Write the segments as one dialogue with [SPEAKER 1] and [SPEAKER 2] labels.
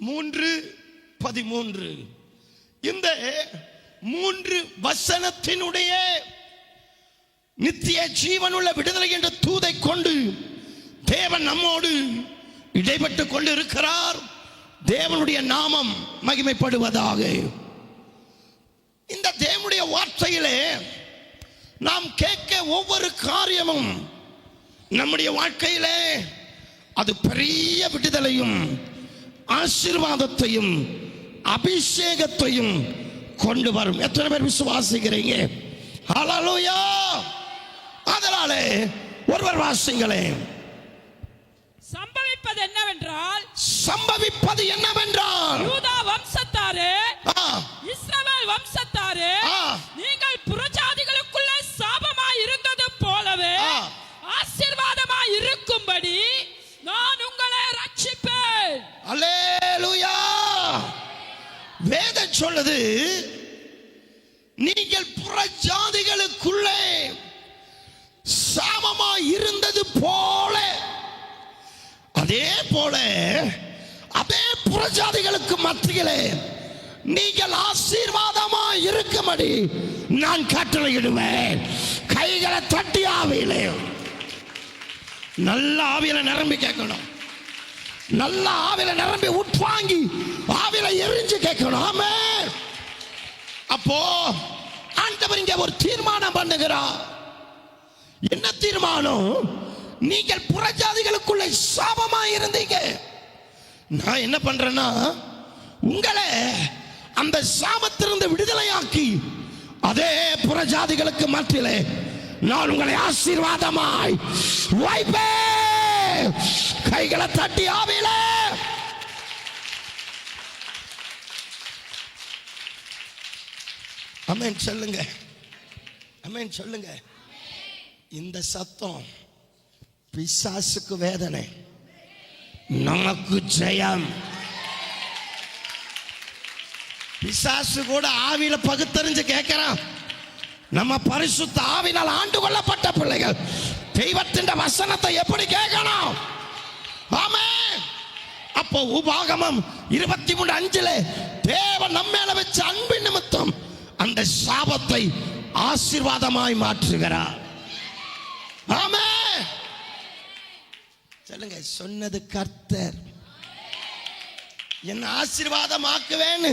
[SPEAKER 1] 3:13. இந்த 3 வசனத்தினுடைய நித்திய ஜீவனுள்ள விடுதலை என்ற தூதை கொண்டு தேவன் நம்மோடு இடைப்பட்டு கொண்டு இருக்கிறார். தேவனுடைய நாமம் மகிமைப்படுவதாக. இந்த தேவனுடைய வார்த்தையிலே நாம் கேட்க ஒவ்வொரு காரியமும் நம்முடைய வாழ்க்கையிலே அது பெரிய விடுதலையும் ஆசீர்வாதத்தையும் அபிஷேகத்தையும் கொண்டு வரும். எத்தனை பேர் விசுவாசிக்கிறீங்க? ஹல்லேலூயா. அதனாலே ஒருவர் வாசிங்களே. சம்பவிப்பது என்னவென்றால்
[SPEAKER 2] யூதா வம்சத்தாரே, இஸ்ரவேல் வம்சத்தாரே, நீங்கள் புறஜாதிகளுக்குள்ளே சாபமாய் இருந்தது போலவே ஆசீர்வாதமாய் இருக்கும்படி நான் உங்களை ரட்சிப்பேன்.
[SPEAKER 1] அல்லேலூயா. வேதம் சொல்லுது, நீங்கள் புறஜாதிகளுக்குள்ளே சாபமாய் இருந்தது போல, அதே போல அதே புறஜாதிகளுக்கு மத்தியிலே நீங்கள் ஆசீர்வாதமாய் இருக்கும்படி நான் கட்டளையிடுவேன். கைகளை தட்டி ஆவியிலே, நல்ல ஆவியில நிரம்பி கேட்கணும். நல்ல ஆவியில நிரம்பி உட்வாங்கி ஆவியில எரிஞ்சு கேட்கணும். ஆமென். அப்போ ஆண்டவர் இங்கே ஒரு தீர்மானம் பண்ணுகிறார். என்ன தீர்மானம்? நீங்கள் புறஜாதிகளுக்குள்ள சாபமா இருந்தீங்க. நான் என்ன பண்றேன்னா, உங்களை அந்த சாபத்திலிருந்து விடுதலையாக்கி அதே புறஜாதிகளுக்கு மத்தியிலே நான் உங்களை ஆசீர்வாதமாய் வைப்பேன். கைகளை தட்டி ஆவியில ஆமென் சொல்லுங்க. ஆமென் சொல்லுங்க. இந்த சத்தம் பிசாசுக்கு வேதனை, நமக்கு ஜெயம். பிசாசு கூட ஆவியில பகுத்தறிஞ்சு கேட்கிறான். நம்ம பரிசுத்த ஆவினால் ஆண்டு கொள்ளப்பட்ட பிள்ளைகள் தெய்வத்தின் வசனத்தை எப்படி கேட்கணும்? ஆமென். அப்போ உபாகமம் 23:5 தேவன் நம்ம மேல வச்ச அன்பின் நிமித்தம் அந்த சாபத்தை ஆசீர்வாதமாய் மாற்றுகிறார். ஆமென் சொல்லுங்க. சொன்னது கர்த்தர். என்னை ஆசீர்வாதமாக்குவேன்னு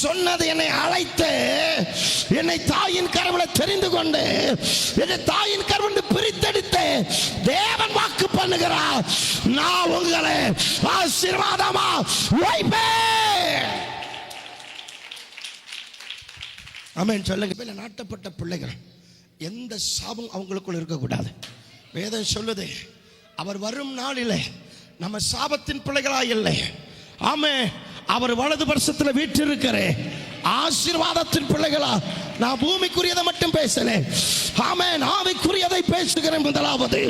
[SPEAKER 1] சொன்னது, என்னை அழைத்து என்னை தாயின் கருவில தெரிந்து கொண்டு என்னை தாயின் கருவில பிரித்தெடுத்து தேவன் வாக்கு பண்ணுகிறார், நான் உங்களை ஆசீர்வாதமா வைப்பேன். ஆமென் சொல்லுங்க. நாட்டப்பட்ட பிள்ளைகள் எந்த சாபம் அவங்களுக்குள்ள இருக்கக்கூடாது. வேதம் சொல்லுது, அவர் வரும் நாளிலே நம்ம சாபத்தின் பிள்ளைகளா இல்லை. ஆமே, அவர் வலது பரிசத்தில் வீற்றிருக்கிற ஆசீர்வாதத்தின் பிள்ளைகளா. நான் பூமிக்குரியதை மட்டும் பேசல, ஆமென், ஆவிக்குரியதை பேசுகிறேன். முதலாவது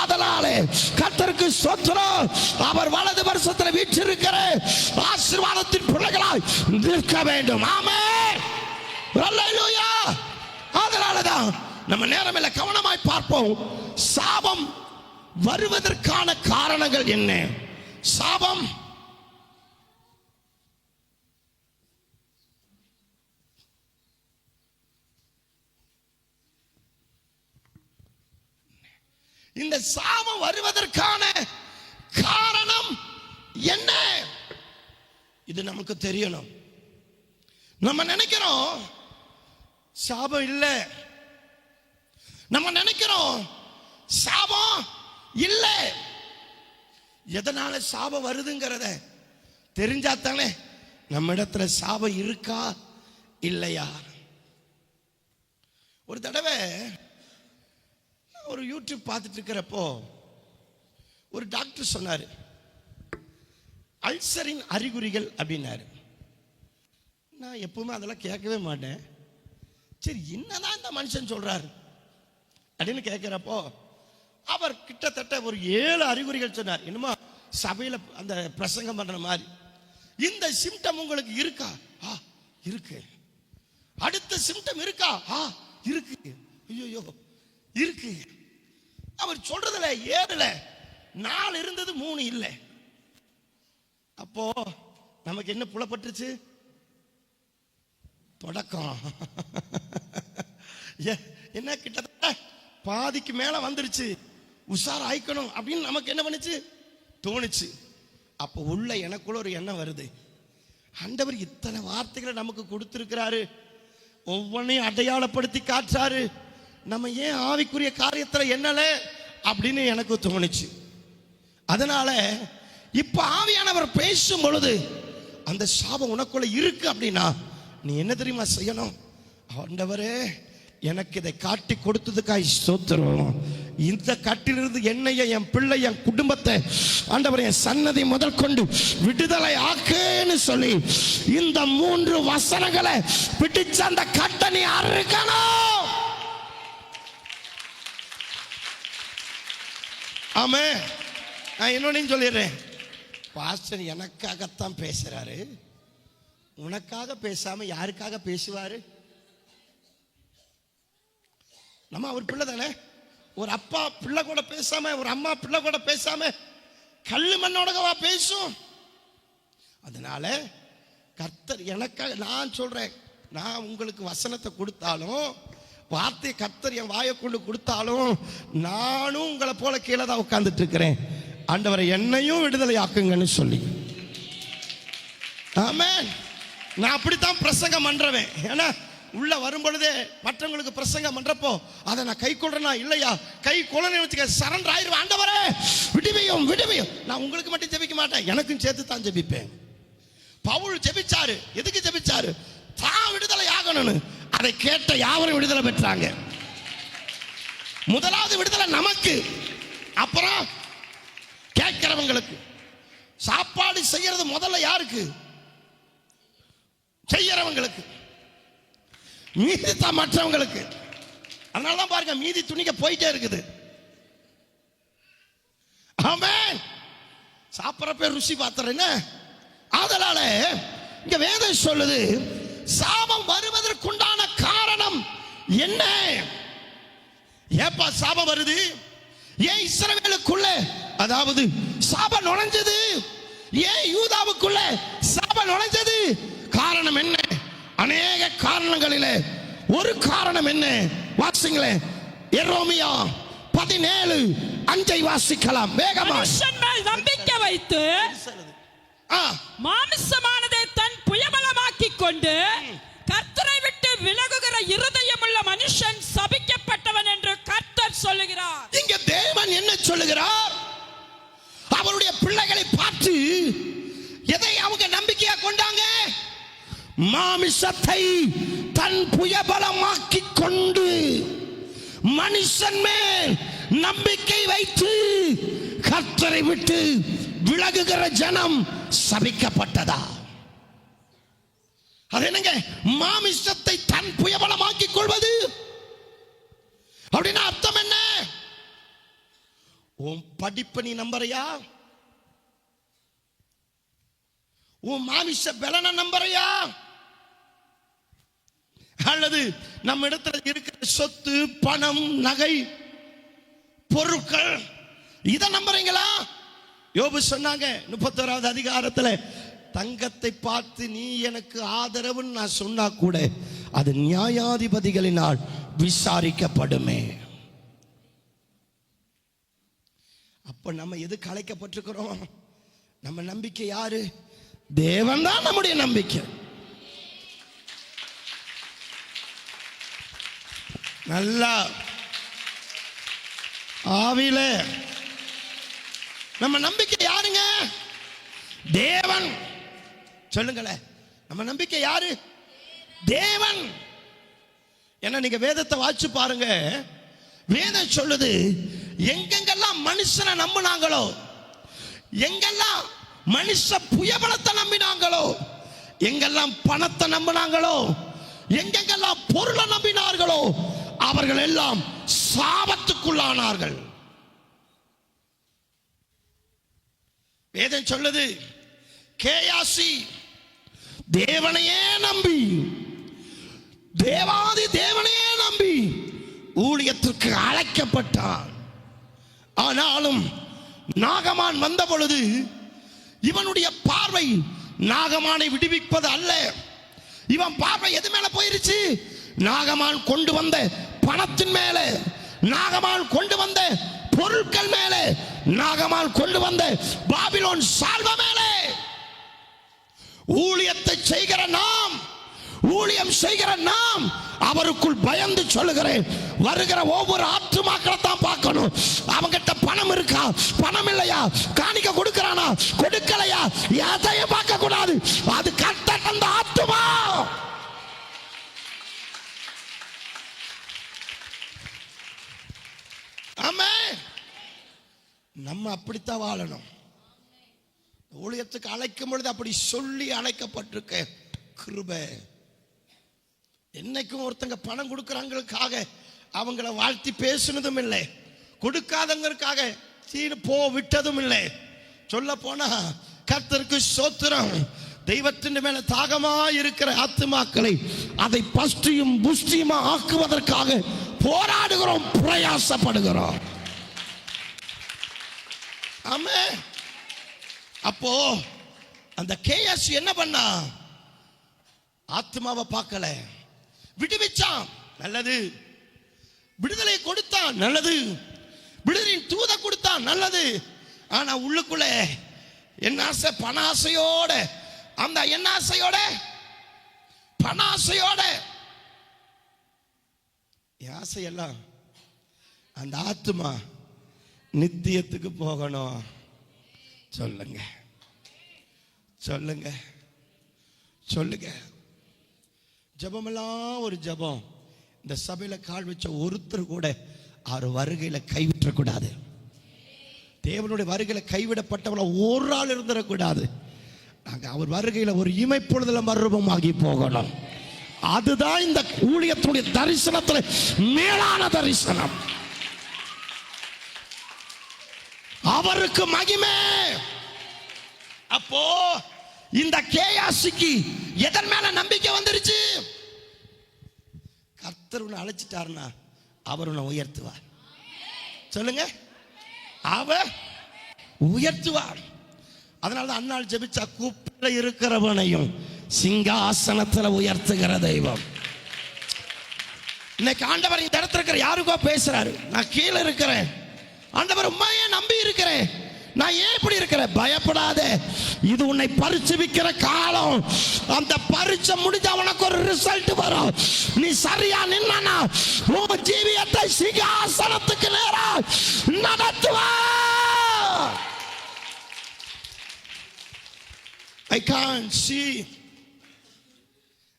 [SPEAKER 1] அதனாலே கர்த்தருக்கு ஸ்தோத்திரம். அவர் வலது பரிசத்தில் வீற்றிருக்கிற ஆசீர்வாதத்தின் பிள்ளைகளாய் நிற்க வேண்டும். ஆமென். அல்லேலூயா. அதனாலதான் நம்ம நேரமில்லை, கவனமாய் பார்ப்போம். சாபம் வருவதற்கான காரணங்கள் என்ன? சாபம் இந்த சாபம் வருவதற்கான காரணம் என்ன? இது நமக்கு தெரியணும். நம்ம நினைக்கிறோம் சாபம் இல்லை, நம்ம நினைக்கிறோம் சாபம் இல்லை. எதனால சாபம் வருதுங்கிறத தெரிஞ்சாத்தானே நம்ம இடத்துல சாபம் இருக்கா இல்லையா. ஒரு தடவை ஒரு யூடியூப் பார்த்துட்டு இருக்கிறப்போ ஒரு டாக்டர் சொன்னாரு, அல்சரின் அறிகுறிகள் அப்படின்னாரு. நான் எப்பவுமே அதெல்லாம் கேட்கவே மாட்டேன். சரி, என்னதான் இந்த மனுஷன் சொல்றாரு அப்படின்னு கேட்கிறப்போ அவர் கிட்டத்தட்ட ஒரு 7 அறிகுறிகள் சொன்னார். என்னமோ சபையில அந்த பிரசங்கம் பண்ற மாதிரி. இந்த சிம்டம் உங்களுக்கு இருக்கா? இருக்கு. அடுத்த சிம்டம் இருக்கா? இருக்கு. ஐயோ இருக்கு. அவர் சொல்றதுல 7ல 4 இருந்தது, 3 இல்லை. அப்போ நமக்கு என்ன புலப்பட்டுருச்சு? தொடக்கம். என்ன கிட்டத்தட்ட பாதிக்கு மேல வந்துருச்சு, உஷார் ஆயிக்கணும் அப்படின்னு நமக்கு என்ன பண்ணுச்சு, தோணுச்சு. அப்போ உள்ள எனக்குள்ள ஒரு எண்ணம் வருது, ஆண்டவர் இத்தனை வார்த்தைகளை நமக்கு கொடுத்திருக்கிறாரு, ஒவ்வொன்றையும் அடையாளப்படுத்தி காட்டுறாரு, நம்ம ஏன் ஆவிக்குரிய காரியத்தில் என்னல அப்படின்னு எனக்கு தோணுச்சு. அதனால இப்ப ஆவியானவர் பேசும் பொழுது அந்த சாபம் உனக்குள்ள இருக்கு அப்படின்னா நீ என்ன தெரியுமா செய்யணும்? ஆண்டவரே எனக்கு இதை காட்டி கொடுத்ததுக்காய் ஸ்தோத்திரம். இந்த கட்டிலிருந்து என்னைய, என் பிள்ளை, என் குடும்பத்தை ஆண்டவரே என் சன்னதி முதல் கொண்டு விடுதலை ஆக்குன்னு சொல்லி இந்த 3 வசனங்களை பிடிச்ச அந்த கட்டை நீ அறுக்கணும். ஆமே. நான் இன்னொன்னு சொல்லிடுறேன், பாஸ்டர் எனக்காகத்தான் பேசுறாரு, உனக்காக பேசாம யாருக்காக பேசுவாரு? நம்ம அவர் பிள்ளை தானே. ஒரு அப்பா பிள்ளை கூட பேசாம, ஒரு அம்மா பிள்ளை கூட பேசாம கல்லு மண்ணோடவா பேசும்? அதனால கர்த்தர் எனக்காக, நான் சொல்றேன், நான் உங்களுக்கு வசனத்தை கொடுத்தாலும், வார்த்தை கர்த்தர் என் வாயை கொண்டு கொடுத்தாலும், நானும் உங்களை போல கீழே தான் உட்கார்ந்துட்டு இருக்கிறேன். ஆண்டவரை என்னையும் விடுதலை ஆக்குங்கன்னு சொல்லி. ஆமென். நான் அப்படித்தான் பிரசங்கம் பண்றேன். ஏன்னா உள்ள வரும் பொழுதே மற்றவங்களுக்கு பிரசங்கம் பண்றப்போ அதை நான் கை கொள்றேனா இல்லையா, கை கொள்ளனை வச்சுக்க சரண்டர் ஆயிடுவேன். ஆண்டவரே விடுவியும் விடுவியும். நான் உங்களுக்கு மட்டும் ஜெபிக்க மாட்டேன், எனக்கும் சேர்த்து தான் ஜெபிப்பேன். பவுல் ஜெபிச்சாரு. எதுக்கு ஜெபிச்சாரு? தான் விடுதலை ஆகணும்னு. அதை கேட்ட யாவரும் விடுதலை பெற்றாங்க. முதலாவது விடுதலை நமக்கு, அப்புறம் கேட்கிறவங்களுக்கு. சாப்பாடு செய்யறது முதல்ல யாருக்கு? செய்யறவங்களுக்கு. மீதி தான் மற்றவங்களுக்கு. அதனாலதான் பாருங்க மீதி துணிக்க போயிட்டே இருக்குது. ஆமென். சாப்பிட்ற பேர் ருசி பாத்திரன்னு. அதனால இங்க வேதம் சொல்லுது, சாபம் வருவதற்குண்டான காரணம் என்ன? ஏப்பா சாபம் வருது? ஏன் இஸ்ரவேலுக்குள்ள அதாவது சாபம் நுழைஞ்சது? ஏன் யூதாவுக்குள்ள சாபம் நுழைஞ்சது? காரணம் என்ன? அநேக காரணங்களிலே ஒரு காரணம் என்ன? வாசிங்களே, எரோமியா 17:5 வாசிக்கலாம் வேகமா.
[SPEAKER 2] மனுஷன் மேல் நம்பிக்கை வைத்து மாமிசமானதை தன் புயபலமாக்கிக் கொண்டு கர்த்தரை விட்டு விலகுகிற இருதயமுள்ள மனுஷன் சபிக்கப்பட்டவன் என்று கர்த்தர் சொல்லுகிறார். இங்க
[SPEAKER 1] தேவன் என்ன சொல்லுகிறார்? அவருடைய பிள்ளைகளை பார்த்து எதை அவங்க நம்பிக்கையா கொண்டாங்க? மாமிசத்தை தன் புயபலமாக்கிக் கொண்டு மனுஷன் மேல் நம்பிக்கை வைத்து கர்த்தரை விட்டு விலகுகிற ஜனம் சபிக்கப்பட்டதா? அது என்னங்க மாமிசத்தை தன் புயபலமாக்கிக் கொள்வது அப்படின்னா அர்த்தம் என்ன? உன் படிப்பு நீ நம்புறியா? உன் மாமிச பலனை நம்புறியா? அல்லது நம்ம இடத்துல இருக்கிற சொத்து, பணம், நகை, பொருட்கள் இதை நம்புறீங்களா? யோபு சொன்னாங்க 31வது அதிகாரத்துல, தங்கத்தை பார்த்து நீ எனக்கு ஆதரவுன்னு நான் சொன்னா கூட அது நியாயாதிபதிகளினால் விசாரிக்கப்படுமே. அப்ப நம்ம எது கலைக்கப்பட்டிருக்கிறோம்? நம்ம நம்பிக்கை யாரு? தேவன் தான் நம்முடைய நம்பிக்கை. நல்லா ஆவில நம்ம நம்பிக்கை யாருங்க? தேவன். சொல்லுங்களேன், நம்ம நம்பிக்கை யாரு? தேவன். என்ன நீங்க வேதத்தை வாசிச்சு பாருங்க. வேதம் சொல்லுது, எங்கெங்கெல்லாம் மனுஷனை நம்பினாங்களோ, எங்கெல்லாம் மனுஷ புயபலத்தை நம்பினாங்களோ, எங்கெல்லாம் பணத்தை நம்பினாங்களோ, எங்கெங்கெல்லாம் பொருளை நம்பினார்களோ, அவர்கள் எல்லாம் சாபத்துக்குள்ளானார்கள். வேதம் சொல்லுது, கேயாசி தேவனையே நம்பி, தேவாதி தேவனையே நம்பி ஊழியத்திற்கு அழைக்கப்பட்டான். ஆனாலும் நாகமான் வந்த பொழுது இவனுடைய பார்வை நாகமானை விடுவிப்பது அல்ல. இவன் பார்வை எது மேல போயிருச்சு? நாகமான் கொண்டு வந்த பணத்தின் மேல, நாகமான் கொண்டு வந்த பொருட்கள் மேல, நாகமான் கொண்டு வந்த பாபிலோன் சால்வ மேலே. ஊழியத்தை செய்கிற நாம், ஊழியம் செய்கிற நாம் அவருக்குள் பயந்து சொல்லுகிறேன், வருகிற ஒவ்வொரு ஆத்துமாக்களை தான் பார்க்கணும். அவங்கிட்ட பணம் இருக்கா, பணம் இல்லையா, காணிக்க கொடுக்கறானா, கொடுக்கலையா, எதையும் பார்க்க கூடாது. அது கர்த்தர் தந்த ஆத்துமா. ஆமென். நம்ம அப்படித்தான் வாழணும். ஊழியத்துக்கு அழைக்கும் பொழுது அப்படி சொல்லி அழைக்கப்பட்டிருக்க கிருபை. என்னைக்கும் ஒருத்தங்க பணம் கொடுக்கறாங்களுக்காக அவங்கள வாழ்த்தி பேசுனதும் இல்லை, கொடுக்காதவங்களுக்காக சீனு போ விட்டதும் இல்லை. சொல்ல போனா கர்த்தருக்கு ஸ்தோத்திரம், தெய்வத்தின் மேல தாகமா இருக்கிற ஆத்துமாக்களை அதை பஸ்டியும் புஷ்டியுமா ஆக்குவதற்காக போராடுகிறோம், பிரயாசப்படுகிறோம். ஆமென். அப்போ அந்த கேஎஸ் என்ன பண்ணா? ஆத்மாவை பார்க்கல, விடுவிச்சான், நல்லது. விடுதலை கொடுத்தான், நல்லது. விடுதலின் தூத கொடுத்தான், நல்லது. ஆனா உள்ளுக்குள்ள என்ன ஆசை? பண ஆசையோட, அந்த என்ன ஆசையோட? பண ஆசையோட. ஆசையெல்லாம் அந்த ஆத்மா நித்தியத்துக்கு போகணும். சொல்லுங்க, சொல்லுங்க, சொல்லுங்க. ஜபமெல்லாம் ஒரு ஜபம். இந்த சபையில கால் வச்ச ஒருத்தர் கூட அவர் வருகையில கைவிட்டக்கூடாது. தேவனுடைய வருகையில கைவிடப்பட்டவள ஒரு ஆள் இருந்துடக்கூடாது. நாங்க அவர் வருகையில ஒரு இமைப்பொழுதுல மறுரூபமாகி போகணும். அதுதான் இந்த ஊழியத்துடைய தரிசனத்துல மேலான தரிசனம். அவருக்கு மகிமை. அப்போ இந்த கேயாசிக்கு எதன் மேல நம்பிக்கை வந்துருச்சு? கர்த்தர் உன்னை அழைச்சிட்டாருன்னா அவர் உன்னை உயர்த்துவார். சொல்லுங்க, அவர் உயர்த்துவார். அதனாலதான் அன்னாள் ஜெபிச்சா, கூப்பிட இருக்கிறவனையும் சிங்காசனத்துல உயர்த்துகிற தெய்வம். இன்னைக்கு ஆண்டவர் இந்த இடத்துல இருக்கிற யாருக்கோ பேசுறாரு. நான் கீழே இருக்கிறேன், ஆண்டவர் உண்மையே நம்பி இருக்கிறேன், நான் ஏன் இப்படி இருக்கிறேன்? பயப்படாத, இது உன்னை பரிட்சிக்கிற காலம். அந்த பரீட்சை முடிஞ்ச உனக்கு ஒரு ரிசல்ட் வரும். நீ சரியா நின்னா உன் ஜீவியத்தை சிங்காசனத்துக்கு நேரா நடத்துவா. I can't see.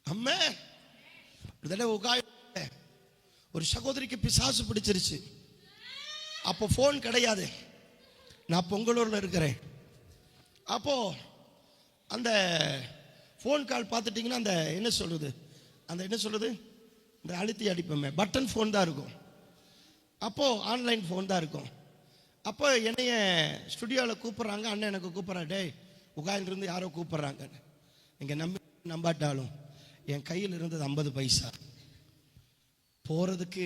[SPEAKER 1] அம்மே, ஒரு சகோதரிக்கு பிசாசு பிடிச்சிருச்சு. அப்போ போன் கிடையாது, நான் பொங்கலூர்ல இருக்கிறேன். அப்போ அந்த போன் கால் பார்த்துட்டீங்கன்னா அந்த என்ன சொல்றது, இந்த அழுத்தி அடிப்போமே பட்டன் போன் தான் இருக்கும். அப்போ ஆன்லைன் போன் தான் இருக்கும். அப்போ என்னைய ஸ்டுடியோவில் கூப்பிட்றாங்க, அண்ணன் எனக்கு கூப்பிட்றான், டேய் உகாயிலிருந்து யாரோ கூப்பிட்றாங்க. நீங்கள் நம்பாட்டாலும் என் கையில் இருந்தது 50 பைசா. போகிறதுக்கு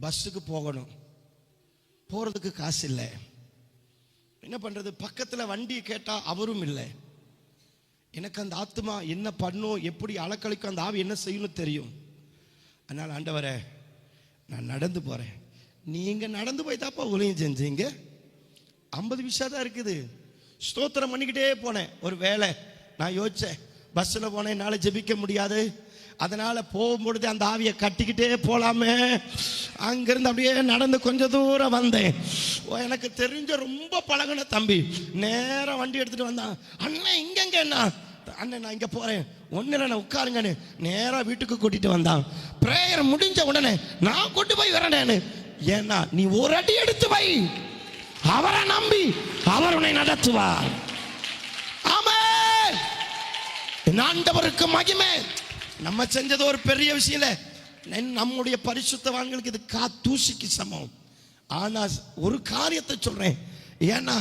[SPEAKER 1] பஸ்ஸுக்கு போகணும், போகிறதுக்கு காசு இல்லை. என்ன பண்ணுறது? பக்கத்தில் வண்டி கேட்டால் அவரும் இல்லை. எனக்கு அந்த ஆத்மா என்ன பண்ணும், எப்படி அலக்கழிக்கும், அந்த ஆவி என்ன செய்யணும் தெரியும். அதனால் ஆண்டவரே நான் நடந்து போகிறேன். நீங்கள் நடந்து போய் தாப்பா ஊழியம் செஞ்சீங்க. 50 பைசா தான் இருக்குது. ஸ்தோத்திரம் பண்ணிக்கிட்டே போனேன். ஒரு வேலை நான் யோசித்தேன், பஸ்ஸில் போனேன், என்னால் ஜெபிக்க முடியாது. அதனால் போகும்பொழுது அந்த ஆவியை கட்டிக்கிட்டே போகலாமே. அங்கேருந்து அப்படியே நடந்து கொஞ்சம் தூரம் வந்தேன். எனக்கு தெரிஞ்ச ரொம்ப பழகின தம்பி நேராக வண்டி எடுத்துகிட்டு வந்தான். அண்ணன் இங்கெங்க என்ன? அண்ணன் நான் இங்கே போகிறேன். ஒன்றும் இல்லை, நான் உட்காருங்கன்னு நேராக வீட்டுக்கு கூட்டிகிட்டு வந்தான். ப்ரேயர் முடிஞ்ச உடனே நான் கொண்டு போய் வரேன்னு. ஏன்னா நீ ஒரு அடி எடுத்து வை, அவரை நம்பி அவர் உன்னை நடத்துவார். ஆமென். ஆண்டவருக்கு மகிமை. நம்ம செஞ்சது ஒரு பெரிய விஷயம் இல்லை, நம்முடைய பரிசுத்தவான்களுக்கு இது தூசிக்கு சமம். ஆனா ஒரு காரியத்தை சொல்றேன், ஏன்னா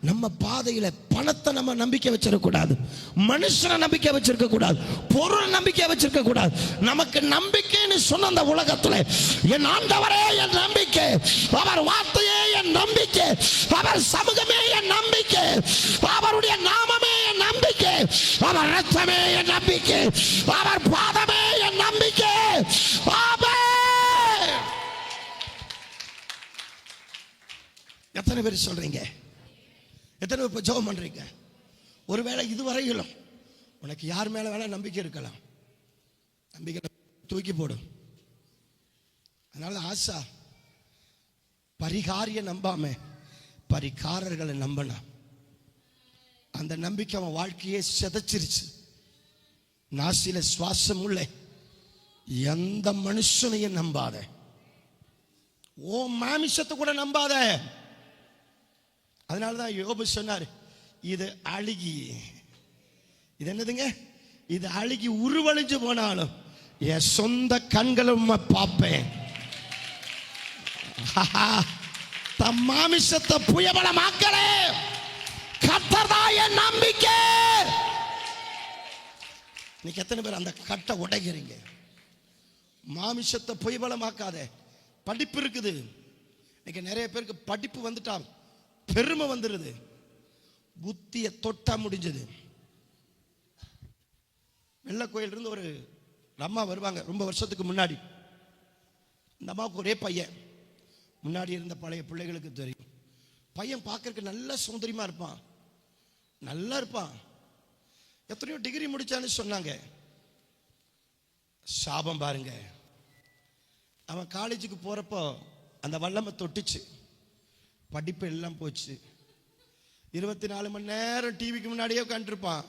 [SPEAKER 1] நம்ம பாதையில பணத்தை நம்ம நம்பிக்கை வச்சிடக்கூடாது, மனுஷனை நம்பிக்கை வச்சிருக்க கூடாது, பொருள் நம்பிக்கை வச்சிருக்க கூடாது. நமக்கு நம்பிக்கைன்னு சொன்ன அந்த உலகத்துல என் ஆண்டவரே என் நம்பிக்கை, அவர் வார்த்தையே என் நம்பிக்கை, அவர் சமூகமே என் நம்பிக்கை, அவருடைய நாமமே என் நம்பிக்கை. அவர் ரத்தமே என் நம்பிக்கை, அவர் பாதமே என் நம்பிக்கை. ஆமென். எத்தனை பேர் சொல்றீங்க? எத்தனை பேர் ஜெபம் பண்றீங்க? ஒருவேளை இதுவரையிலும் உனக்கு யார் மேல வேணா நம்பிக்கை இருக்கலாம், நம்பிக்கை தூக்கி போடும். அதனால ஆசா பரிகாரிய நம்பாம பரிகாரர்களை நம்பினா அந்த நம்பிக்கை அவன் வாழ்க்கையே சிதைச்சிருச்சு. நாசில சுவாசம் உள்ள எந்த மனுஷனையும் நம்பாத, ஓ மாமிசத்தை கூட நம்பாத. அதனாலதான் யோபு சொன்னார், இது அழுகி, இது என்னதுங்க, இது அழுகி உருவழிஞ்சு போனாலும் என் சொந்த கண்களும் பார்ப்பேன். தம் மாமிசத்தை புயபலமாக்கலே, கர்த்தர்தான் என் நம்பிக்கை. நீங்க எத்தனை பேர் அந்த கட்டை உடைக்கிறீங்க? மாமிசத்தை புயபலமாக்காத. படிப்பு இருக்குது, இன்னைக்கு நிறைய பேருக்கு படிப்பு வந்துட்டா பெருமை வந்துருது, புத்திய தொட்டா முடிஞ்சது. வெள்ளை கோயில் இருந்து ஒரு அம்மா வருவாங்க ரொம்ப வருஷத்துக்கு முன்னாடி. இந்த அம்மாவுக்கு ஒரே பையன், முன்னாடி இருந்த பழைய பிள்ளைகளுக்கு தெரியும். பையன் பார்க்கறதுக்கு நல்ல சௌந்தரியமா இருப்பான், நல்லா இருப்பான், எத்தனையோ டிகிரி முடிச்சான்னு சொன்னாங்க. சாபம் பாருங்க, அவன் காலேஜுக்கு போறப்போ அந்த வல்லமை தொட்டுச்சு, படிப்பு எல்லாம் போச்சு. 24 மணி நேரம் டிவிக்கு முன்னாடியே உட்காந்துருப்பான்,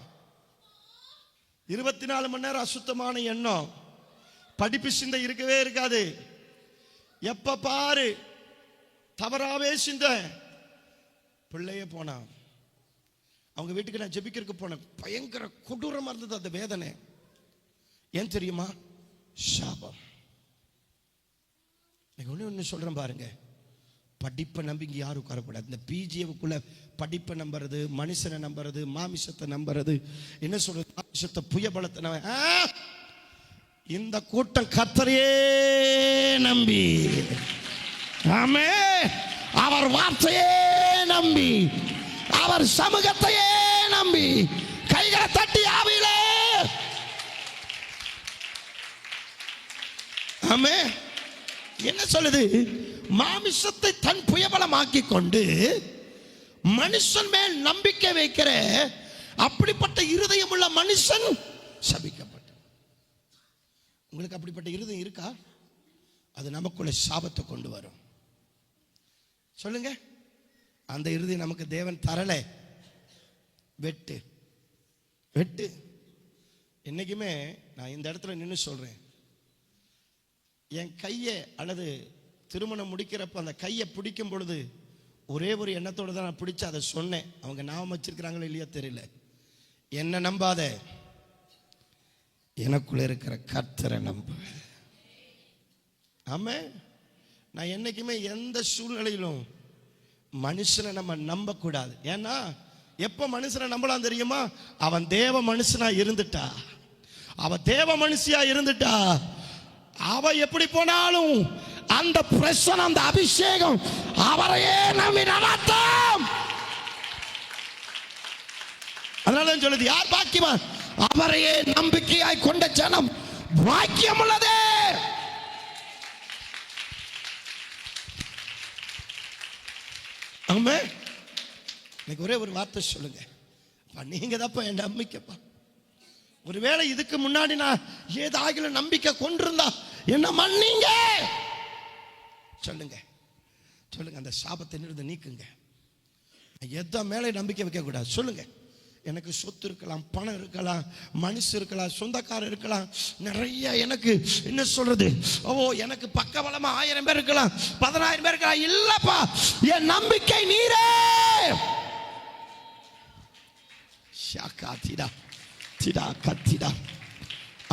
[SPEAKER 1] 24 மணி நேரம் அசுத்தமான எண்ணம், படிப்பு சிந்தை இருக்கவே இருக்காது. எப்ப பாரு தவறாவே சிந்த. பிள்ளைய போனான், அவங்க வீட்டுக்கு நான் ஜெபிக்கிறதுக்கு போனேன். பயங்கர கொடூரமா இருந்தது அந்த வேதனை. ஏன் தெரியுமா? சாபம். ஒண்ணு சொல்றேன் பாருங்க, படிப்பை நம்பி இங்க யாரும் உட்காரக்கூடாது. இந்த பிஜிவுக்குள்ள படிப்பை நம்புறது, மனுஷனை நம்புறது, மாமிசத்தை நம்புறது, என்ன சொல்றது, மாமிசத்தை புயபலத்தை. இந்த கூட்டம் கர்த்தரையே நம்பி, ஆமென், அவர் வார்த்தையே நம்பி, அவர் சமூகத்தையே நம்பி, கைகளை தட்டி ஆவியிலே ஆமென். என்ன சொல்லுது? மாமிசத்தை தன் புயபலமாக்கி கொண்டு மனுஷன் மேல் நம்பிக்கை வைக்கிற அப்படிப்பட்ட இருதயம் உள்ள மனுஷன் சபிக்கப்பட்ட. உங்களுக்கு அப்படிப்பட்ட இருதயம் இருக்கா? அது நமக்குள்ள சாபத்தை கொண்டு வரும். சொல்லுங்க, அந்த இருதயம் நமக்கு தேவன் தரல. வெட்டு வெட்டு. என்னைக்குமே நான் இந்த இடத்துல நின்று சொல்றேன், என் கையை அல்லது திருமணம் முடிக்கிறப்ப அந்த கையை பிடிக்கும் பொழுது ஒரே ஒரு எண்ணத்தோடு தான் நான் பிடிச்சு அதை சொன்னேன். அவங்க ஞாபகம் வச்சிருக்கிறாங்களோ இல்லையோ தெரியல. என்ன நம்பாத, எனக்குள்ள இருக்கிற கர்த்தரை நம்பு. ஆமா, நான் என்னைக்குமே எந்த சூழ்நிலையிலும் மனுஷனை நம்ம நம்ப கூடாது. ஏன்னா எப்ப மனுஷனை நம்பலாம் தெரியுமா? அவன் தேவ மனுஷனா இருந்துட்டா, அவ தேவ மனுஷியா இருந்துட்டா, அவ எப்படி போனாலும் அந்த பிரசனம், அந்த அபிஷேகம் அவரையே நம்பி நடத்தும். அதனால சொல்லுது, யார் பாக்கியவான்? அவரையே நம்பிக்கையாய் கொண்ட ஜனம் பாக்கியம் உள்ளதே. ஆமா, எனக்கு ஒரே ஒரு வார்த்தை சொல்லுங்க, நீங்க தான் என் நம்பிக்கைப்பா. ஒருவேளை இதுக்கு முன்னாடி நான் ஏதாகில நம்பிக்கை கொண்டிருந்தா என்ன மன்னிங்க. சொல்லுங்க சொல்லுங்க, அந்த சாபத்தை இருந்து நீக்குங்க. எத மேலே நம்பிக்கை வைக்க கூடாது. சொல்லுங்க, எனக்கு சொத்து இருக்கலாம், பணம் இருக்கலாம், மனுஷ இருக்கலாம், சொந்தக்காரர் இருக்கலாம், நிறைய எனக்கு என்ன சொல்றது, எனக்கு பக்கபலமா 1000 பேர் இருக்கலாம், 10000 பேர் இருக்கலாம். இல்லப்பா, என் நம்பிக்கை நீரே.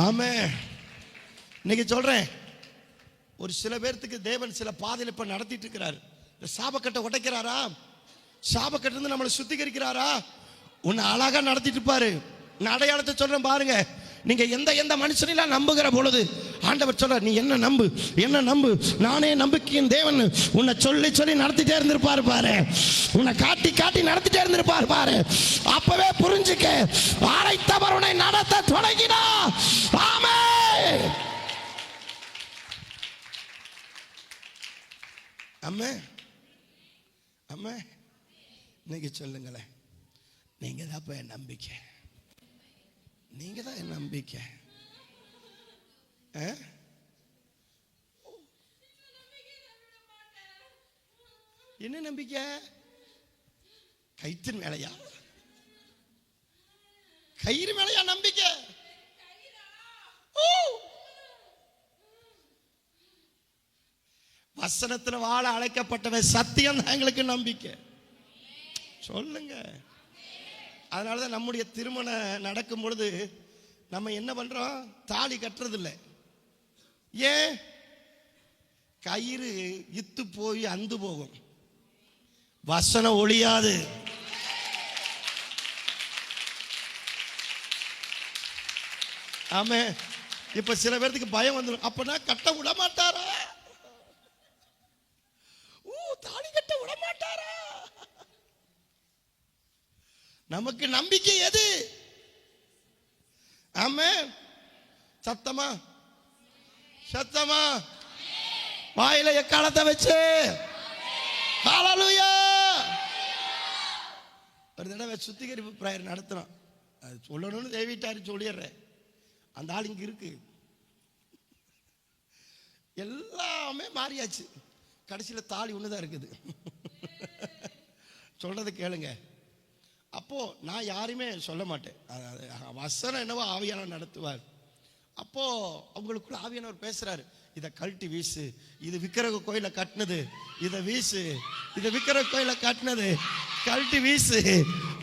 [SPEAKER 1] ஆமென். இன்னைக்கு சொல்றேன், ஒரு சில பேர்த்துக்கு தேவன் சில பாதையில இப்ப நடத்திட்டு இருக்கிறார். சாபக்கட்டை உடைக்கிறாரா? சாபக்கட்டு இருந்து நம்மளை சுத்திகரிக்கிறாரா? உன்னை அழகா நடத்திட்டு இருப்பாரு. நான் அடையாளத்தை சொல்றேன் பாருங்க. நீங்க எந்த மனுஷனெல்லாம் நம்புகிற பொழுது ஆண்டவர் சொல்றார், நீ என்ன நம்பு, என்ன நம்பு, நானே நம்பிக்கையின் தேவன். உன்னை சொல்லி சொல்லி நடத்திட்டே இருந்திருப்பாரு பாரு, உன்னை காட்டி காட்டி நடத்திட்டே இருந்திருப்பாரு பாரு. அப்பவே புரிஞ்சுக்க, அழைத்தவர் உன்னை நடத்த தொடங்கினா. ஆமென். அம்மே அம்மே, இன்னைக்கு சொல்லுங்களேன், நீங்க தான் இப்ப என் நம்பிக்கை, நீங்க தான் என் நம்பிக்கை. என்ன நம்பிக்கை? கயிற்றின் மேலையா? கயிறு மேலையா நம்பிக்கை? வசனத்துல வாழ அழைக்கப்பட்டவன் சத்தியம் தான் எங்களுக்கு நம்பிக்கை. சொல்லுங்க. அதனாலதான் நம்முடைய திருமணம் நடக்கும் பொழுது நம்ம என்ன பண்றோம்? தாலி கட்டுறது இல்லை. ஏன்? கயிறு இத்து போய் அந்து போகும், வசனம் ஒழியாது. ஆமே. இப்ப சில பேருக்கு பயம் வந்துடும், அப்பனா கட்ட விட மாட்டாரா, தாலி கட்ட விட மாட்டாரா? நமக்கு நம்பிக்கை எது? ஆமே. சத்தமா சத்தமா வாயில எக்காலத்தை வச்சு ஹல்லேலூயா. ஒரு தடவை சுத்திகரிப்பு பிரேயர் நடத்துறோம், அது சொல்லணும்னு தேவிட்டாரு சொல்லிடுறேன். அந்த ஆள் இங்க இருக்கு, எல்லாமே மாறியாச்சு, கடைசியில் தாலி ஒண்ணுதான் இருக்குது. சொல்றது கேளுங்க. அப்போ நான் யாருமே சொல்ல மாட்டேன், வசனம் என்னவோ ஆவியானவர் நடத்துவார். அப்போ அவங்களுக்குள்ள ஆவியானவர் பேசுறாரு, இதை கழட்டி வீசு, இது விக்கிரக கோயில கட்டினது, இதை வீசு, இதை விக்கிரக கோயில கட்டினது, கழட்டி வீசு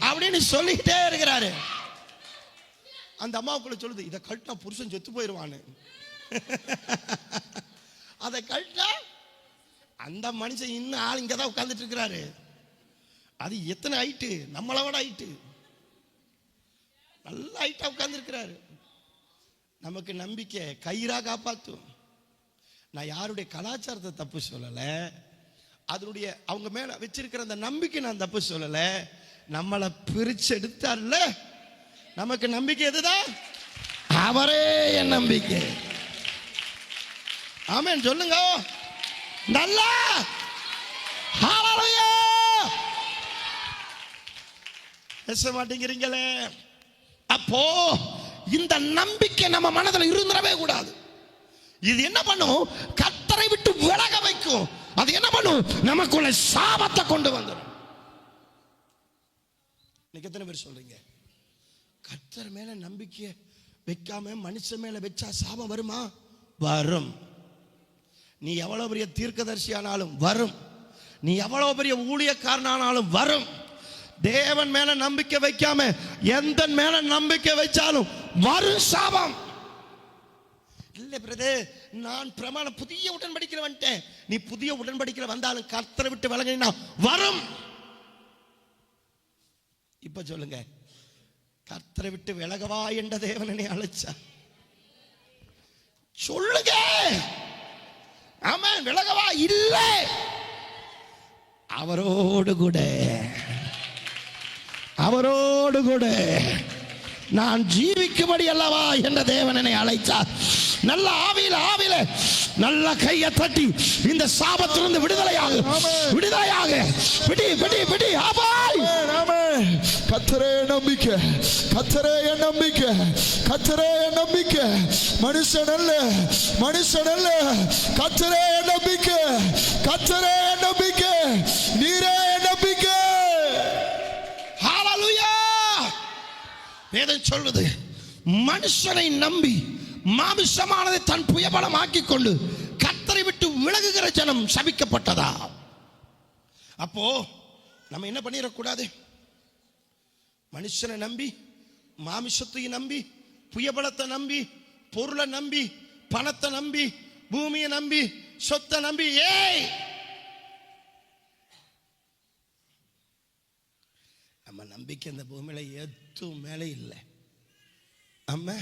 [SPEAKER 1] அப்படின்னு சொல்லிக்கிட்டே இருக்கிறாரு. அந்த அம்மாவுக்குள்ள சொல்லுது, இதை கழட்டினா புருஷன் செத்து போயிடுவான்னு. அதை கழட்டா அந்த மனுஷன் இன்னும் ஆள் இங்க தான் உட்கார்ந்துட்டு இருக்கிறாரு. அது எத்தனை ஹைட்டு, நம்மளை விட ஹைட்டு, நல்ல ஹைட்டா உட்கார்ந்து இருக்கிறாரு. நமக்கு நம்பிக்கை கயிறா காப்பாத்தும். நான் யாருடைய கலாச்சாரத்தை தப்பு சொல்லல, அதனுடைய அவங்க மேல வச்சிருக்கிற அந்த நம்பிக்கை நான் தப்பு சொல்லல. நம்மளை பிரிச்சு எடுத்தார்ல, நமக்கு நம்பிக்கை எதுதான்? அவரே என் நம்பிக்கை. ஆமென் சொல்லுங்க. நல்லா ஹல்லேலூயா. பேச மாட்டேங்கிறீங்களே. அப்போ இந்த நம்பிக்கை நம்ம மனதில் இருந்துடவே கூடாது. இது என்ன பண்ணும்? கர்த்தரை விட்டு விலக வைக்கும். அது என்ன பண்ணும்? நமக்குள்ள சாபத்தை கொண்டு வந்துடும். இன்னைக்கு எத்தனை பேர் சொல்றீங்க, கர்த்தர் மேல நம்பிக்கை வைக்காம மனுஷன் மேல வச்சா சாபம் வருமா? வரும். நீ எவ்வளவு பெரிய தீர்க்கதரிசி ஆனாலும் வரும், நீ எவ்வளவு பெரிய ஊழியக்காரனானாலும் வரும். தேவன் மேல நம்பிக்கை வைக்காம எந்த மேல நம்பிக்கை வச்சாலும் வரும் சாபம். இல்ல பிரதர், நான் பிரமாணம் புதிய உடன்படிக்கையில வந்துட்டேன். நீ புதிய உடன்படிக்கையில வந்தாலும் கர்த்தரை விட்டு விலகினா வரும். இப்ப சொல்லுங்க, கர்த்தரை விட்டு விலகவா என்ற தேவனை அழைச்சா? சொல்லுங்க. ஆமென். விலகவா? இல்லை, அவரோடு கூட, அவரோடு கூட நான் ஜீவிக்கும்படி அல்லவா என்ற தேவனை அழைத்தார். நல்ல ஆவியில ஆவியில நல்ல கையை தட்டி இந்த சாபத்திலிருந்து விடுதலையாக, விடுதலையாக, பிடி பிடி பிடி. ஆபாய்.
[SPEAKER 3] கர்த்தரே நம்பிக்கை, கர்த்தரே நம்பிக்கை, கர்த்தரே நம்பிக்கை. மனுஷன் அல்ல, மனுஷன் அல்ல. கர்த்தரே நம்பிக்கை, கர்த்தரே நம்பிக்கை, நீரே நம்பிக்கை.
[SPEAKER 1] ஹல்லேலூயா. வேதம் சொல்லுது, மனுஷனை நம்பி மாமிசமானதை தன் புயபலமாக்கி கொண்டு கர்த்தரை விட்டு விலகுகிற ஜனம் சபிக்கப்பட்டதா. அப்போ நம்ம என்ன பண்ணிடக்கூடாது? மனுஷனை நம்பி, மாமிசத்தையும் நம்பி, புயபலத்தை நம்பி, பொருளை நம்பி, பணத்தை நம்பி, பூமியை நம்பி, சொத்தை நம்பி, ஏய் நம்ம நம்பிக்கை இந்த பூமியில எதுவும் மேலே இல்லை. அம்மா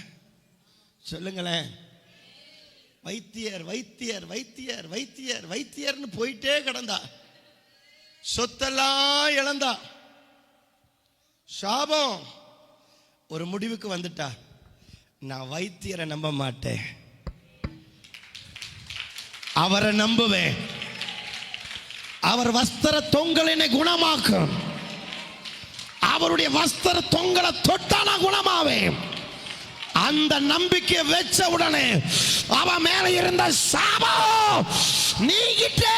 [SPEAKER 1] சொல்லுங்களேன். வைத்தியர் வைத்தியர் வைத்தியர் வைத்தியர் வைத்தியர்னு போயிட்டே கிடந்தா. சொத்தெல்லாம் இழந்தா. சாபம். ஒரு முடிவுக்கு வந்துட்டா, நான் வைத்தியரை நம்ப மாட்டேன், அவரை நம்புவேன். அவர் வஸ்திர தொங்கலினை குணமாக்கும். அவருடைய வஸ்திர தொங்கலை தொட்டா நான் குணமாவேன். அந்த நம்பிக்கை வச்ச உடனே அவன் மேல இருந்த சாபம் நீங்கிட்டே.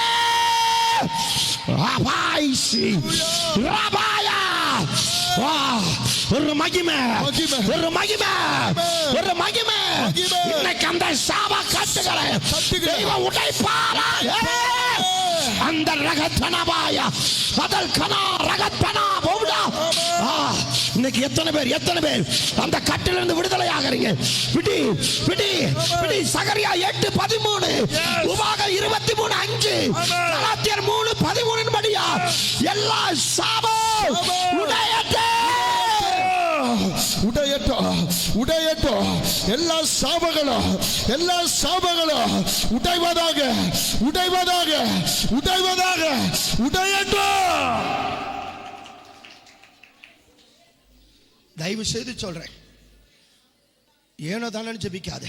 [SPEAKER 1] ஒரு மகிமை, ஒரு மகிமை, ஒரு மகிமை. இன்னைக்கு அந்த சாப கட்டுகளை தெய்வம் உடைப்பாரா. அந்த ரகத்தனபாய அதல் கனா ரகத்தனா போடா. இன்னைக்கு எத்தனை பேர் அந்த கட்டிலிருந்து விடுதலை ஆகிறீங்க? விடி விடி விடி. சகரியா 8:13, உபாகம் 23:5, கலாத்தியர் 3:13 படியா எல்லா சாபம்
[SPEAKER 3] உடையட்டும். எல்லா சாபங்களும் உடைவதாக உடையட்டும்.
[SPEAKER 1] தயவு செய்து சொல்றேன், ஏனோ தானே ஜெபிக்காத.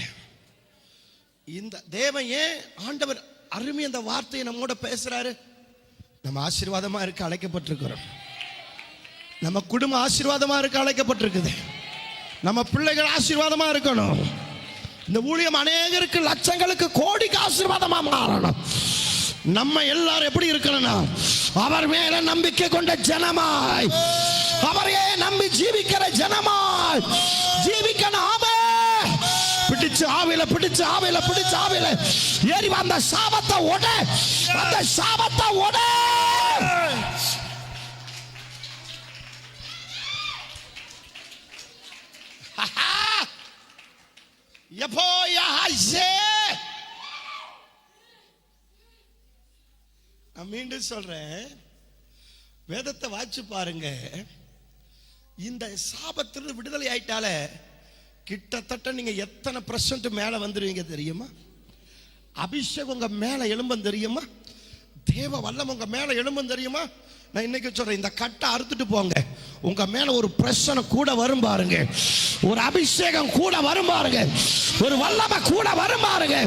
[SPEAKER 1] இந்த தேவன் ஏன் ஆண்டவர் அருமை அந்த வார்த்தையை நம்மோட பேசுறாரு? நம்ம ஆசீர்வாதமா இருக்க அழைக்கப்பட்டிருக்கிறோம். நம்ம குடும்பம் ஆசீர்வாதமா இருக்க அழைக்கப்பட்டிருக்குது. நம்ம பிள்ளைகள் ஆசீர்வாதமா இருக்கணும். இந்த ஊழியம் அநேகருக்கு, லட்சங்களுக்கு, கோடிக்கு ஆசீர்வாதமா மாறணும். நம்ம எல்லாரும் எப்படி இருக்கணும்னா, அவர் மேல நம்பிக்கை கொண்ட ஜனமாய், அவரையே நம்பி ஜீவிக்கிற ஜனமாய் ஜீவிக்கணும். பிடிச்சு ஆவில ஏறி அந்த சாபத்தை ஓட. எப்போ நான் மீண்டும் சொல்றேன், வேதத்தை வாசிச்சு பாருங்க. இந்த சாபத்திலிருந்து விடுதலை ஆயிட்டால கிட்டத்தட்ட நீங்க எத்தனை % மேல வந்துருவீங்க தெரியுமா? அபிஷேகம் உங்க மேல எழும்பும் தெரியுமா? தேவ வல்லம் உங்க மேல எழும்பும் தெரியுமா? நான் இன்னைக்கு சொல்றேன், இந்த கட்டை அறுத்துட்டு போங்க, உங்க மேல ஒரு பிரச்சனை கூட வரும் பாருங்க, ஒரு அபிஷேகம் கூட வரும் பாருங்க, ஒரு வல்லமை கூட வரும் பாருங்க.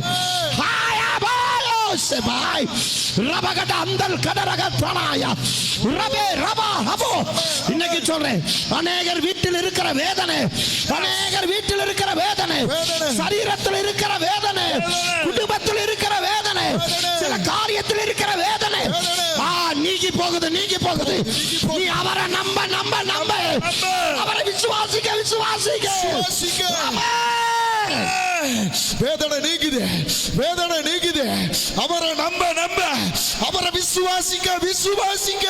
[SPEAKER 1] இன்னைக்கு சொல்றேன், அநேகர் வீட்டில் இருக்கிற வேதனை, சரீரத்தில் இருக்கிற வேதனை, குடும்பத்தில் இருக்கிற வேதனை, சில காரியத்தில் இருக்கிற வேதனை நீங்கி போகுது. நீ அவரை நம்ப, அவரை விசுவாசிக்க.
[SPEAKER 3] வேதனை நீக்குது. அவரை நம்ப, அவரை விசுவாசிக்க.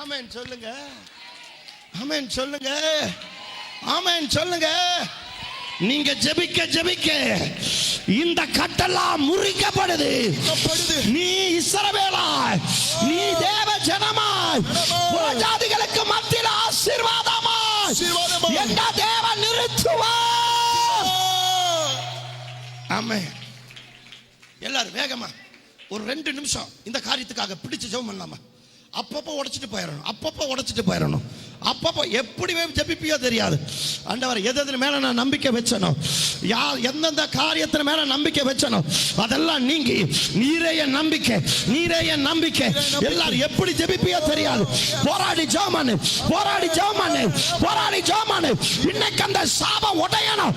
[SPEAKER 1] ஆமென் சொல்லுங்க, ஆமென் சொல்லுங்க, ஆமென் சொல்லுங்க. நீங்க ஜெபிக்க இந்த கட்டெல்லாம் முறிக்கப்படுது. நீ இஸ்ரவேலாய், நீ தேவ ஜனமாய், புறஜாதிகளுக்கு மத்தியில் ஆசீர்வாதமாய் என்ற தேவன் நிறுத்துவார். ஆமென். எல்லாரும் வேகமா ஒரு 2 நிமிஷம் இந்த காரியத்துக்காக பிடிச்சு ஜெபம் பண்ணலாமா? அப்பப்போ உடைச்சிட்டு போயிடணும். அப்பப்போ எப்படி ஜெபிப்பியோ தெரியாது. ஆண்டவர் எது மேல நான் நம்பிக்கை வச்சனும், எந்தெந்த காரியத்தின் மேல நம்பிக்கை வச்சனும் அதெல்லாம் நீங்கி நீரே என் நம்பிக்கை. எல்லாரும் எப்படி ஜெபிப்பியோ தெரியாது. போராடி ஜெபம் பண்ணு. இன்னைக்கு அந்த சாபம் உடையணும்.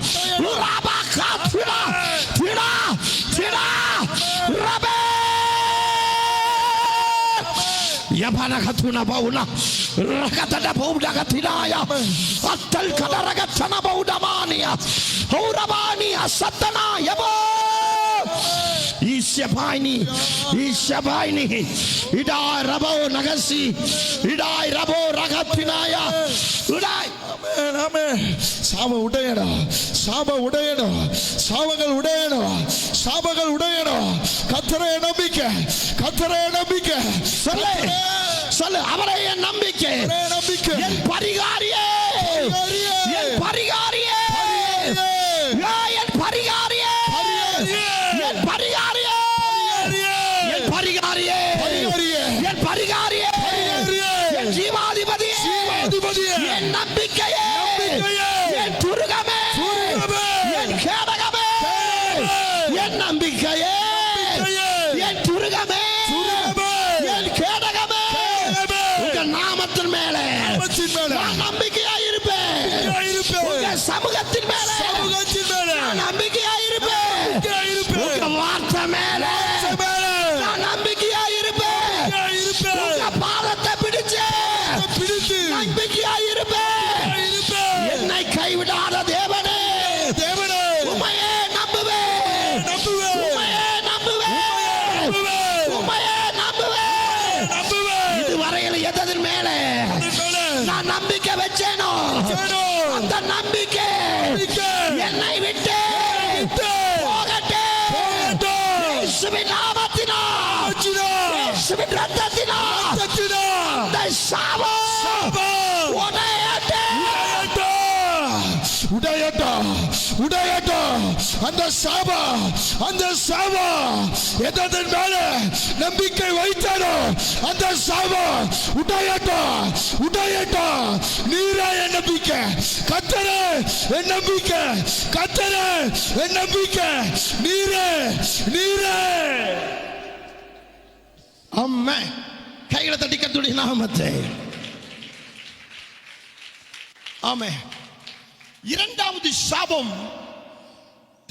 [SPEAKER 3] Yabanakatuna Bauna, Rakatana Bodagatinaya, Atal Kadaragachana Bodamania, Horabania, Satana, Yabo. Ishabaini, Idai Rabo Nagasi, Idai Rabo Ragatinaya, Udai. Amen. Saba Udayana, Saba Udayana, Savagal Udayana, Sabagal Udayana, Katare Nambike, Sale, Amare Nambike, Yen Parigariye, Yen Parigariye, Yen Parigariye, Yen Parigariye, Yen Parigariye, Yen Parigariye, Yen Jivadipadi, Yen Nambike, Yen Turugame, Yen Keragame, Yen Nambike, Yen Turugame, Yen Keragame, Uga Namathil Mele, நான் நம்பிக்கையாய் இருப்பேன். உங்க சமூகத்தின் மேல நான் நம்பிக்கையாய் இருப்பேன். உங்க வார்த்தை மேல நான் நம்பிக்கையாய் இருப்பேன். உங்க பாதத்தை பிடிச்சு நம்பிக்கையாய் இருப்பேன். என்னை கைவிடாத தேவனே, உம்மையே நம்புவேன். உம்மையே நம்புவேன். உம்மையே நம்புவேன். இதுவரையில் எதன் மேல நான் நம்பிக்கை வச்சேனோ அந்த நம்பிக்கை என்னை விட்டு போகட்டே. இயேசுவின் நாமத்தினால், இயேசுவின் இரத்தத்தினால் அந்த சாபம் உடையட்டும். அந்த சாபம் எதன் மேல நம்பிக்கை வைத்தாரோ அந்த சாபம் உடையட்டும். நீரே என் நம்பிக்கை, கர்த்தரே என் நம்பிக்கை, கர்த்தரே என் நம்பிக்கை, நீரே. ஆமென். கைகளை தட்டி கர்த்தருடைய நாமத்தை. ஆமென். இரண்டாவது சாபம்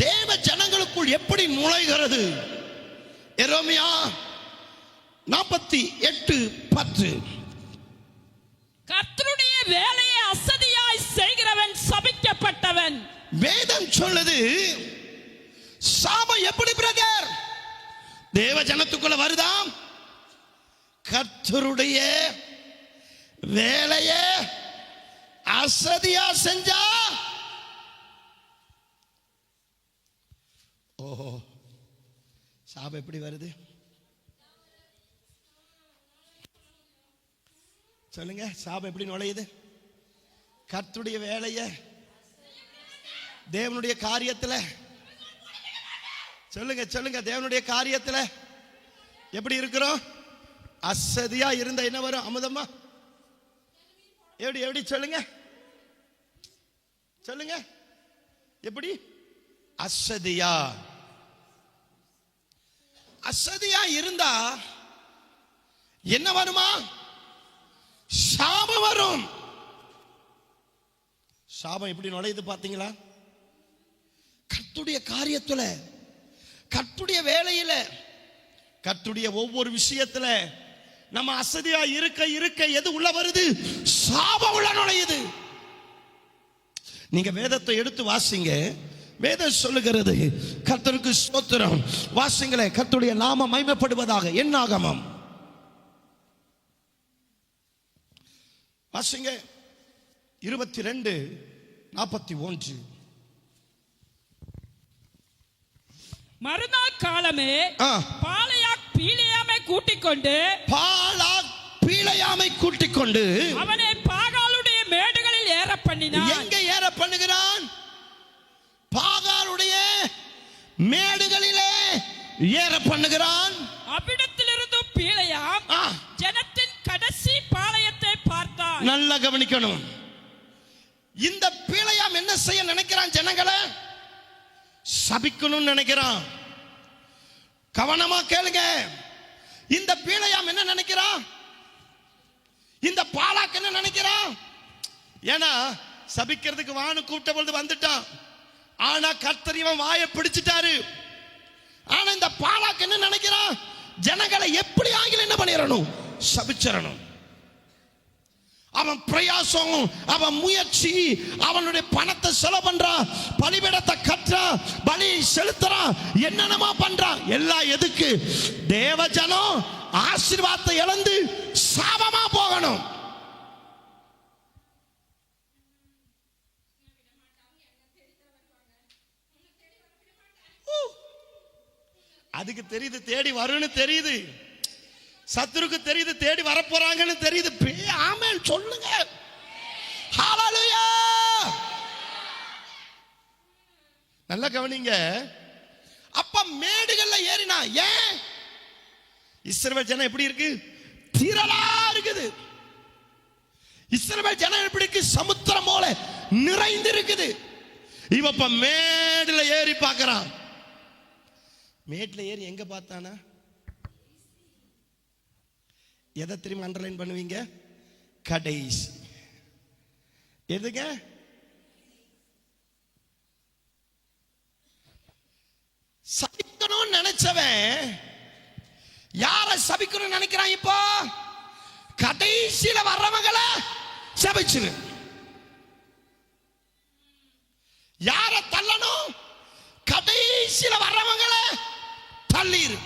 [SPEAKER 3] தேவ ஜனங்களுக்குள் எப்படி நுழைகிறது? எரேமியா 48:10.
[SPEAKER 2] கர்த்தருடைய வேலையை அசதியாய் செய்கிறவன் சபிக்கப்பட்டவன்.
[SPEAKER 1] வேதம் சொல்லுது. சாபம் எப்படி பிரதர் தேவ ஜனத்துக்குள்ள வருதாம்? கர்த்தருடைய வேலையை அசதியா செஞ்சா. ஓஹோ, சாபம் எப்படி வருது சொல்லுங்க? சாபம் எப்படி நுழையுது? கர்த்தருடைய வேலைய தேவனுடைய காரியத்துல சொல்லுங்க தேவனுடைய காரியத்துல எப்படி இருக்கிறோம்? அசதியா இருந்த என்ன வரும்? அமுதமா எப்படி சொல்லுங்க எப்படி? அசதியா இருந்தா என்ன வருமா? சாபம் வரும். சாபம் எப்படி நுழையுது பாத்தீங்களா? கர்த்தருடைய காரியத்துல, கர்த்தருடைய வேலையில, கர்த்தருடைய ஒவ்வொரு விஷயத்துல நம்ம அசதியா இருக்க எது உள்ள வருது? சாபம் உள்ள நுழையுது. நீங்க வேதத்தை எடுத்து வாசிங்க. வேதம் சொல்லுகிறது, கர்த்தருக்கு ஸ்தோத்திரம். வாசிங்களே, கர்த்தருடைய நாமம் மகிமைப்படுவதாக. என்னாகமம் வாசிங்க 22:41.
[SPEAKER 2] மறுநாள் காலமே பாலாக் பீலேயாமை கூட்டிக் கொண்டு அவனை பாகாலுடைய மேடுகளில் ஏற பண்ணினான்.
[SPEAKER 1] எங்க ஏற பண்ணுகிறான்? பாகாலுடைய மேடுகளிலே ஏற பண்ணுகிறான்.
[SPEAKER 2] அவ்விடத்திலிருந்து பீலேயாம் ஜனத்தின் கடைசி பாளையத்தை பார்த்தான்.
[SPEAKER 1] நல்லா கவனிக்கணும். இந்த பீலேயாம் என்ன செய்ய நினைக்கிறான்? ஜனங்களை சபிக்கணும்னு நினைக்கிறான். கவனமா கேளுங்க. இந்த பீலேயாம் என்ன நினைக்கிறான்? இந்த பாலாக் என்ன நினைக்கிறான்? ஏன்னா சபிக்கிறதுக்கு வானு கூப்பிட்ட பொழுது வந்துட்டான். ஆனா கர்த்தர் இவன் வாயை பிடிச்சிட்டாரு. ஆனா இந்த பாலாக் என்ன நினைக்கிறான்? ஜனங்களை எப்படி ஆங்கில என்ன பண்ணிடணும்?
[SPEAKER 3] சபிச்சிடணும். அவன் பிரயாசம், அவன் முயற்சி, அவனுடைய பணத்தை செலவு பண்றான், பலிபீடத்தை கட்டுறான், பலி செலுத்துறான், என்னென்னமா பண்றான். எல்லாம் எதுக்கு? தேவஜனம் ஆசீர்வாதத்தை இழந்து சாபமா போகணும். அதுக்கு தெரியுது தேடி வரும்னு தெரியுது, சத்துருக்கு தெரியுது தேடி வரப்போறாங்கன்னு தெரியுது. ஆமென் சொல்லுங்க. ஹalleluya. நல்லா கவனிங்க. அப்ப மேடுகள்ல ஏறினா ஏன்? இஸ்ரவேல் ஜனம் எப்படி இருக்கு? திரளா இருக்குது. இஸ்ரவேல் ஜனம் எப்படி இருக்கு? சமுத்திரம் போல நிறைந்து இருக்குது. இவப்ப மேடுல ஏறி பார்க்கறான். மேட்ல ஏறி எங்க பார்த்தானா? எதை திரும்பி அண்டர்லைன் பண்ணுவீங்க? கடைசி. எதுங்க? சபிக்கணும்னு நினைச்சவன் யார சபிக்கணும்னு நினைக்கிறான்? இப்போ கடைசியில வர்றவங்களை சபிச்சிரு. யார தள்ளணும்? கடைசியில வர்றவங்களை தள்ளிரு.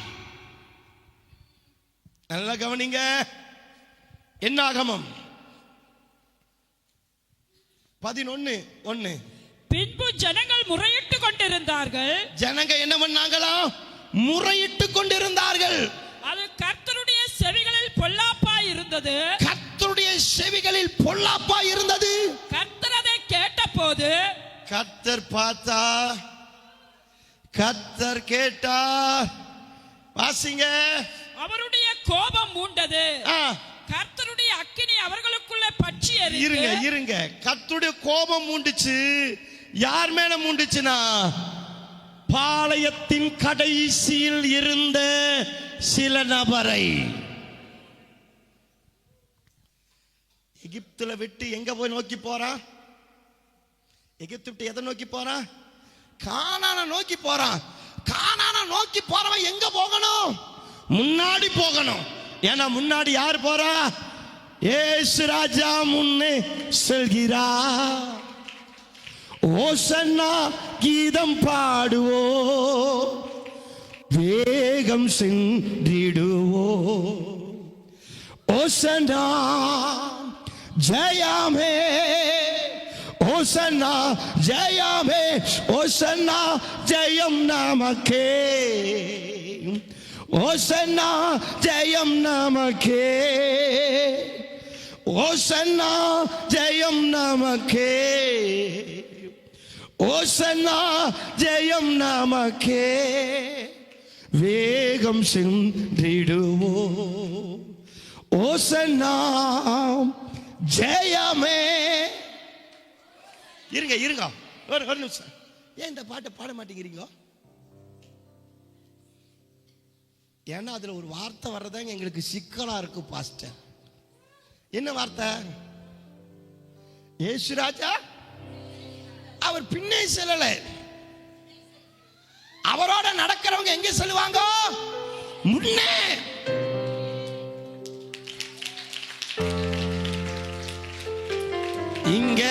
[SPEAKER 3] நல்லா கவனிங்க. என்னாகமம் 11:1.
[SPEAKER 2] பின்பு ஜனங்கள் முறையிட்டு கொண்டிருந்தார்கள்.
[SPEAKER 3] ஜனங்க என்ன பண்ணாங்களா? முறையிட்டு கொண்டிருந்தார்கள்.
[SPEAKER 2] அது கர்த்தருடைய செவிகளில் பொல்லாப்பாய் இருந்தது.
[SPEAKER 3] கர்த்தருடைய செவிகளில் பொல்லாப்பாய் இருந்தது.
[SPEAKER 2] கர்த்தர் அதை கேட்டபோது,
[SPEAKER 3] கர்த்தர் பார்த்தா, கர்த்தர் கேட்டா. வாசிங்க.
[SPEAKER 2] அவருடைய கோபம் மூண்டது. கர்த்தருடைய அக்கினி அவர்களுக்குள்ளே பற்றி எரிந்தது.
[SPEAKER 3] இருங்க இருங்க. கர்த்தருடைய கோபம் மூண்டுச்சு. யார் மேல மூண்டுச்சுனா, பாளையத்தின் கடைசியில் இருந்த சில நபரை. எகிப்துல விட்டு எங்க போய் நோக்கி போறான்? எகிப்து விட்டு எதை நோக்கி போறான்? கானானை நோக்கி போறான். கானானை நோக்கி போறவன் எங்க போகணும்? முன்னாடி போகணும். ஏன்னா முன்னாடி யார் போறா? இயேசு ராஜா முன்னே செல்கிறார். ஓசன்னா கீதம் பாடுவோ, வேகம் சென்றிடுவோ. ஓசன்னா ஜெயமே, ஓசன்னா ஜெயமே, ஓசன்னா ஜெயம் நமக்கே, ஓசன்னா ஜெயம் நமக்கே, ஓசன்னா ஜெயம் நமக்கே, ஓசன்னா ஜெயம் நமக்கே. வேகம் சென்றிடுவோ, ஓசன்னா ஜெயமே. இருங்க இருங்க ஒரு நிமிஷம். ஏன் இந்த பாட்டை பாட மாட்டேங்கிறீங்க? ஏன்னா அதுல ஒரு வார்த்தை வர்றதாங்க எங்களுக்கு சிக்கலா இருக்கு பாஸ்டர். என்ன வார்த்தை? இயேசு ராஜா அவர் பின்னே செல்லல. அவரோட நடக்கிறவங்க எங்க செல்வாங்க? முன்னே. இங்க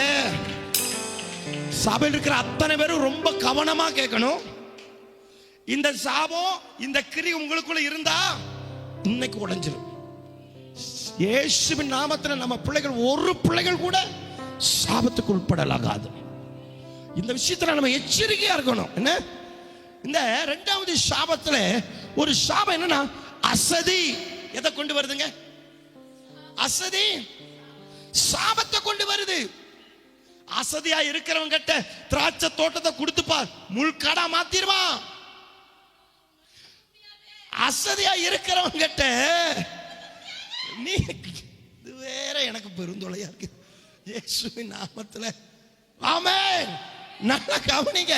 [SPEAKER 3] சபையில் இருக்கிற அத்தனை பேரும் ரொம்ப கவனமா கேட்கணும். இந்த சாபம், இந்த கிரி உங்களுக்குள்ள இருந்தா இன்னைக்கு உடைஞ்சிடும். இயேசுவின் நாமத்தில் நம்ம பிள்ளைகள், ஒரு பிள்ளைகள் கூட சாபத்துக்கு உட்படலாகாது. இந்த விஷயத்துல நம்ம எச்சரிக்கையா இருக்கணும். என்ன? இந்த இரண்டாவது சாபத்துல ஒரு சாபம் என்னன்னா அசதி. எதை கொண்டு வருதுங்க? அசதி சாபத்தை கொண்டு வருது. அசதியா இருக்கிறவங்க கிட்ட திராட்சை தோட்டத்தை கொடுத்துப்பார், முள்காடா மாத்திருவான். அசதியா இருக்கிறவங்க கிட்ட நீ, இது வேற எனக்கு பெருந்தொலையா இருக்கு. இயேசுவின் நாமத்துல ஆமென். நல்லா கவனிங்க.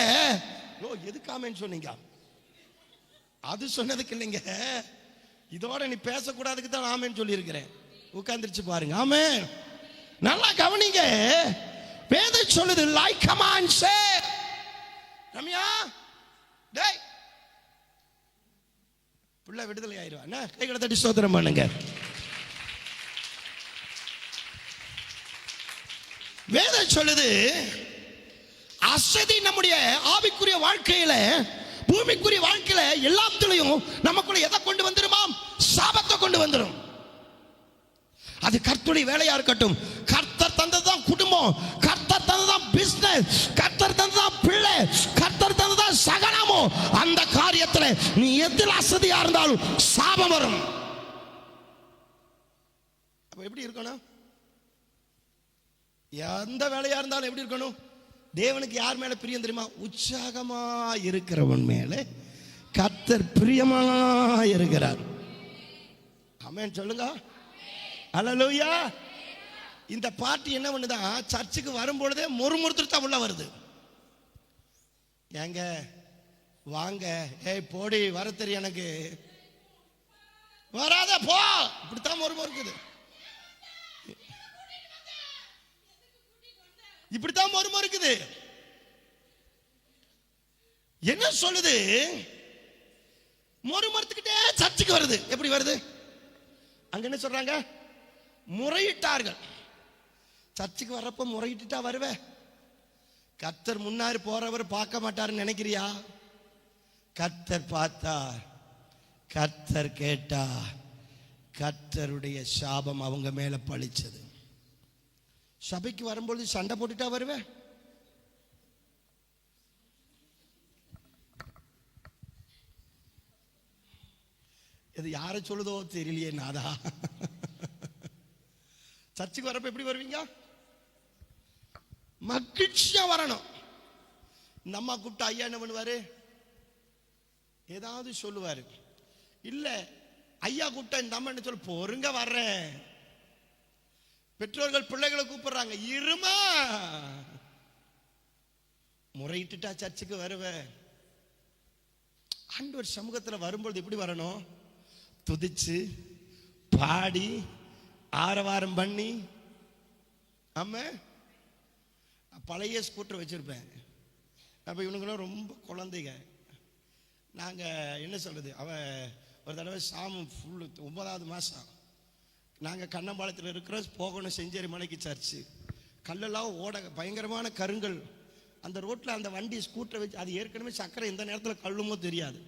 [SPEAKER 3] ஓ, எதுக்கு ஆமென் சொன்னீங்க? அது சொன்னதுக்கு இல்லைங்க, இதோட நீ பேசக்கூடாதுக்கு தான் ஆமென் சொல்லி இருக்கிறேன். உட்கார்ந்துருச்சு பாருங்க. ஆமென். நல்லா கவனிங்க. வேதம் சொல்லுது, லைக் கமாண்ட் சே. ரம்யா, டேய், புள்ள விடுதலை ஆயிரும். கைகளை தட்டி ஸ்தோத்திரம் பண்ணுங்க. வேதம் சொல்லுது, அசதி நம்முடைய ஆவிக்குரிய வாழ்க்கையில, பூமிக்குரிய வாழ்க்கையில எல்லாத்துலயும் நமக்குள்ள எதை கொண்டு வந்துருமாம்? சாபத்தை கொண்டு வந்துரும். அது கர்த்தருடைய வேலையா இருக்கட்டும், கர்த்தர் தந்ததுதான் குடும்பம், கர்த்தர் தந்ததுதான் பிசினஸ், கர்த்தர் தந்ததுதான் பிள்ளை, கர்த்தர் தந்ததுதான் சகலமோ, அந்த காரியத்துல நீ எதில் அசதியா இருந்தாலும் சாபம் வரும். அப்ப எப்படி இருக்கணும்? எந்த வேலையா இருந்தாலும் எப்படி இருக்கணும்? தேவனுக்கு யார் மேல பிரியம் தெரியுமா? உற்சாகமா இருக்கிறவன் மேல கர்த்தர் பிரியமா இருக்கிறார். ஆமென் சொல்லுங்க. அல்லேலூயா. இந்த பாட்டு என்ன பண்ணுதான், சர்ச்சுக்கு வரும்பொழுதே முறுமுறுத்துட்டு தான் உள்ள வருது. ஏங்க வாங்க, ஏய் போடி, வர தெரியும் எனக்கு, வராத போ, இப்படித்தான் முறுமுறுக்குது, இப்படித்தான் முறுமுறுக்குது. என்ன சொல்லுது? முறுமுறுத்துக்கிட்டே சர்ச்சுக்கு வருது. எப்படி வருது? அங்க என்ன சொல்றாங்க? முறையிட்டார்கள். சர்ச்சுக்கு வர்றப்ப முறையிட்டுட்டா வருவே? கர்த்தர் முன்னாடி போறவர் பார்க்க மாட்டாருன்னு நினைக்கிறியா? கர்த்தர் பார்த்தார், கர்த்தர் கேட்டார், கர்த்தருடைய சாபம் அவங்க மேல பழிச்சது. சபைக்கு வரும்பொழுது சண்டை போட்டுட்டா வருவே? இது யாரை சொல்லுதோ தெரியலையே நாதா. சர்ச்சுக்கு வரப்ப எப்படி வருவீங்க? மகிழ்ச்சியா வரணும். நம்ம கூப்பிட்டு ஐயா என்ன பண்ணுவாரு? ஏதாவது சொல்லுவாரு. இல்ல ஐயா கூப்பிட்டா இந்த அம்மா என்ன சொல்ல, பொறுங்க வர்றேன். பெற்றோர்கள் பிள்ளைகளை கூப்பிடுறாங்க, இருமா, முறையிட்டுட்டா சர்ச்சுக்கு வருவேன். ஆண்டவர் சமூகத்தில் வரும்பொழுது எப்படி வரணும்? துதிச்சு பாடி ஆரவாரம் பண்ணி. ஆமா, பழைய ஸ்கூட்டர் வச்சிருப்பேன். அப்போ இவனுங்களும் ரொம்ப குழந்தைங்க. நாங்கள் என்ன சொல்றது, அவன் ஒரு தடவை சாமி ஃபுல்லு 9வது மாதம் நாங்கள் கண்ணம்பாளையத்தில் இருக்கிறோம், போகணும் செஞ்சேரி மலைக்கு சர்ச்சு. கல்லெல்லாம் ஓட பயங்கரமான கருங்கல். அந்த ரோட்டில் அந்த வண்டி ஸ்கூட்டரை வச்சு, அது ஏற்கனவே சக்கரை இந்த நேரத்தில் கல்லுமோ தெரியாது,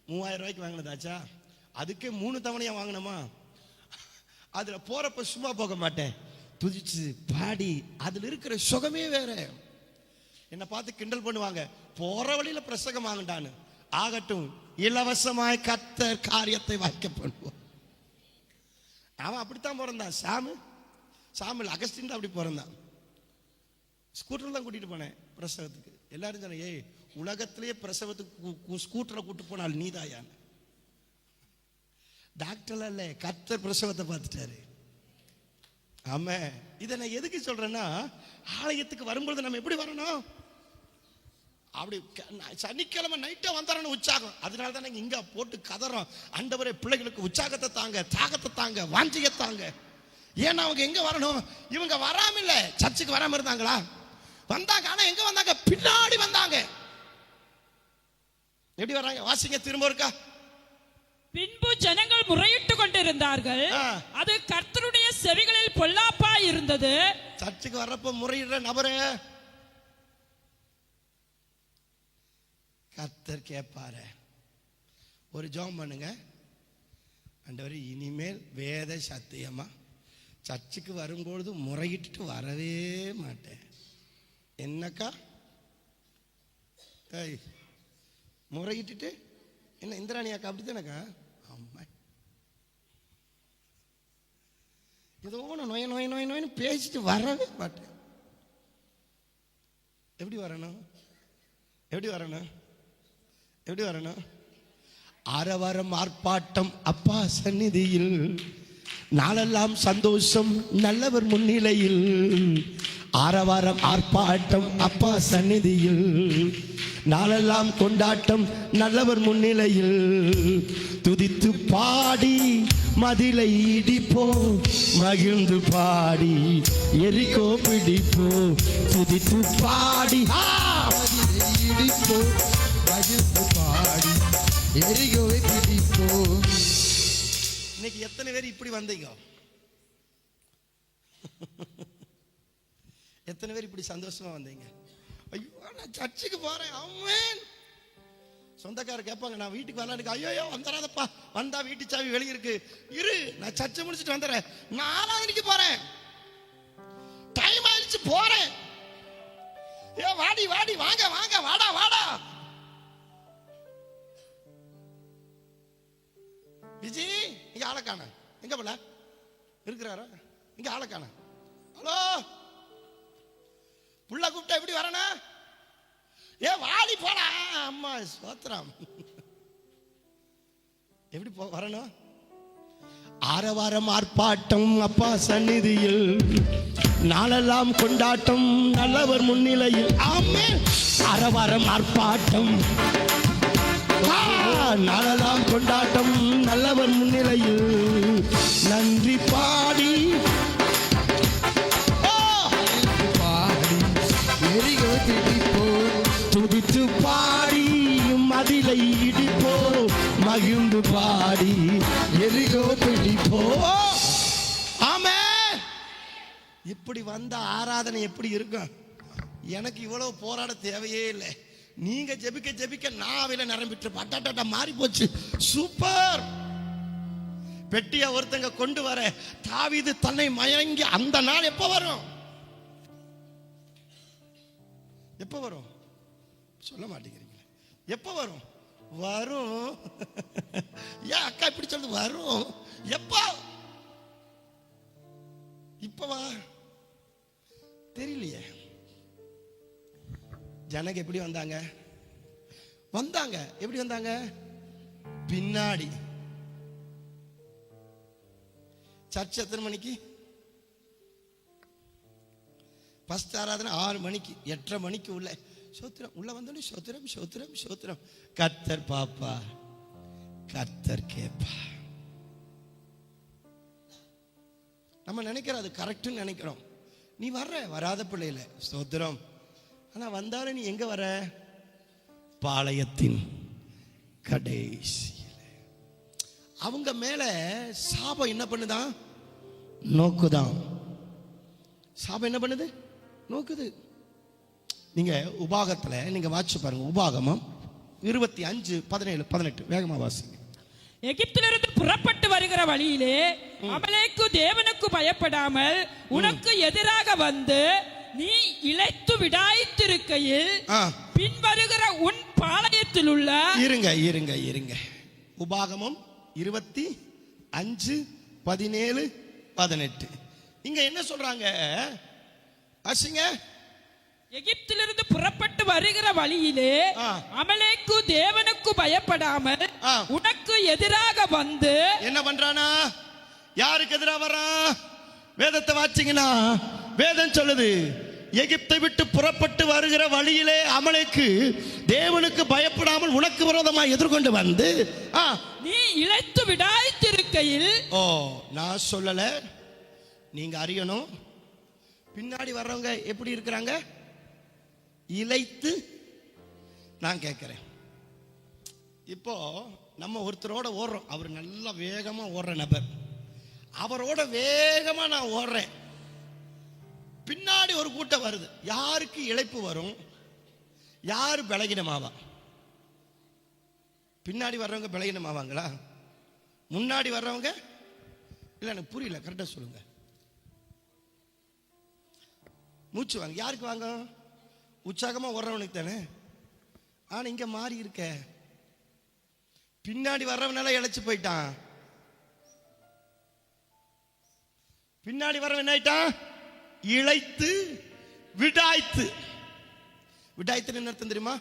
[SPEAKER 3] 3000 ரூபாய்க்கு வாங்கினதாச்சா. அதுக்கே 3 தவணையாக வாங்கினோமா. அதில் போகிறப்ப சும்மா போக மாட்டேன், துதிச்சு பாடி, அதில் இருக்கிற சுகமே வேற. என்னை பார்த்து கிண்டல் பண்ணுவாங்க, போகிற வழியில் பிரசங்கம் வாங்கண்டான்னு. ஆகட்டும், இலவசமாய் கர்த்தர் காரியத்தை வாய்க்க பண்ணுவோம். அவன் அப்படித்தான் பிறந்தான். சாமில் அகஸ்டின் தான் அப்படி பிறந்தான். ஸ்கூட்டர் தான் கூட்டிட்டு போனேன் பிரசவத்துக்கு. எல்லாரும் சொன்னேன், ஏய் உலகத்திலேயே பிரசவத்துக்கு ஸ்கூட்டரை கூட்டு போனால் நீதாயான்னு. டாக்டர்ல இல்ல, கர்த்தர் பிரசவத்தை பார்த்துட்டாரு. ஆமா, இதை நான் எதுக்கு சொல்றேன்னா, ஆலயத்துக்கு வரும்பொழுது நம்ம எப்படி வரணும்? அப்படி சனிக்கிழமை நைட்டா வந்தாரணும் உற்சாகம். அதனால தான் இங்க போட்டு கதறோம், ஆண்டவரே பிள்ளைகளுக்கு உற்சாகத்தை தாங்க, தாகத்தை தாங்க, வாஞ்சியை தாங்க. ஏன்னா அவங்க எங்க வரணும்? இவங்க வராம இல்ல, சர்ச்சுக்கு வராம இருந்தாங்களா? வந்தாங்க. ஆனா எங்க வந்தாங்க? பின்னாடி வந்தாங்க. எப்படி வர்றாங்க? வாசிங்க திரும்ப இருக்கா.
[SPEAKER 2] பின்பு ஜனங்கள் முறையிட்டு கொண்டிருந்தார்கள், அது கர்த்தருடைய செவிகளில் பொல்லாப்பா இருந்தது.
[SPEAKER 3] சர்ச்சுக்கு வர்றப்ப முறையிடுற நபரே கர்த்தர் கேட்பாரு. ஒரு ஜெபம் பண்ணுங்க, ஆண்டவரே இனிமேல் வேத சத்தியமா சர்ச்சுக்கு வரும்பொழுது முறையிட்டு வரவே மாட்டேன். என்னக்கா முறையிட்டு என்ன இந்திராணி அக்கா அப்படித்தானக்கா? ஆமா, ஏதோ நோய் நோய் நோய் நோய்னு பேசிட்டு வரவே மாட்டேன். எப்படி வரணும்? எப்படி வரணும்? எப்படி வரணும்? ஆரவாரம் ஆர்ப்பாட்டம் அப்பா சந்நிதியில், நாளெல்லாம் சந்தோஷம் நல்லவர் முன்னிலையில். ஆரவாரம் ஆர்ப்பாட்டம் அப்பா சந்நிதியில், நாளெல்லாம் கொண்டாட்டம் நல்லவர் முன்னிலையில். துதித்து பாடி மதிலை இடிப்போம், மகிழ்ந்து பாடி எரிகோ பிடிப்போம். துதித்து பாடி இடிப்போம், மகிழ்ந்து பாடி எரிகோவை பிடிப்போம். இன்னைக்கு எத்தனை பேர் இப்படி வந்தீங்க?
[SPEAKER 1] எத்தனை பேர் இப்படி சந்தோஷமா வந்தீங்க? ஐயோ நான் சர்ச்சுக்கு போறேன், ஆமென். சொந்தக்காரர் கேட்பாங்க, நான் வீட்டுக்கு வரலான்னு. ஐயோ வந்துடாதப்பா, வந்தா வீட்டு சாவி வெளியே இருக்கு, இரு நான் சர்ச்சை முடிச்சுட்டு வந்துடுறேன், 4 மணிக்கு போறேன், டைம் ஆயிடுச்சு போறேன். ஏ வாடி வாடி, வாங்க வாங்க, வாடா வாடா. விஜி இங்க ஆளை காண, எங்க போல இருக்கிறாரா? இங்க ஆளை காண. ஹலோ, புள்ள கூப்பிட்டா எப்படி வரனா? ஏ வாடி போடா. அம்மா சோத்திரம். எப்படி வரணும்? ஆரவாரம் ஆர்ப்பாட்டம் அப்பா சந்நிதியில், நாளெல்லாம் கொண்டாட்டம் நல்லவர் முன்னிலையில். ஆமென். ஆரவாரம் ஆர்ப்பாட்டம், நாளெல்லாம் கொண்டாட்டம் நல்லவர் முன்னிலையில், நன்றி பாடி துதித்து பாடி மதிலை இடிப்போ, மகிழ்ந்து பாடி எரிகோ பிடிப்போ. ஆமென். இப்படி வந்த ஆராதனை எப்படி இருக்கும்? எனக்கு இவ்வளவு போராட தேவையே இல்லை. நீங்க ஜெபிக்க ஜெபிக்க நாவில நிரம்பிட்டு பட்டாட்டா மாறி போச்சு. சூப்பர். பெட்டியா ஒருத்தங்க கொண்டு வர தாவீது தன்னை மயங்கி அந்த நாள் எப்ப வரும்? எப்ப வரும்? சொல்ல மாட்டேங்கிறீங்க. எப்ப வரும்? வரும். ஏன் அக்கா இப்படி சொல்லுது? வரும். எப்ப? இப்பவா? தெரியலையே. ஜனங்க எப்படி வந்தாங்க? வந்தாங்க எப்படி வந்தாங்க? பின்னாடி. சர்ச் எத்தனை மணிக்கு? ஃபர்ஸ்ட் ஆராதனை 6 மணிக்கு. 8:30 மணிக்கு உள்ள சோத்திரம் உள்ள வந்தோடனே சோத்திரம் சோத்திரம் சோத்திரம். கர்த்தர் பாப்பா, கர்த்தர் கேப்பா. நம்ம நினைக்கிறோம் அது கரெக்ட்னு நினைக்கிறோம். நீ வராத பிள்ளையில ஸ்தோத்திரம். ஆனா வந்தாலும் நீ எங்க வர? பாளையத்தின் கடைசியில. அவங்க மேல சாபம் என்ன பண்ணுதான்? நோக்குதான். சாபம் என்ன பண்ணுது? நோக்குது. நீங்க உபாகத்துல நீங்க வாட்சி பாருங்க. உபாகமம் 25:17-18 வேகமா வாசிங்க.
[SPEAKER 2] எகிப்திலிருந்து புறப்பட்டு வருகிற வழியிலே அமலேக்கு தேவனுக்கு பயப்படாமல் உனக்கு எதிராக வந்து நீ இளைத்து விடாய்த்திருக்கையில் பின் வருகிற உன் பாளையத்தில் உள்ள.
[SPEAKER 1] இருங்க இருங்க இருங்க. உபாகமம் 25:17-18 இங்க என்ன சொல்றாங்க? அசிங்க.
[SPEAKER 2] எகிப்திலிருந்து புறப்பட்டு வருகிற வழியிலே அமலேக்கு தேவனுக்கு பயப்படாமல் உனக்கு எதிராக வந்து
[SPEAKER 1] என்ன பண்றானா? யாருக்கு எதிராக வர்றான்? வேதத்தை வாசிங்கன்னா வேதம் சொல்லுது, எகிப்தை விட்டு புறப்பட்டு வருகிற வழியிலே அமலேக்கு தேவனுக்கு பயப்படாமல் உனக்கு விரோதமாக எதிர்கொண்டு வந்து
[SPEAKER 2] நீ இளைத்து விடாய்த்திருக்கையில்.
[SPEAKER 1] நான் சொல்லல, நீங்க அறியணும். பின்னாடி வர்றவங்க எப்படி இருக்கிறாங்க? இளைத்து. நான் கேட்கிறேன், இப்போ நம்ம ஒருத்தரோட ஓடுறோம். அவர் நல்லா வேகமா ஓடுற நபர். அவரோட வேகமா நான் ஓடுறேன். பின்னாடி ஒரு கூட்டம் வருது. யாருக்கு இளைப்பு வரும்? யாரு பலகீனமாவா? பின்னாடி வர்றவங்க பலகீனமாவாங்களா? முன்னாடி வர்றவங்க? இல்ல எனக்கு புரியல, கரெக்டா சொல்லுங்க. மூச்சு வாங்க. யாருக்கு வாங்க? உற்சாகமா ஓடுறவனுக்கு தானே. ஆனா இங்க மாறி இருக்க, பின்னாடி வர்றவனால இழைச்சு போயிட்டான். பின்னாடி வர்றவன் என்ன ஆயிட்டான்? இளைத்து விடாய்த்து. விடாய்த்து என்ன அர்த்தம் தெரியுமா?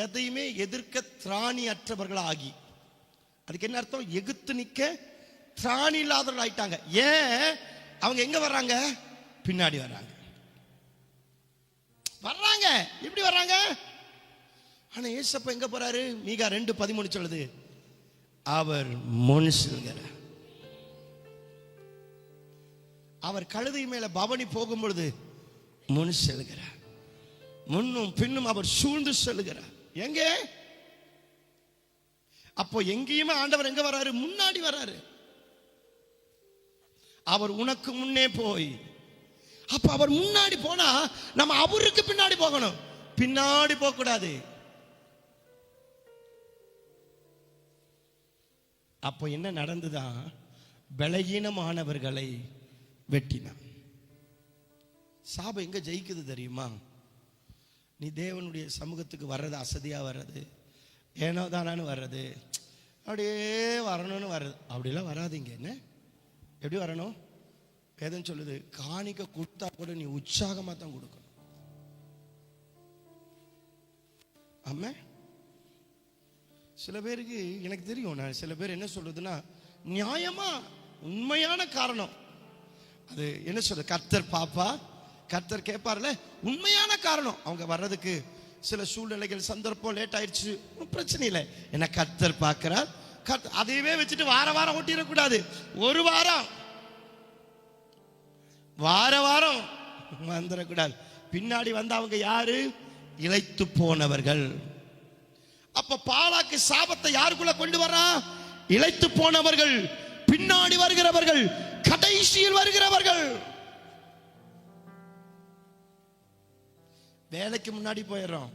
[SPEAKER 1] எதையுமே எதிர்க்க திராணி அற்றவர்கள் ஆகி. அதுக்கு என்ன அர்த்தம்? எகுத்து நிக்க திராணி இல்லாதவர்கள் ஆயிட்டாங்க. ஏன்? அவங்க எங்க வர்றாங்க? பின்னாடி வர்றாங்க. எப்படி வர்றாங்க? ஆனா ஏசப்பா எங்க போறாரு? மீகா 2:13 சொல்லுது, அவர் முன் செல்கிறார். அவர் கழுதை மேல பவனி போகும் பொழுது முன் செல்கிறார். முன்னும் பின்னும் அவர் சூழ்ந்து செல்கிறார். எங்க? அப்போ எங்கேயுமே ஆண்டவர் எங்க வராரு? முன்னாடி வராரு. அவர் உனக்கு முன்னே போய்
[SPEAKER 3] அப்ப அவர் முன்னாடி போனா நம்ம அவருக்கு பின்னாடி போகணும், பின்னாடி போக கூடாது. அப்போ என்ன நடந்துதான்? பலகீனமானவர்களை வெட்டினான். சாபம் எங்க ஜெயிக்குது தெரியுமா? நீ தேவனுடைய சமூகத்துக்கு வர்றது அசதியா வர்றது, ஏனோ தானான்னு வர்றது, அப்படியே வரணும்னு வர்றது, அப்படிலாம் வராதிங்க. என்ன எப்படி வரணும்? வேதம் சொல்லுது, காணிக்க கொடுத்தா கூட நீ உற்சாகமா தான் கொடுக்கணும். ஆமா, சில பேருக்கு எனக்கு தெரியும், நான் சில பேர் என்ன சொல்றதுன்னா, நியாயமா உண்மையான காரணம், அது என்ன சொல்றது, கர்த்தர் பாப்பா, கர்த்தர் கேட்பார்ல, உண்மையான காரணம் அவங்க வர்றதுக்கு. சில சூழ்நிலைகள் சந்தர்ப்பம் லேட் ஆயிடுச்சு, பிரச்சனை இல்லை, என்ன கர்த்தர் பார்க்கிறார். அதையவே வச்சுட்டு வார வாரம் ஓட்டிடக்கூடாது. ஒரு வாரம் வந்துடக்கூடாது. பின்னாடி வந்து அவங்க யாரு? இளைத்து போனவர்கள். அப்ப பாலாக்கு சாபத்தை யாருக்குள்ள கொண்டு வரா? இளைத்து போனவர்கள், பின்னாடி வருகிறவர்கள், கடைசியில் வருகிறவர்கள். வேலைக்கு முன்னாடி போயிடுறோம்,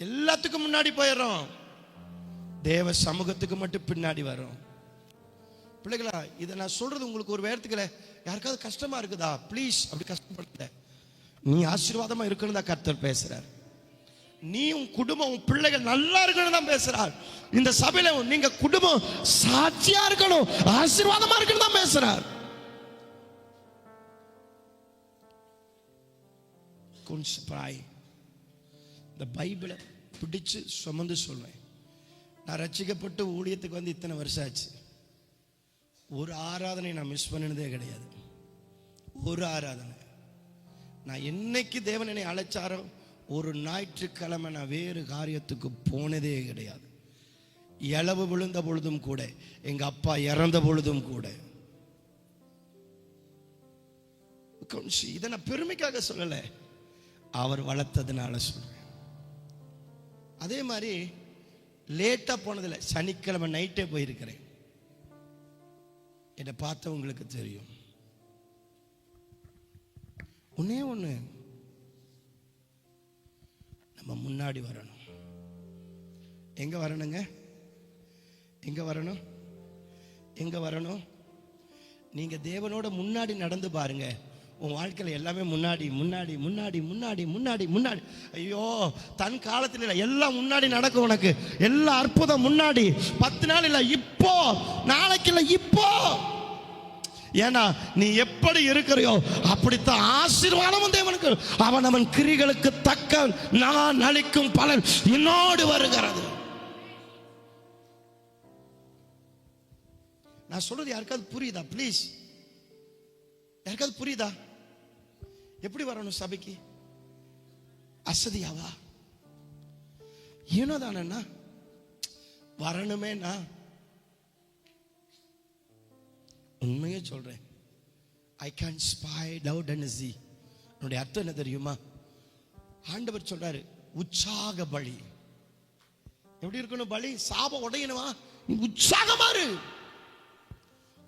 [SPEAKER 3] எல்லாத்துக்கும் முன்னாடி போயிடுறோம், தேவ சமூகத்துக்கு மட்டும் பின்னாடி வரும். பிள்ளைகளா, இதை நான் சொல்றது உங்களுக்கு ஒரு வேறத்துக்கல யாருக்காவது கஷ்டமா இருக்குதா? ப்ளீஸ் அப்படி கஷ்டப்பட, நீ ஆசீர்வாதமா இருக்கணும் தான் கர்த்தர் பேசுறார். நீ உன் குடும்பம் உன் பிள்ளைகள் நல்லா இருக்கணும் தான் பேசுறார். இந்த சபையில நீங்க குடும்பம் சாட்சியா இருக்கணும், ஆசீர்வாதமா இருக்கணும் தான் பேசுறார். இந்த பைபிளை பிடிச்சு சுமந்து சொல்றேன். நான் ரட்சிக்கப்பட்டு ஊழியத்துக்கு வந்து இத்தனை வருஷம் ஆச்சு. ஒரு ஆராதனை நான் மிஸ் பண்ணினதே கிடையாது. ஒரு ஆராதனை நான் என்னைக்கு தேவன் என்னை அழைச்சாரோ, ஒரு ஞாயிற்றுக்கிழமை நான் வேறு காரியத்துக்கு போனதே கிடையாது. இளவு விழுந்த பொழுதும் கூட, எங்க அப்பா இறந்த பொழுதும் கூட. இதை நான் பெருமைக்காக சொல்லல, அவர் வளர்த்ததுனால சொல்றேன். அதே மாதிரி லேட்டா போனதில்லை, சனிக்கிழமை நைட்டே போயிருக்கிறேன். என்னை பார்த்தவங்களுக்கு தெரியும். ஒன்னே ஒண்ணு, நம்ம முன்னாடி வரணும். எங்க வரணுங்க? எங்க வரணும்? எங்க வரணும்? நீங்க தேவனோட முன்னாடி நடந்து பாருங்க, உன் வாழ்க்கையில் எல்லாமே முன்னாடி முன்னாடி முன்னாடி முன்னாடி முன்னாடி முன்னாடி. ஐயோ, தன் காலத்தில் இல்லை, எல்லாம் முன்னாடி நடக்கும். உனக்கு எல்லா அற்புதம் முன்னாடி. 10 நாள் இல்லை, இப்போ, நாளைக்கு இல்லை, இப்போ. ஏன்னா நீ எப்படி இருக்கிறியோ அப்படித்தான் ஆசீர்வாதமும் தேவனுக்கு. அவன் கிரிகளுக்கு தக்க நான் அளிக்கும் பலன் என்னோடு வருகிறது. நான் சொல்றது யாருக்காவது புரியுதா? ப்ளீஸ், யாருக்காவது புரியுதா? எப்படி வரணும் சபைக்கு? அசதியாவா? ஏனோதானா வரணுமேனா? உண்மையே சொல்றேன், I can spy loud and C. என்னுடைய அர்த்தம் என்ன தெரியுமா? ஆண்டவர் சொல்றாரு, உற்சாக பலி. எப்படி இருக்கணும் பலி? சாபம் உடையணுமா? நீ உற்சாகமா இரு.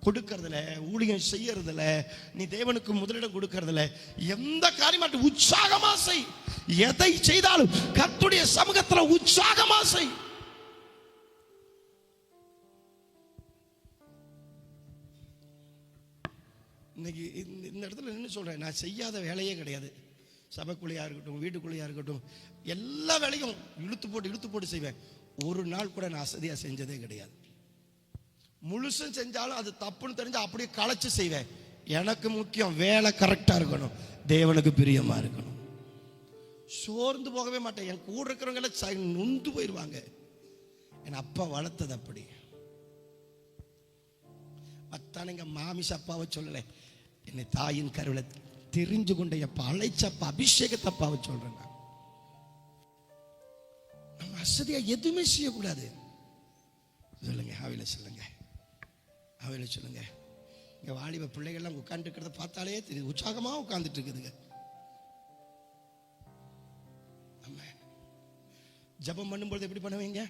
[SPEAKER 3] கொடுக்கறதுல, ஊழியம் செய்யறதுல, நீ தேவனுக்கு முதலிடம் கொடுக்கறதுல, எந்த காரியமாட்டும் உற்சாகமா செய். எதை செய்தாலும் கர்த்தருடைய சமூகத்துல உற்சாகமா செய். இன்னைக்கு இந்த இடத்துல என்ன சொல்றேன், நான் செய்யாத வேலையே கிடையாது. சபைக்குள்ளையா இருக்கட்டும், வீட்டுக்குள்ளையா இருக்கட்டும், எல்லா வேலையும் இழுத்து போட்டு செய்வேன். ஒரு நாள் கூட நான் அசதியா செஞ்சதே கிடையாது. முழுசும் செஞ்சாலும் அது தப்புன்னு தெரிஞ்சா அப்படியே களைச்சு செய்வேன். எனக்கு முக்கியம் வேலை கரெக்டா இருக்கணும், தேவனுக்கு பிரியமா இருக்கணும். சோர்ந்து போகவே மாட்டேன். என் கூட இருக்கிறவங்க நொந்து போயிடுவாங்க. என் அப்பா வளர்த்தது அப்படி. அத்தான எங்க மாமிச அப்பாவை சொல்லலை, என்னை தாயின் கருவில தெரிஞ்சு கொண்ட எப்ப அழைச்சப்பா, அபிஷேகத்தப்பாவை சொல்றேன். நம்ம அசதியா எதுவுமே செய்யக்கூடாது. சொல்லுங்க, அவையில சொல்லுங்க, அவையில சொல்லுங்க. இங்க வாலிப பிள்ளைகள்லாம் உட்கார்ந்து இருக்கிறத பார்த்தாலே தெரியுது, உற்சாகமா உட்கார்ந்துட்டு இருக்குதுங்க. நம்ம ஜபம் பண்ணும்போது எப்படி பண்ணுவீங்க?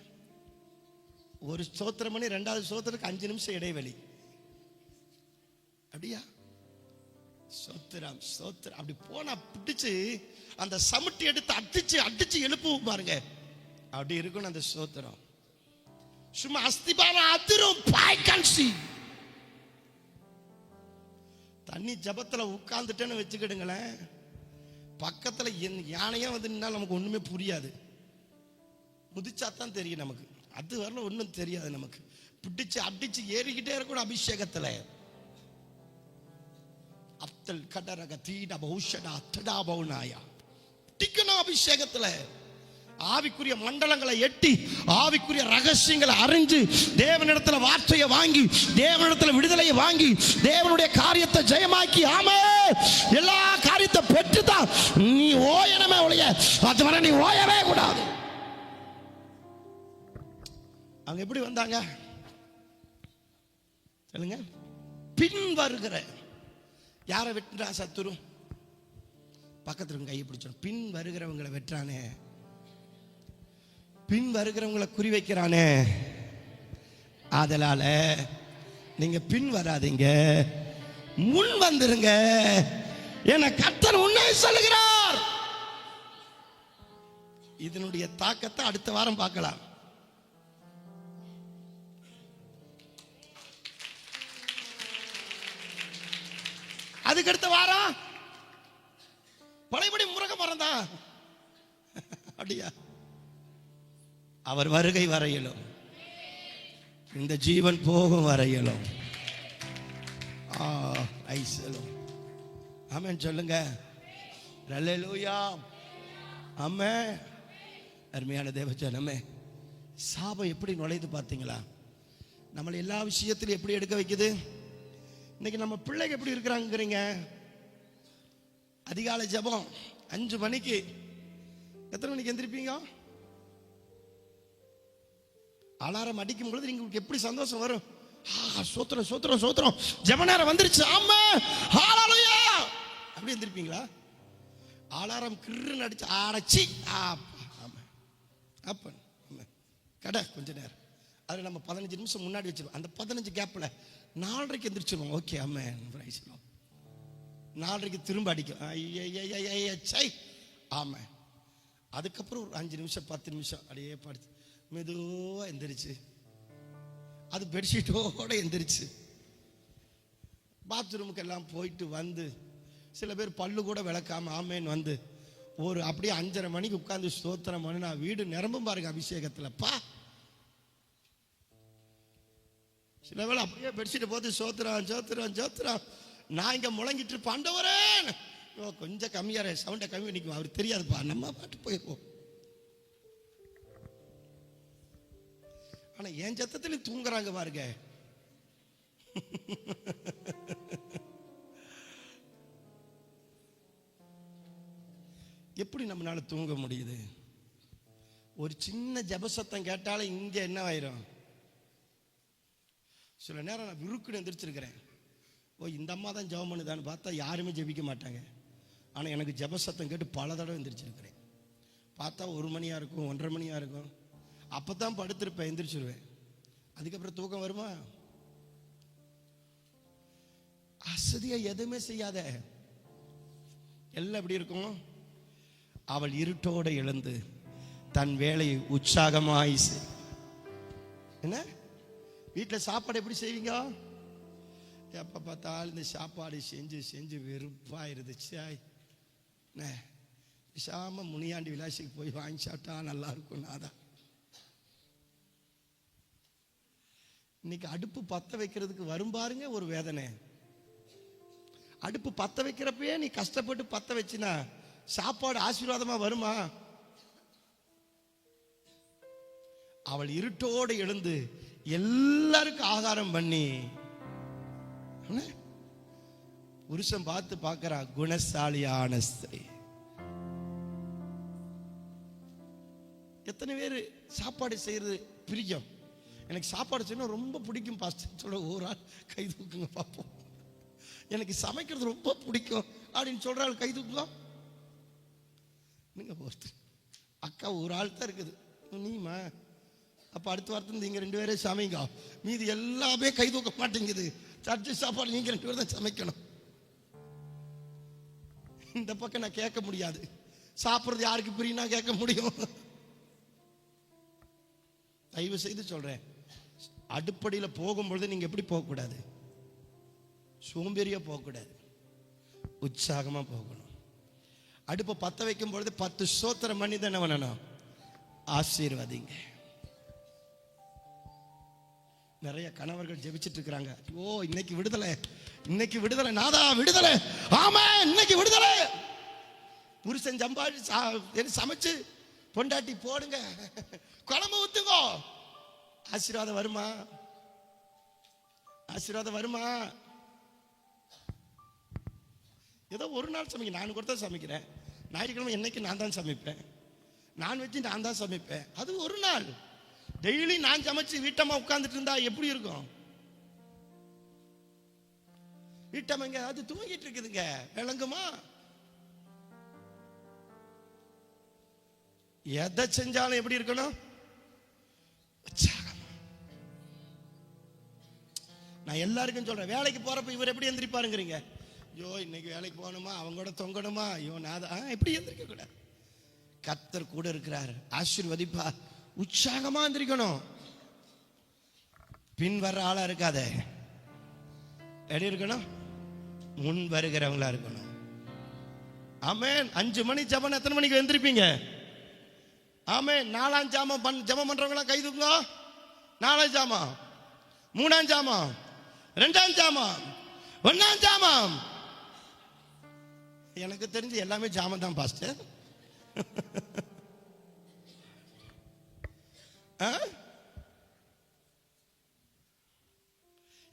[SPEAKER 3] ஒரு ஸ்தோத்திரம் பண்ணி 2வது ஸ்தோத்திரத்துக்கு 5 நிமிஷம் இடைவெளி. அப்படியா?
[SPEAKER 1] ஸ்தோத்திரம் ஸ்தோத்திரம். அப்படி போனா பிடிச்சு அந்த சமுட்டி எடுத்து அடிச்சு எழுப்புவோம் பாருங்க, அப்படி இருக்கணும் அந்த ஸ்தோத்திரம். சும்மா அஸ்திபாரம் அதிரும் பாய்கான்சி. தண்ணி ஜபத்துல உட்கார்ந்துட்டேன்னு வச்சுக்கிடுங்களேன், பக்கத்துல யானையா வந்து நின்னா நமக்கு ஒண்ணுமே புரியாது. முதிச்சாதான் தெரியும் நமக்கு, அது வரல ஒன்றும் தெரியாது நமக்கு. பிடிச்சு அடிச்சு ஏறிக்கிட்டே இருக்கணும் அபிஷேகத்துல. அப்தல் கடரக தீட பௌஷடா தடா பௌனாயா பிடிக்கணும் அபிஷேகத்துல. ஆவிக்குரிய மண்டலங்களை எட்டி ஆவிக்குரிய ரகசியங்களை அறிஞ்சு தேவனிடத்துல வார்த்தையை வாங்கி தேவனிடத்துல விடுதலையை வாங்கி தேவனுடைய காரியத்தை ஜெயமாக்கி ஆமே எல்லா காரியத்தை பெற்றுதான் நீ ஓயனமே ஒழிய அதுவரை நீ ஓயவே கூடாது. அவங்க எப்படி வந்தாங்க சொல்லுங்க? பின் வருகிற யாரை வெட்டுறா சத்துரு? பக்கத்துல கையை பிடிச்சோம். பின் வருகிறவங்களை வெட்டுறானே, பின் வருகிறவங்களை குறி வைக்கிறானே. அதனால நீங்க பின் வராதீங்க, முன் வந்துருங்க. என கர்த்தர் உன்னை சொல்லுகிறார். இதனுடைய தாக்கத்தை அடுத்த வாரம் பார்க்கலாம். அதுக்கு அடுத்த வாரம் பழையபடி முருக மரம் தான். அப்படியா? அவர் வருகை வரையிலும் இந்த ஜீவன் போகும் வரையிலும் ஆமென் சொல்லுங்க. அல்லேலூயா. ஆமென். அருமையான தேவஜனமே, சாபம் எப்படி நுழையுது பார்த்தீங்களா? நம்மளை எல்லா விஷயத்திலும் எப்படி எடுக்க வைக்குது. இன்னைக்கு நம்ம பிள்ளைங்க எப்படி இருக்கிறாங்கிறீங்க? அதிகாலை ஜெபம் 5 மணிக்கு. எத்தனை மணிக்கு எந்திரிப்பீங்க? அலாரம் அடிக்கும் பொழுது உங்களுக்கு எப்படி சந்தோஷம் வரும்? சோத்திரம் சோத்திரம் சோத்திரம், ஜெப நேரம் வந்துருச்சு, ஆமா ஹalleluya அப்படி எந்திரிப்பீங்களா? அலாரம் கிறுன்னு அடிச்சு ஆடச்சி அப்ப கடை கொஞ்ச நேரம் அதில் நம்ம 15 நிமிஷம் முன்னாடி வச்சிருவோம். அந்த 15 கேப்ல 4:30 எந்திரிச்சிருவோம். Okay amen praise the lord. 4:30 திரும்ப அடிக்கும். ஆமா. அதுக்கப்புறம் ஒரு 5 நிமிஷம் 10 நிமிஷம் அப்படியே படுத்து மெதுவா எந்திரிச்சு அது பெட்ஷீட்டோட எந்திரிச்சு பாத்ரூமுக்கு எல்லாம் போயிட்டு வந்து சில பேர் பல்லு கூட விளக்காம ஆமேன் வந்து ஒரு அப்படியே 5:30 மணிக்கு உட்கார்ந்து ஸ்தோத்திரம் பண்ணி நான் வீடு நிரம்பும் பாருங்க அபிஷேகத்துலப்பா. சில வேளை அப்படியே பெட்ஷீட் போட்டு சோத்திரம் சோத்திரம் சோத்திரம் நான் இங்க முழங்கிட்டு பாண்டவரே கொஞ்சம் கம்மியார சவுண்டை கம்மி நிற்கும். அவர் தெரியாதுப்பா, நம்ம பாட்டு போயிருப்போம். ஆனா என் சத்தத்திலையும் தூங்குறாங்க பாருங்க. எப்படி நம்மளால தூங்க முடியுது? ஒரு சின்ன ஜபசத்தம் கேட்டாலும் இங்க என்ன ஆயிரும்? சில நேரம் நான் விருக்குன்னு எந்திரிச்சிருக்கிறேன். இந்த அம்மா தான் ஜெபம் பண்ணுதான்னு பார்த்தா யாருமே ஜெபிக்க மாட்டாங்க. ஆனால் எனக்கு ஜெபசத்தம் கேட்டு பல தடவை எந்திரிச்சிருக்கிறேன். பார்த்தா 1 மணியா இருக்கும், 1:30 மணியா இருக்கும். அப்போ தான் படுத்திருப்பேன், எந்திரிச்சிருவேன். அதுக்கப்புறம் தூக்கம் வருமா? அசதியா எதுவுமே செய்யாத. எல்லாம் எப்படி இருக்கும்? அவள் இருட்டோடு எழுந்து தன் வேலையை உற்சாகமாய் என்ன வீட்டில் சாப்பாடு எப்படி செய்வீங்க? எப்போ பார்த்தாலும் இந்த சாப்பாடு செஞ்சு செஞ்சு வெறுப்பாயிருந்துச்சு. விஷாம முனியாண்டி விலாசிக்கு போய் வாங்கி சாப்பிட்டா நல்லா இருக்கும். நாதான் இன்னைக்கு அடுப்பு பற்ற வைக்கிறதுக்கு வரும் பாருங்க ஒரு வேதனை. அடுப்பு பற்ற வைக்கிறப்பயே நீ கஷ்டப்பட்டு பற்ற வச்சினா சாப்பாடு ஆசீர்வாதமா வருமா? அவள் இருட்டோடு எழுந்து எல்லாருக்கும் ஆகாரம் பண்ணி புருஷன் பார்த்து பார்க்கிறா குணசாலியான ஸ்திரீ. எத்தனை பேர் சாப்பாடு செய்யறது பிரியம்? எனக்கு சாப்பாடு செய்யணும் ரொம்ப பிடிக்கும் பாஸ்டர் சொல்ற ஒரு ஆள் கை தூக்குங்க பார்ப்போம். எனக்கு சமைக்கிறது ரொம்ப பிடிக்கும் அப்படின்னு சொல்ற ஆள் கை தூக்கலாம். நீங்க ஒருத்தர் அக்கா ஒரு ஆள் தான் இருக்குது. நீமா அப்ப அடுத்த வாரத்துல நீங்க 2 பேரே சமைங்க. மீதி எல்லாமே கை தூக்க மாட்டேங்குது. சர்ச்சை சாப்பாடு நீங்க 2 பேரும் தான் சமைக்கணும். இந்த பக்கம் நான் கேட்க முடியாது. சாப்பிட்றது யாருக்கு பிரியும் நான் கேட்க முடியும்? தயவு செய்து சொல்றேன், அடுப்படியில் போகும்பொழுது நீங்க எப்படி போகக்கூடாது? சோம்பேறியா போகக்கூடாது, உற்சாகமா போகணும். அடுப்பை பற்ற வைக்கும் பொழுது 10 ஸ்தோத்திரம் பண்ணி தான் என்ன பண்ணணும்? ஆசீர்வதிங்க. நிறைய கணவர்கள் ஜெபிச்சிட்டு இருக்கிறாங்க, ஓ இன்னைக்கு விடுதலை, இன்னைக்கு விடுதலை, நாதா விடுதலை, ஆமா இன்னைக்கு விடுதலை. புருஷன் சமைச்சு பொண்டாட்டி போடுங்க, குழம்பு ஊத்துங்கோ, ஆசீர்வாதம் வருமா? ஆசீர்வாதம் வருமா? ஏதோ ஒரு நாள் சமைக்க, நான் கூட தான் சமைக்கிறேன். ஞாயிற்றுக்கிழமை என்னைக்கு நான் தான் சமைப்பேன், நான்வெஜ் நான் தான் சமைப்பேன். அது ஒரு நாள். டெய்லி நான் சமைச்சு வீட்டம்மா உட்கார்ந்துட்டு இருந்தா எப்படி இருக்கும்? வீட்டம்மாங்க அது தூங்கிட்டு இருக்குதுங்க, விளங்குமா? எதை செஞ்சாலும் எப்படி இருக்கணும்? நான் எல்லாருக்கும் சொல்றேன், வேலைக்கு போறப்ப இவர் எப்படி எந்திரிப்பாருங்கிறீங்க? ஐயோ இன்னைக்கு வேலைக்கு போகணுமா, அவங்க கூட தொங்கணுமா, ஐயோ நான் எப்படி எந்திரிக்க கூடாது? கர்த்தர் கூட இருக்கிறார், ஆசீர்வதிப்பா. உற்சாகமா எந்திரிக்கணும், பின் வர்ற ஆளா இருக்காத. எப்படி இருக்கணும்? முன் வருகிறவங்களா இருக்கணும். ஆமென். 5 மணி ஜெபம் எத்தனை மணிக்கு எந்திரிப்பீங்க? ஆமென். 4ஆம் ஜாமம் ஜெபம் பண்றவங்களா கை தூக்குங்க. 4ஆம் ஜாமம், 3ஆம் ஜாமம், 2ஆம் ஜாமம், 1ஆம் ஜாமம். எனக்கு தெரிஞ்சு எல்லாமே ஜாமம் தான் பாஸ்டர்.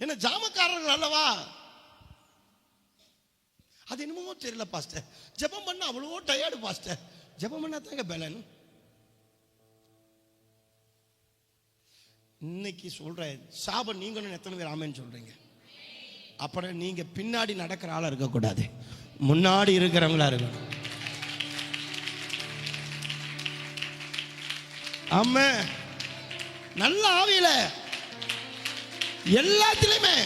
[SPEAKER 1] என்ன ஜாமக்காரர்கள் அல்லவா? அது என்னமோ தெரியல பாஸ்டர், ஜெபம் பண்ண அவ்வளோ டயர்டு பாஸ்டர். ஜெபம் பண்ணா தாங்க பலன். இன்னைக்கு சொல்றேன், சாபம் நீங்களும் எத்தனை பேர் ஆமேன்னு சொல்றீங்க? அப்புறம் நீங்க பின்னாடி நடக்கிற ஆளா இருக்கக்கூடாது, முன்னாடி இருக்கிறவங்களா இருக்கணும். ஆமா, நல்ல ஆவியில எல்லாத்திலுமே.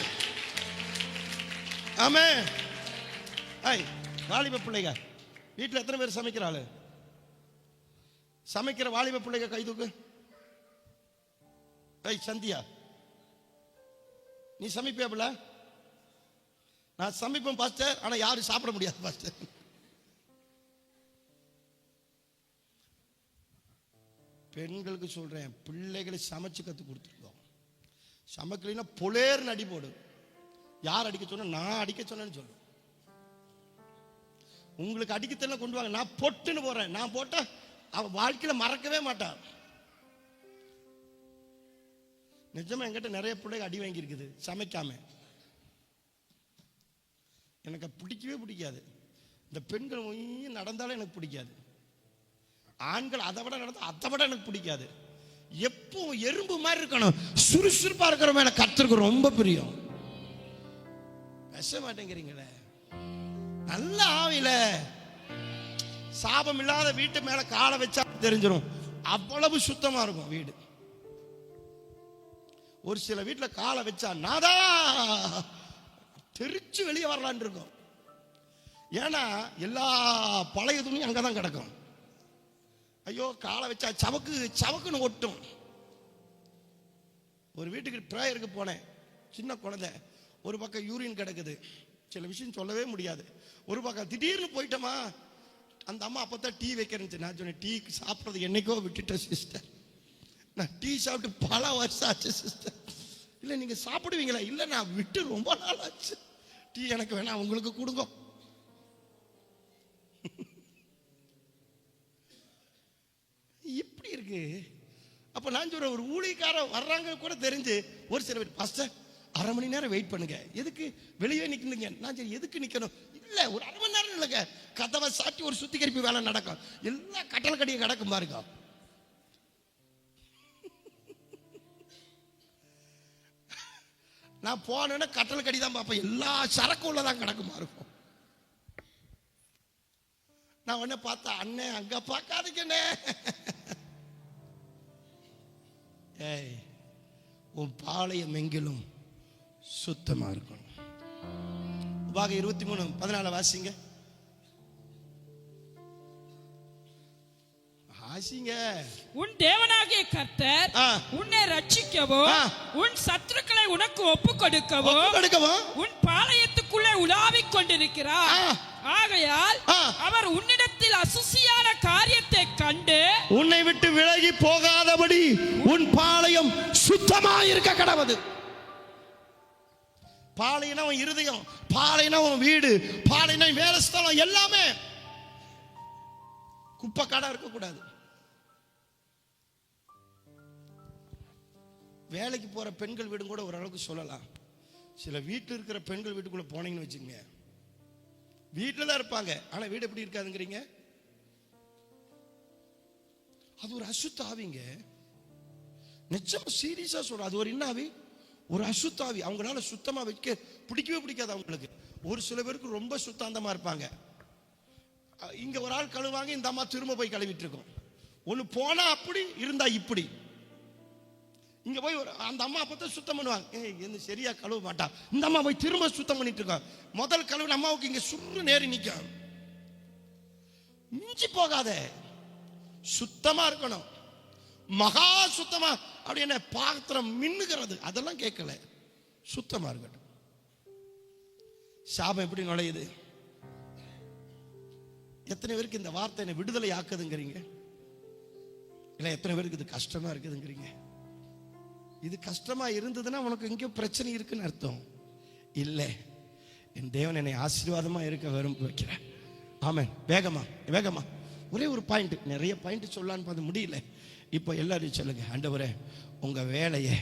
[SPEAKER 1] ஆமா. வாலிப பிள்ளைங்க வீட்டில் எத்தனை பேர் சமைக்கிற ஆளு? சமைக்கிற வாலிப பிள்ளைங்க கை தூக்கு. சந்தியா, நீ சமைப்பியாப்புல? நான் சமைப்பேன் பாஸ்டர், ஆனா யாரும் சாப்பிட முடியாது பாஸ்டர். பெண்களுக்கு சொல்றேன், பிள்ளைகளை சமைச்சு கத்து கொடுத்துருக்கோம். சமைக்கலைன்னா பொலேர்னு அடி போடு. யார் அடிக்க சொன்ன? நான் அடிக்க சொன்னேன்னு சொல்லு. உங்களுக்கு அடிக்க தெரியல கொண்டு வாங்க, நான் பொட்டுன்னு போறேன். நான் போட்டா அவன் வாழ்க்கையில மறக்கவே மாட்டான். நிஜமா என்கிட்ட நிறைய பிள்ளைங்க அடி வாங்கி இருக்குது சமைக்காம. எனக்கு பிடிக்கவே பிடிக்காது. இந்த பெண்கள் நடந்தாலும் எனக்கு பிடிக்காது. ஆண்கள் அதை விட நடந்தா அதை விட எனக்கு பிடிக்காது. எப்போ எறும்பு மாதிரி இருக்கணும், சுறுசுறுப்பா இருக்கிற மேல கர்த்தருக்கு ரொம்ப பிரியம். பேச மாட்டேங்கிறீங்களே. நல்ல ஆவியில சாபம் இல்லாத வீட்டு மேல காலை வச்சா தெரிஞ்சிடும், அவ்வளவு சுத்தமா இருக்கும் வீடு. ஒரு சில வீட்டுல காலை வச்சா நாதா தெரிச்சு வெளியே வரலான் இருக்கும். ஏன்னா எல்லா பழைய துணியும் அங்கதான் கிடக்கும். ஐயோ காலை வச்சா சவக்கு சவக்குன்னு ஒட்டும். ஒரு வீட்டுக்கு பிரேயருக்கு போனேன், சின்ன குழந்தை, ஒரு பக்கம் யூரின் கிடக்குது. சில விஷயம் சொல்லவே முடியாது. ஒரு பக்கம் திடீர்னு போயிட்டோமா, அந்த அம்மா அப்பதான் டீ வைக்கிறேன்னு. நான் சொன்னேன், டீ சாப்பிட்றது என்னைக்கோ விட்டுட்டேன் சிஸ்டர், நான் டீ சாப்பிட்டு பல வருஷம் ஆச்சு சிஸ்டர். இல்லை நீங்க சாப்பிடுவீங்களா? இல்லை நான் விட்டு ரொம்ப நாள் ஆச்சு, டீ எனக்கு வேணாம், உங்களுக்கு கொடுங்க. இப்படி இருக்கு. அப்ப நான் சொல்றேன், ஒரு ஊழியக்காரர் வர்றாங்க கூட தெரிஞ்சு ஒரு சில பேர் பாஸ்டர் 1/2 மணி நேரம் வெயிட் பண்ணுங்க. எதுக்கு? வெளியே நிக்கணுங்க. நான் சரி எதுக்கு நிக்கணும்? இல்ல ஒரு 1/2 மணி நேரம் இல்லைங்க, கதவை சாட்டி ஒரு சுத்திகரிப்பு வேலை நடக்கும். எல்லா கட்டல் கடியை கிடக்கும் பாருங்க. நான் போனேன்னா கட்டல் கடி தான் பார்ப்பேன், எல்லா சரக்கும் உள்ளதான் கிடக்குமா இருக்கும். நான் உடனே பார்த்தா, அண்ணே அங்க பார்க்காதீங்கண்ணே, ஏய் உன் பாளையம் எங்கிலும் சுத்தமா இருக்கணும். உபாகம் 23:14 வாசிங்க.
[SPEAKER 3] வாசிங்க.
[SPEAKER 2] உன் தேவனாகிய கர்த்தர்
[SPEAKER 3] ஆ.
[SPEAKER 2] உன்னை ரட்சிக்கவும்
[SPEAKER 3] ஆ.
[SPEAKER 2] உன் சத்துருக்களை உனக்கு ஒப்பு கொடுக்கவும்
[SPEAKER 3] கொடுக்கவும்
[SPEAKER 2] உன் பாளையத்துக்குள்ளே உலாவிக் கொண்டிருக்கிறார்.
[SPEAKER 3] ஆ.
[SPEAKER 2] ஆகையால்
[SPEAKER 3] ஆ.
[SPEAKER 2] அவர் உன்னிடத்தில் அசுசியான காரியத்தை கண்டு
[SPEAKER 3] உன்னை விட்டு விலகி போகாதபடி உன் பாளையம் சுத்தமாயிருக்க கடவது. பாளையம்னா உன் இருதயம், பாளையம்னா உன் வீடு, பாளையம்னா வேலை ஸ்தலம், எல்லாமே குப்பை காடா இருக்கக்கூடாது. வேலைக்கு போற பெண்கள் வீடும் கூட ஓரளவுக்கு சொல்லலாம். சில வீட்டில் இருக்கிற பெண்கள் வீட்டுக்குள்ள போனீங்கன்னு வச்சுங்க, வீட்டில் தான் இருப்பாங்க, ஆனா வீடு எப்படி இருக்காதுங்கிறீங்க. அது ஒரு அசுத்த ஆவிங்க. நிச்சயமா சீரியஸா சொல்றேன், அது ஒரு என்ன ஆவி? ஒரு அசுத்தாவி. அவங்களால சுத்தமா வைக்க பிடிக்கவே பிடிக்காது அவங்களுக்கு. ஒரு சில பேருக்கு ரொம்ப சுத்தாந்தமா இருப்பாங்க. இங்க ஒரு ஆள் கழுவாங்க, இந்த அம்மா திரும்ப போய் கழுவிட்டு இருக்கோம். ஒண்ணு போனா அப்படி இருந்தா இப்படி. இங்க போய் அந்த அம்மா அப்பதான் சுத்தம் பண்ணுவாங்க, சரியா கழுவ மாட்டா, இந்த அம்மா போய் திரும்ப சுத்தம் பண்ணிட்டு இருக்கோம். முதல் கழுவு அம்மாவுக்கு இங்க சுரு நேரி நிற்கும். மிஞ்சி போகாத, சுத்தமா இருக்கணும், மகா சுத்தமா. அப்படி என்ன பாத்திரம் மின்னுகிறது அதெல்லாம் கேட்கல, சுத்தமா இருக்கட்டும். சாபம் எப்படி நுழையுது? எத்தனை பேருக்கு இந்த வார்த்தை என்ன விடுதலை ஆக்குதுங்கிறீங்க? இல்ல எத்தனை பேருக்கு இது கஷ்டமா இருக்குதுங்கிறீங்க? இது கஷ்டமா இருந்ததுன்னா உனக்கு எங்கேயோ பிரச்சனை இருக்குன்னு அர்த்தம் இல்லை. என் தேவன் என்னை ஆசீர்வாதமா இருக்க விரும்ப வைக்கிறேன். ஆமென். வேகமா வேகமா ஒரே ஒரு பாயிண்ட், நிறைய பாயிண்ட் சொல்லலான்னு பார்த்து முடியல. இப்போ எல்லாரும் சொல்லுங்க, ஆண்டவரே உங்க வேலையை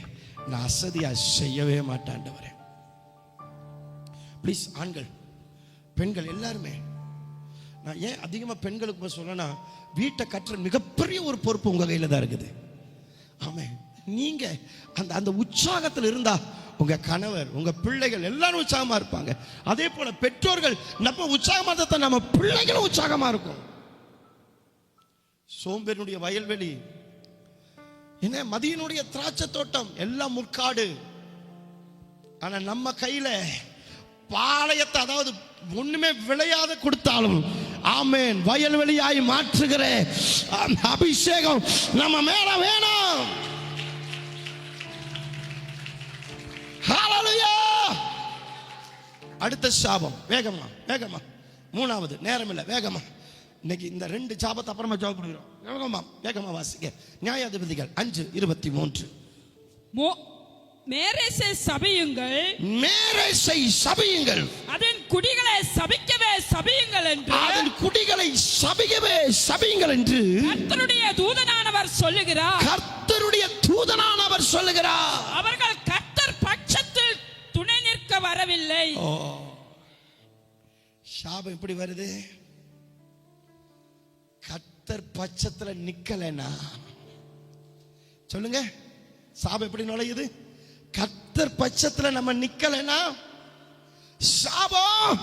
[SPEAKER 3] நான் அசதியா செய்யவே மாட்டேன் ஆண்டவரே. ப்ளீஸ், ஆண்கள் பெண்கள் எல்லாருமே. நான் ஏன் அதிகமா பெண்களுக்கு சொல்லனா, வீட்டை கட்டுற மிகப்பெரிய ஒரு பொறுப்பு உங்க கையில தான் இருக்குது. ஆமென். நீங்க அந்த அந்த உற்சாகத்தில் இருந்தா உங்க கணவர் உங்க பிள்ளைகள் எல்லாரும் உற்சாகமா இருப்பாங்க. அதே போல பெற்றோர்கள் நம்ம உற்சாகமா இருந்தா நம்ம பிள்ளைகளும் உற்சாகமா இருக்கும். சோம்பேறினுடைய வயல்வெளி என்ன, மதியனுடைய திராட்சை தோட்டம் எல்லாம் முற்காடு. ஆனா நம்ம கையில பாளையத்தை, அதாவது ஒண்ணுமே விளையாத கொடுத்தாலும் ஆமென் வயல்வெளியாய் மாற்றுகிற அபிஷேகம் நம்ம மேல வேணும். ஹalleluya. அடுத்த சாபம், வேகமா வேகமா, மூணாவது, நேரம் இல்லை, வேகமா. இன்னைக்கு இந்த 2 சாபத்தை அப்புறமா ஜாப் பண்ணுறோம். வேகமா வேகமா வாசிங்க. நியாயாதிபதிகள் 5:23.
[SPEAKER 2] மேரேசை சபியுங்கள்,
[SPEAKER 3] மேரேசை சபியுங்கள்,
[SPEAKER 2] அதன் குடிகளை சபிக்கவே சபியுங்கள் என்று,
[SPEAKER 3] அதன் குடிகளை சபிக்கவே சபியுங்கள் என்று
[SPEAKER 2] கர்த்தருடைய தூதனானவர் சொல்லுகிறார்.
[SPEAKER 3] கர்த்தருடைய தூதனானவர் சொல்லுகிறார்.
[SPEAKER 2] அவர்கள் கர்த்தர் பட்சத்தில் துணை நிற்க வரவில்லை.
[SPEAKER 3] சாபம் எப்படி வருது? கர்த்தர் பட்சத்துல நிக்கலனா சொல்லுங்க, சாபம் எப்படி நுழையுது? கர்த்தர் பட்சத்துல நம்ம நிக்கலனா சாபம்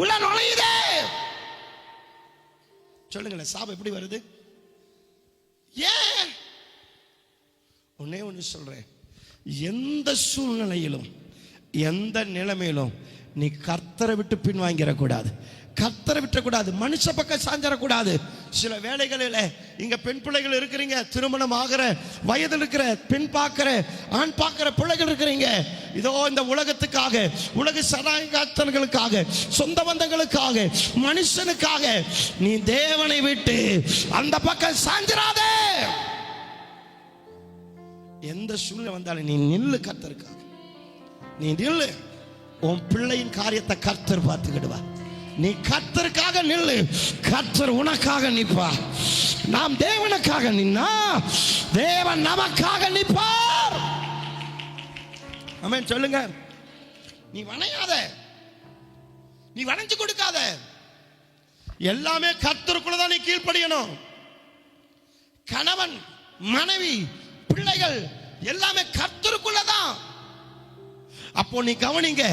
[SPEAKER 3] உள்ள நுழையுது. சொல்லுங்களேன், சாபம் எப்படி வருது? ஏன்? ஒன்னே ஒன்று சொல்றேன், எந்த சூழ்நிலையிலும் எந்த நிலைமையிலும் நீ கர்த்தரை விட்டு பின்வாங்கிடக்கூடாது, கர்த்தரை விட்டக்கூடாது, மனுஷ பக்கம் சாஞ்சிடக்கூடாது. சில வேலைகளில் இங்க பெண் பிள்ளைகள் இருக்கிறீங்க, திருமணம் ஆகிற வயதில் இருக்கிற பெண் பார்க்கிற ஆண் பார்க்கிற பிள்ளைகள் இருக்கிறீங்க. இதோ இந்த உலகத்துக்காக, உலக சதாயங்களுக்காக, சொந்த பந்தங்களுக்காக, மனுஷனுக்காக நீ தேவனை விட்டு அந்த பக்கம் சாஞ்சிராதே. எந்த சூழ்நிலை வந்தாலும் நீ நில்லு, கர்த்தருக்காக நீ நில்லு. உன் பிள்ளையின் காரியத்தை கர்த்தர் பார்த்துக்கிடுவா. நீ கர்த்தருக்காக நில்லு, கர்த்தர் உனக்காக நிற்பா. நாம் தேவனுக்காக நின்னா தேவன் நமக்காக நிற்பார். ஆமென் சொல்லுங்க. நீ வணையாத, நீ வணைஞ்சு கொடுக்காத. எல்லாமே கர்த்தருக்குள்ளதான் நீ கீழ்ப்படியணும். கணவன், மனைவி, பிள்ளைகள் எல்லாமே கர்த்தருக்குள்ளதான். அப்போ நீ கவனிங்க,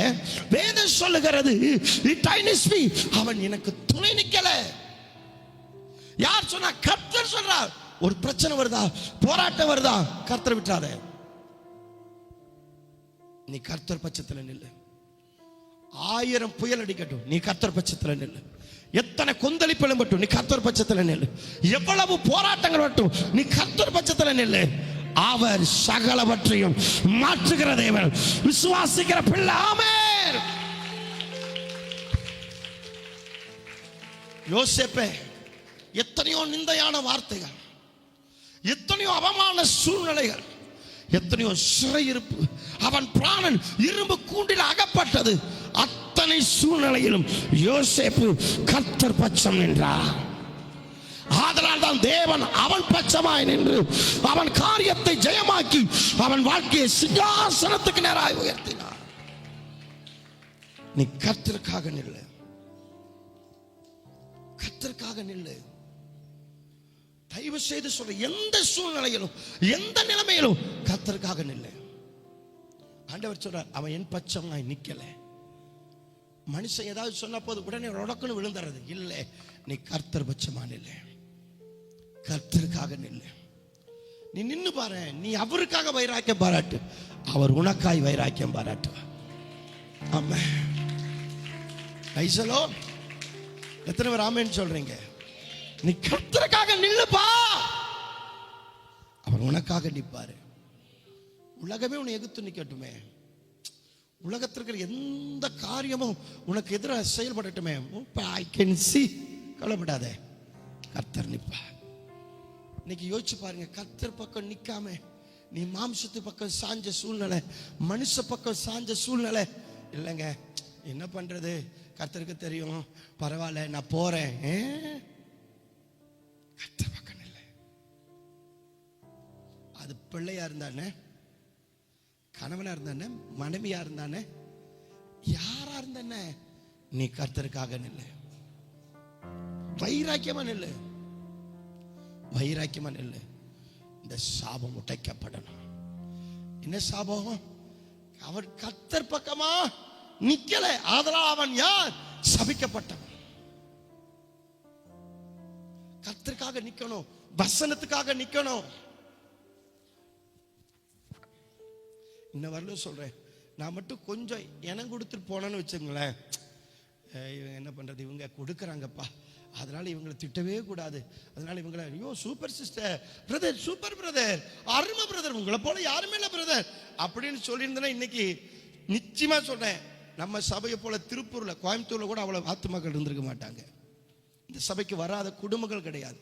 [SPEAKER 3] வேதம் சொல்லுகிறது அவன் எனக்கு துணை நிக்கல. யார் சொன்னா? கர்த்தர் சொல்றார். ஒரு பிரச்சனை வருதா, போராட்டம் வருதா, கர்த்தரை விட்டுறாத. நீ கர்த்தர் பட்சத்துல நில்லு. 1000 புயல் அடிக்கட்டும், நீ கர்த்தர் பட்சத்துல நில்லு. எத்தனை கொந்தளிப்பு எழும்பட்டும், நீ கர்த்தர் பட்சத்தில் நில்லு. எவ்வளவு போராட்டங்கள் வரட்டும், நீ கர்த்தர் பட்சத்தில் நில்லு. அவர் சகலவற்றையும் மாற்றுகிற தேவன். விசுவாசிக்கிற பிள்ளை ஆமென். யோசேப்பே, எத்தனையோ நிந்தையான வார்த்தைகள், எத்தனையோ அவமான சூழ்நிலைகள், எத்தனையோ சிறையிருப்பு, அவன் பிராணன் இரும்பு கூண்டில் அகப்பட்டது. அத்தனை சூழ்நிலையிலும் யோசேப்பு கர்த்தர் பட்சம் நின்றார். ஆதலால் தான் தேவன் அவன் பட்சமாய் நின்று அவன் காரியத்தை ஜெயமாக்கி அவன் வாழ்க்கையை சிங்காசனத்துக்கு நேராய் உயர்த்தினார். நீ கர்த்தருக்காக நில்லு, கர்த்தருக்காக நில்லு. தயவு செய்து சொல்ற, எந்த சூழ்நிலையிலும் எந்த நிலைமையிலும் கர்த்தருக்காக நில்லு. ஆண்டவர் சொல்றார், அவன் என் பட்சமாய் நிக்கல. மனுஷன் ஏதாவது சொன்ன போது உடனே உடக்குன்னு விழுந்துறது இல்லை. நீ கர்த்தர் பட்சமா நில்லு, கர்த்தருக்காக நில்லு. நீ நின்னு பாரு. நீ அவருக்காக வைராக்கியம் பாராட்டு, அவர் உனக்காய் வைராக்கியம் பாராட்டுவார். ஆமென். ஐசலோ, எத்தனை பேர் ஆமென் சொல்றீங்க? நீ கர்த்தருக்காக நில்லுப்பா, அவர் உனக்காக நிப்பாரு. உலகமே உன்னை எதிர்த்து நிக்கட்டுமே, உலகத்திற்கு எந்த காரியமும் உனக்கு எதிராக செயல்படட்டுமே, ஐ கேன் see, கவலைப்படாத, கர்த்தர் நிப்பா. இன்னைக்கு யோசிச்சு பாருங்க, கர்த்தர் பக்கம் நிக்காம நீ மாம்சத்து பக்கம் சாஞ்ச சூழ்நிலை, மனுஷ பக்கம் சாஞ்ச சூழ்நிலை இல்லைங்க. என்ன பண்றது, கர்த்தருக்கு தெரியும், பரவாயில்ல நான் போறேன். கர்த்தர் பக்கம் இல்லை. அது பிள்ளையா இருந்தானே, கணவனா இருந்தானே, மனைவியா இருந்தானே, யாரா இருந்தானே, நீ கர்த்தருக்காக நில்லு, வைராக்கியமா நில்லு, வைராக்கியமா நில்லு. இந்த சாபம் உடைக்கப்படணும். என்ன சாபம்? அவர் கர்த்தர் பக்கமா நிக்கல, ஆதலால் அவன் யார்? சபிக்கப்பட்டவன். கர்த்தருக்காக நிக்கணும், வசனத்துக்காக நிக்கணும். இன்ன வரலும் சொல்றேன், நான் மட்டும் கொஞ்சம் இனம் கொடுத்துட்டு போனேன்னு வச்சுங்களேன், என்ன பண்றது, இவங்க கொடுக்குறாங்கப்பா, அதனால இவங்களை திட்டவே கூடாது, அதனால இவங்களை ஐயோ super sister, brother super brother, அருமை பிரதர், உங்களை போல யாருமே இல்லை பிரதர் அப்படின்னு சொல்லியிருந்தேன்னா இன்னைக்கு நிச்சயமா சொல்றேன், நம்ம சபையை போல திருப்பூர்ல, கோயம்புத்தூர்ல கூட அவ்வளவு ஆத்துமாக்கள் இருந்திருக்க மாட்டாங்க. இந்த சபைக்கு வராத குடும்பங்கள் கிடையாது.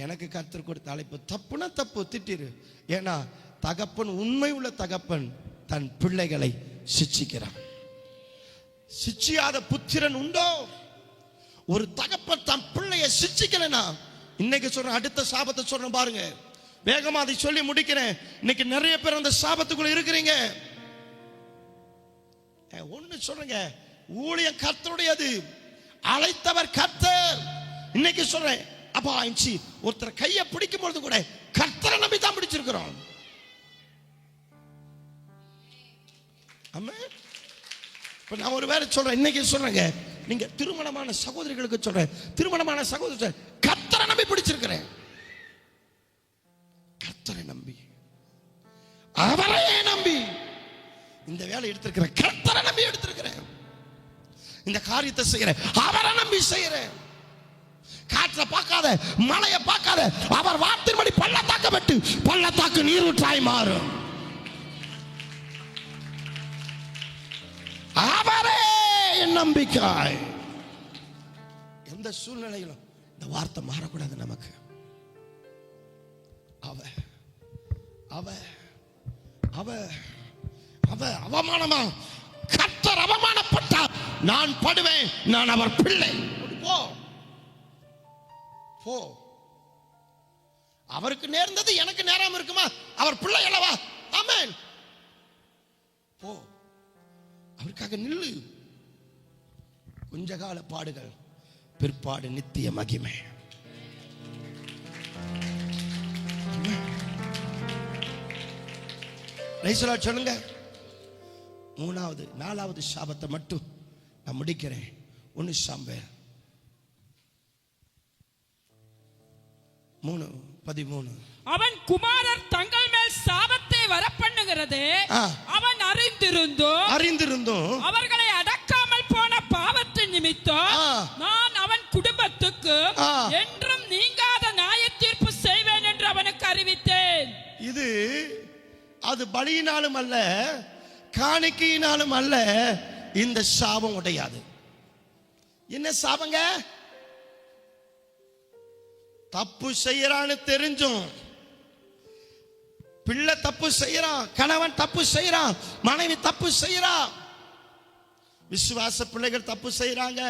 [SPEAKER 3] எனக்கு கர்த்தர் கொடுத்த அழைப்பு, தப்புனா தப்பு, திட்டிரு. ஏன்னா தகப்பன், உண்மை உள்ள தகப்பன் தன் பிள்ளைகளை சிட்சிக்கிறான். சிட்சியாத புத்திரன் உண்டோ? ஒரு தகப்பன் தன் பிள்ளையை சிட்சிக்கலனா, இன்னைக்கு சொல்றேன், அடுத்த சாபத்தை சொல்றேன் பாருங்க, வேகமா அதை சொல்லி முடிக்கிறேன். இன்னைக்கு நிறைய பேர் அந்த சாபத்துக்குள்ள இருக்கிறீங்க. ஒண்ணு சொல்றேங்க, ஊழியம் கர்த்தருடையது, அழைத்தவர் கர்த்தர். இன்னைக்கு சொல்றேன், அப்பா ஒருத்தர் கையை பிடிக்கும் பொழுது கூட கர்த்தரை நம்பி தான் பிடிச்சிருக்கிறோம். ஆமென். இப்ப நான் ஒரு வேலை சொல்றேன், இன்னைக்கு சொல்றேங்க, நீங்க திருமணமான சகோதரிகளுக்கு சொல்றேன், திருமணமான சகோதரர் கர்த்தரை நம்பி பிடிச்சிருக்கிறேன், கர்த்தரை நம்பி, அவரையே நம்பி இந்த வேலை எடுத்திருக்கிறேன், கர்த்தரை நம்பி எடுத்திருக்கிறேன், இந்த காரியத்தை செய்யறேன், அவரை நம்பி செய்யறேன். காற்றை பார்க்காத, மழையை பார்க்காத, அவர் வார்த்தையின்படி பள்ளத்தாக்க விட்டு பள்ளத்தாக்கு நீரூற்றாய் மாறும். அவரே என் நம்பிக்கை. எந்த சூழ்நிலையிலும் இந்த வார்த்தை மாறக்கூடாது நமக்கு. அவ அவ அவ அவ அவமானமா, கர்த்தர் அவமானப்பட்டார், நான் படுவேன், நான் அவர் பிள்ளை. போ போ, அவருக்கு நேர்ந்தது எனக்கு நேராம இருக்குமா? அவர் பிள்ளை அல்லவா? ஆமென். போ, அவருக்காக நில்லு. கொஞ்ச கால பாடுகள், பிற்பாடு நித்திய மகிமை. சொல்லுங்க. மூணாவது, நாலாவது சாபத்தை மட்டும் நான் முடிக்கிறேன். 1 சாமுவேல் 3:13.
[SPEAKER 2] அவன் குமாரர் தங்கள் மேல் சாபத்தை வரப்பண்ணுகிறது அவன் அறிந்திருந்தும்
[SPEAKER 3] அறிந்திருந்தும்
[SPEAKER 2] அவர்களை அடக்காமல் போன பாவத்தின் நிமித்தம்
[SPEAKER 3] ஆ.
[SPEAKER 2] நான் அவன் குடும்பத்துக்கு
[SPEAKER 3] ஆ.
[SPEAKER 2] என்றும் நீங்காத நியாய தீர்ப்பு செய்வேன் என்று அவனுக்கு அறிவித்தேன்.
[SPEAKER 3] இது அது பலியினாலும் அல்ல, காணிக்கையினாலும் அல்ல, இந்த சாபம் உடையாது. என்ன சாபங்க? தப்பு செய்யறான்னு தெரிஞ்சும், பிள்ளை தப்பு செய்யறான், கணவன் தப்பு செய்யறான், மனைவி தப்பு செய்யறான், விசுவாச பிள்ளைகள் தப்பு செய்யறாங்க,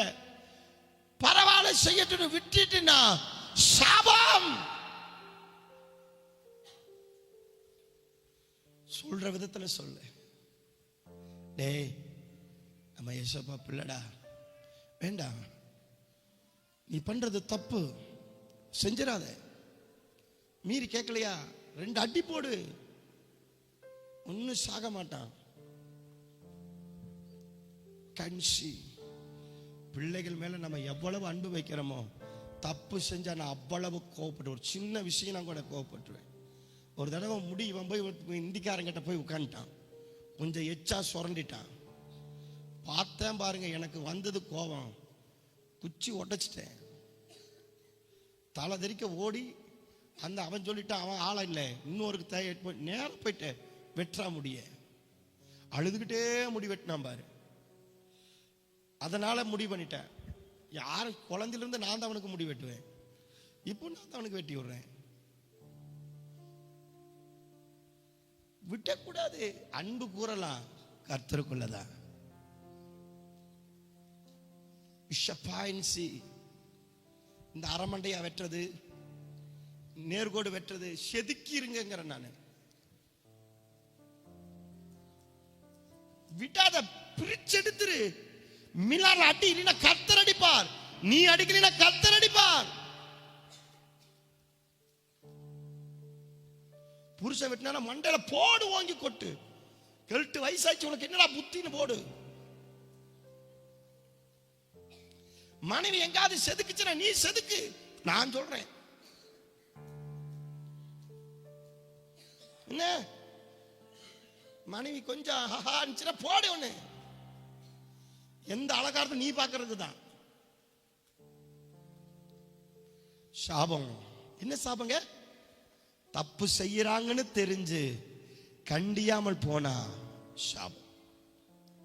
[SPEAKER 3] பரவாயில்ல செய்யட்டும் விட்டுட்டுனா சாபம். சொல்ற விதத்துல சொல்லு. டேய், நம்ம ஏசப்பா பிள்ளடா, வேண்டாம், நீ பண்றது தப்பு, செஞ்சிடாத. மீறி கேட்கலையா, 2 அடி போடு, ஒன்னும் சாக மாட்டான். கன்சி பிள்ளைகள் மேல நம்ம எவ்வளவு அன்பு வைக்கிறோமோ, தப்பு செஞ்சா நான் அவ்வளவு கோவப்பட்டு, ஒரு சின்ன விஷயம் நான் கூட கோவப்பட்டுருவேன். ஒரு தடவை முடி இவன் போய் இந்திக்காரங்கிட்ட போய் உட்காந்துட்டான், கொஞ்சம் எச்சா சுரண்டிட்டான். பார்த்தேன் பாருங்க, எனக்கு வந்தது கோபம், குச்சி உடைச்சிட்டேன். தலை தெறிக்க ஓடி அந்த அவன் சொல்லிட்டான், அவன் ஆளா இல்லை, இன்னொருக்கு நேரம் போயிட்டு வெட்டுறா முடிய, அழுதுகிட்டே முடி வெட்டினான் பாரு. அதனால முடிவு பண்ணிட்டேன், யாரும் குழந்தையிலிருந்து நான் தான் அவனுக்கு முடி வெட்டுவேன், இப்போ நான் தான் அவனுக்கு வெட்டி விடுறேன். விட்டக்கூடாது, அன்பு கூறலாம், கர்த்தருக்குள்ளதான். இந்த அரமண்டையா வெட்டுறது, நேர்கோடு வெட்டுறது, செதுக்கிருங்கிற நான் விட்டாத, பிரிச்செடுத்துரு. மிலார் அடி, இல்லைன்னா கர்த்தர் அடிப்பார். நீ அடிக்கலைன்னா கர்த்தர் அடிப்பார். புருஷன் வெட்டினா மண்டையில போடு, வாங்கி கொட்டு. 8 வயசாச்சு உனக்கு என்னடா புத்தின்னு போடு. மனைவி எங்காவது செதுக்குச்சுனா நீ செதுக்கு, நான் சொல்றேன். என்ன மனைவி கொஞ்சம் போடு ஒண்ணு. எந்த அலங்காரத்தை நீ பார்க்கறது தான் சாபம். என்ன சாபங்க? தப்பு செய்யறாங்கன்னு தெரிஞ்சு கண்டியாமல் போனா சாபம்.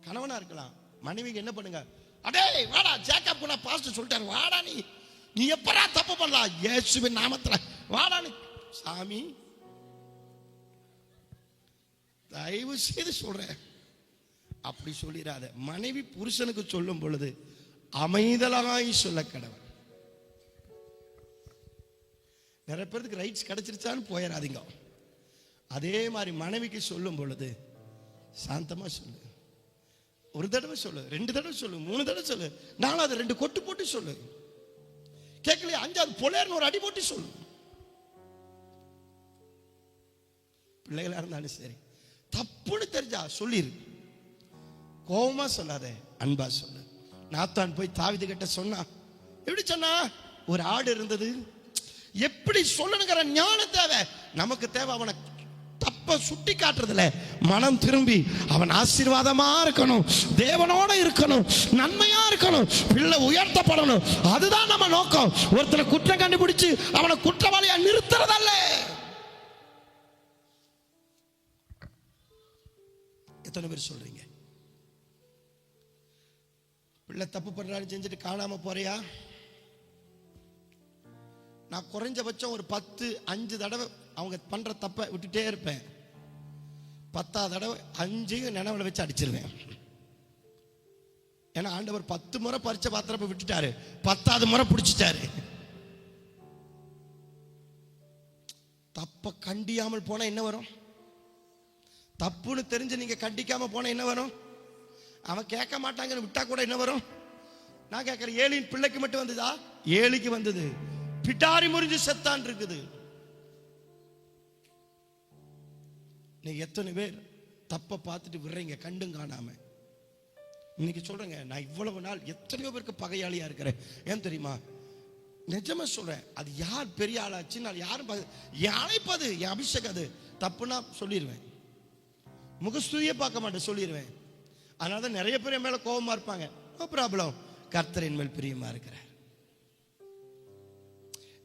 [SPEAKER 3] கணவனா இருக்கலாம், மனைவிக்கு என்ன பண்ணுங்க, அடே வாடா, ஜேக்கப் கூட பாஸ்டர் சொல்லிட்டாரு, வாடா நீ எப்படா தப்பு பண்ணலாம், இயேசுவின் நாமத்துல வாடான்னு. சாமி தயவு செய்து சொல்றேன், அப்படி சொல்லிடாத. மனைவி புருஷனுக்கு சொல்லும் பொழுது அமைதலாய் சொல்ல கடவுள். நிறைய பேருக்கு ரைட்ஸ் கிடைச்சிருச்சான்னு போயிடாதீங்க. அதே மாதிரி மனைவிக்கு சொல்லும் பொழுது சாந்தமா சொல்லு. ஒரு தடவை சொல்லு, 2 தடவை சொல்லு, 3 தடவை சொல்லு, 4வது 2 கொட்டு போட்டு சொல்லு. கேட்கலையா, 5வது பொலேர்னு ஒரு அடி போட்டு சொல்லு. பிள்ளைகளா இருந்தாலும் சரி, தப்புன்னு தெரிஞ்சா சொல்லிரு. கோபமா சொல்லாத, அன்பா சொல்லு. நாத்தான் போய் தாவீது கிட்ட சொன்னா, எப்படி சொன்னா, ஒரு ஆடு இருந்தது. எப்படி சொல்லணுங்கிற ஞானம் தேவை நமக்கு. தேவை அவனை தப்ப சுட்டி காட்டுறதுல மனம் திரும்பி அவன் ஆசீர்வாதமா இருக்கணும், தேவனோட இருக்கணும், நன்மையா இருக்கணும், பிள்ளை உயர்த்தப்படணும். அதுதான் நம்ம நோக்கம். ஒருத்தனை குற்றம் கண்டுபிடிச்சு அவனை குற்றவாளியா நிறுத்துறதல்ல. எத்தனை பேர் சொல்றீங்க, பிள்ளை தப்பு பண்றான்னு செஞ்சுட்டு காணாம போறியா? நான் குறைஞ்சபட்சம் ஒரு 5 தடவை அவங்க பண்ற தப்ப விட்டுட்டே இருப்பேன். 10வது தடவை 5 நினைவுல வச்சு அடிச்சிருவேன். ஏன்னா ஆண்டவர் 10 முறை பரிச்சை பாத்திரப்ப விட்டுட்டாரு, 10வது முறை பிடிச்சிட்டாரு. தப்ப கண்டியாமல் போனா என்ன வரும்? தப்புன்னு தெரிஞ்சு நீங்க கண்டிக்காம போனா என்ன வரும்? அவன் கேட்க மாட்டாங்கன்னு விட்டா கூட என்ன வரும்? நான் கேட்கிறேன், ஏலியின் பிள்ளைக்கு மட்டும் வந்ததா? ஏலிக்கு வந்தது. பிட்டாரி முறிஞ்சு செத்தான் இருக்குது. நீ எத்தனை பேர் தப்ப பார்த்துட்டு விடுறீங்க கண்டும் காணாம? இன்னைக்கு சொல்றேங்க, நான் இவ்வளவு நாள் எத்தனையோ பேருக்கு பகையாளியா இருக்கிறேன். ஏன் தெரியுமா? நிஜமா சொல்றேன், அது யார் பெரிய ஆளாச்சு நான் யாரும் அழைப்பது என் அபிஷேகம். அது தப்புன்னா சொல்லிடுவேன், முகஸ்துதியே பார்க்க மாட்டேன், சொல்லிடுவேன். அதனால தான் நிறைய பேர் என் மேல கோபமா இருப்பாங்க. நோ ப்ராப்ளம்,
[SPEAKER 1] கர்த்தரின் மேல் பிரியமா இருக்கிறார்.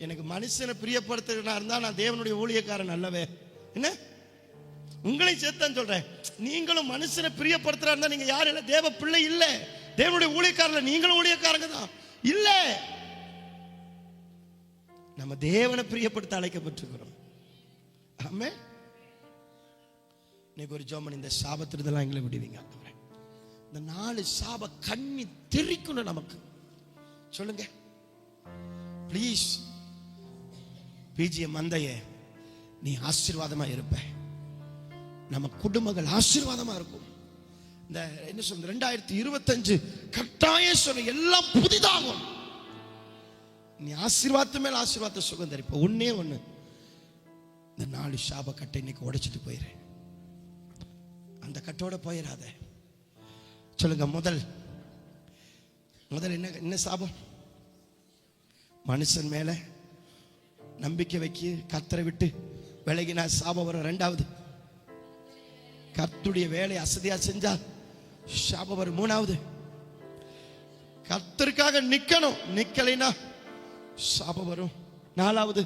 [SPEAKER 1] எனக்கு மனுஷனை பிரியப்படுத்துகிறா இருந்தா நான் தேவனுடைய ஊழியக்காரன் அல்லவே. என்ன உங்களை சேர்த்தான் சொல்றேன். நீங்களும் மனுஷனை பிரியப்படுத்துறா இருந்தா நீங்க யாரும் இல்ல, தேவ பிள்ளை இல்ல, தேவனுடைய ஊழியக்காரன். நீங்களும் ஊழியக்காரங்க தான் இல்ல. நம்ம தேவனை பிரியப்படுத்த அழைக்கப்பட்டிருக்கிறோம். ஆமென். இன்னைக்கு ஒரு ஜோமன் இந்த சாபத்திலிருந்தெல்லாம் எங்களை விடுவீங்க. இந்த 4 சாப கண்ணி தெரிக்கணும் நமக்கு. சொல்லுங்க ப்ளீஸ். பிஜிஎம் மந்தையே நீ ஆசீர்வாதமா இருப்ப, நம்ம குடும்பங்கள் ஆசீர்வாதமா இருக்கும். இந்த என்ன சொல்ற 2025 கட்டாயம் சொல்ற எல்லாம் புதிதாகும். நீ ஆசீர்வாதத்து மேல ஆசீர்வாதத்தை சுகம் தரிப்ப. ஒண்ணே ஒண்ணு, இந்த 4 சாப கட்டை இன்னைக்கு உடைச்சிட்டு போயிரு. அந்த கட்டோட போயிடாத. சொல்லுங்க முதல் என்ன சாபம்? மனுஷன் மேல நம்பிக்கை வைக்க கர்த்தரை விட்டு விலகினா சாபம் வரும். 2வது கர்த்தருடைய வேலை அசதியா செஞ்சா சாபம் வரும். 3வது கர்த்தருக்காக நிக்கணும், நிக்கலைனா சாபம் வரும். 4வது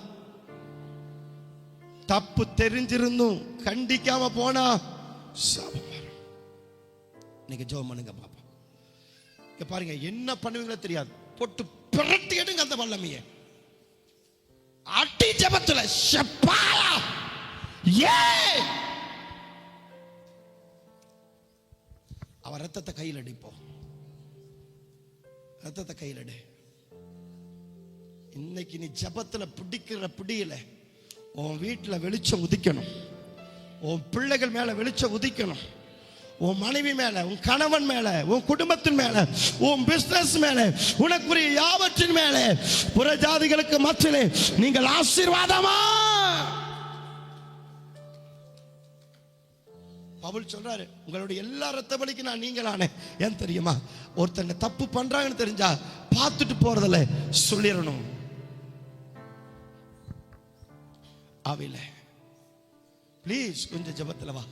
[SPEAKER 1] தப்பு தெரிஞ்சிருந்தும் கண்டிக்காம போனா சாபம் வரும். இன்னைக்கு ஜெபம் பண்ணுங்க பாப்பா. இங்க பாருங்க, என்ன பண்ணுவீங்களோ தெரியாது, போட்டு பிரட்டி எடுங்க அந்த வல்லமையை. அடி ஜெபத்துல ஷப்பாயா ஏ அவ ரத்தத்தை கையில் அடிப்போம். ரத்தத்தை கையில் அடி. இன்னைக்கு நீ ஜெபத்துல பிடிக்கிற பிடியில உன் வீட்டுல வெளிச்சம் உதிக்கணும், உன் பிள்ளைகள் மேல வெளிச்சம் உதிக்கணும், உன் மனைவி மேல, உன் கணவன் மேல, உன் குடும்பத்தின் மேல, உன் பிசினஸ் மேல, உனக்குரிய யாவற்றின் மேல, புற ஜாதிகளுக்கு மத்தியிலே நீங்கள் ஆசீர்வாதமா. பவுல் சொல்றாரு, உங்களுடைய எல்லா ரத்த பலிக்கு நான் நீங்களானே. ஏன் தெரியுமா? ஒருத்தங்க தப்பு பண்றாங்கன்னு தெரிஞ்சா பார்த்துட்டு போறதில்ல, சொல்லிடணும். ஆவில ப்ளீஸ் கொஞ்சம் ஜெபத்துல வா,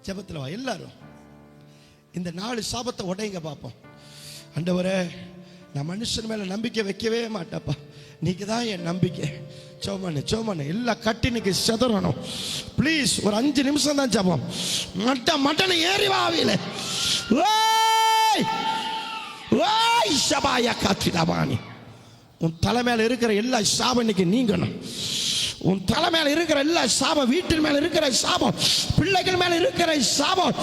[SPEAKER 1] ஜெபத்துல வா எல்லாரும். இந்த 4 சாபத்தை உடைங்க பார்ப்போம். ஆண்டவரே, நான் மனுஷன் மேல நம்பிக்கை வைக்கவே மாட்டேப்பா, நீங்க தான் என் நம்பிக்கை. சோமனு எல்லாம் கட்டி இன்னைக்கு செதறணும். ப்ளீஸ் ஒரு 5 நிமிஷம் தான் ஜெபம். மட்டனை ஏறி வாவில உன் தலை மேல இருக்கிற எல்லா சாபம் இன்னைக்கு நீங்கணும். உன் தலை மேல இருக்கிற எல்லா சாபம், வீட்டின் மேல இருக்கிற சாபம், பிள்ளைகள் மேல இருக்கிற சாபம்,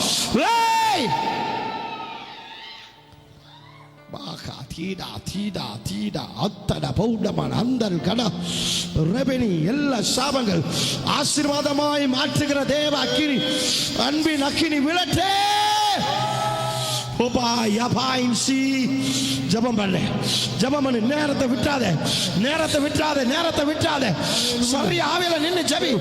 [SPEAKER 1] எல்லா சாபங்கள் ஆசீர்வாதமாய் மாற்றுகிற தேவ அக்கினி, அன்பின் அக்கினி விளட்டே. ஜபம் பண்ணு, நேரத்தை விட்டாத. சரியா ஆவில நின்னு ஜபி.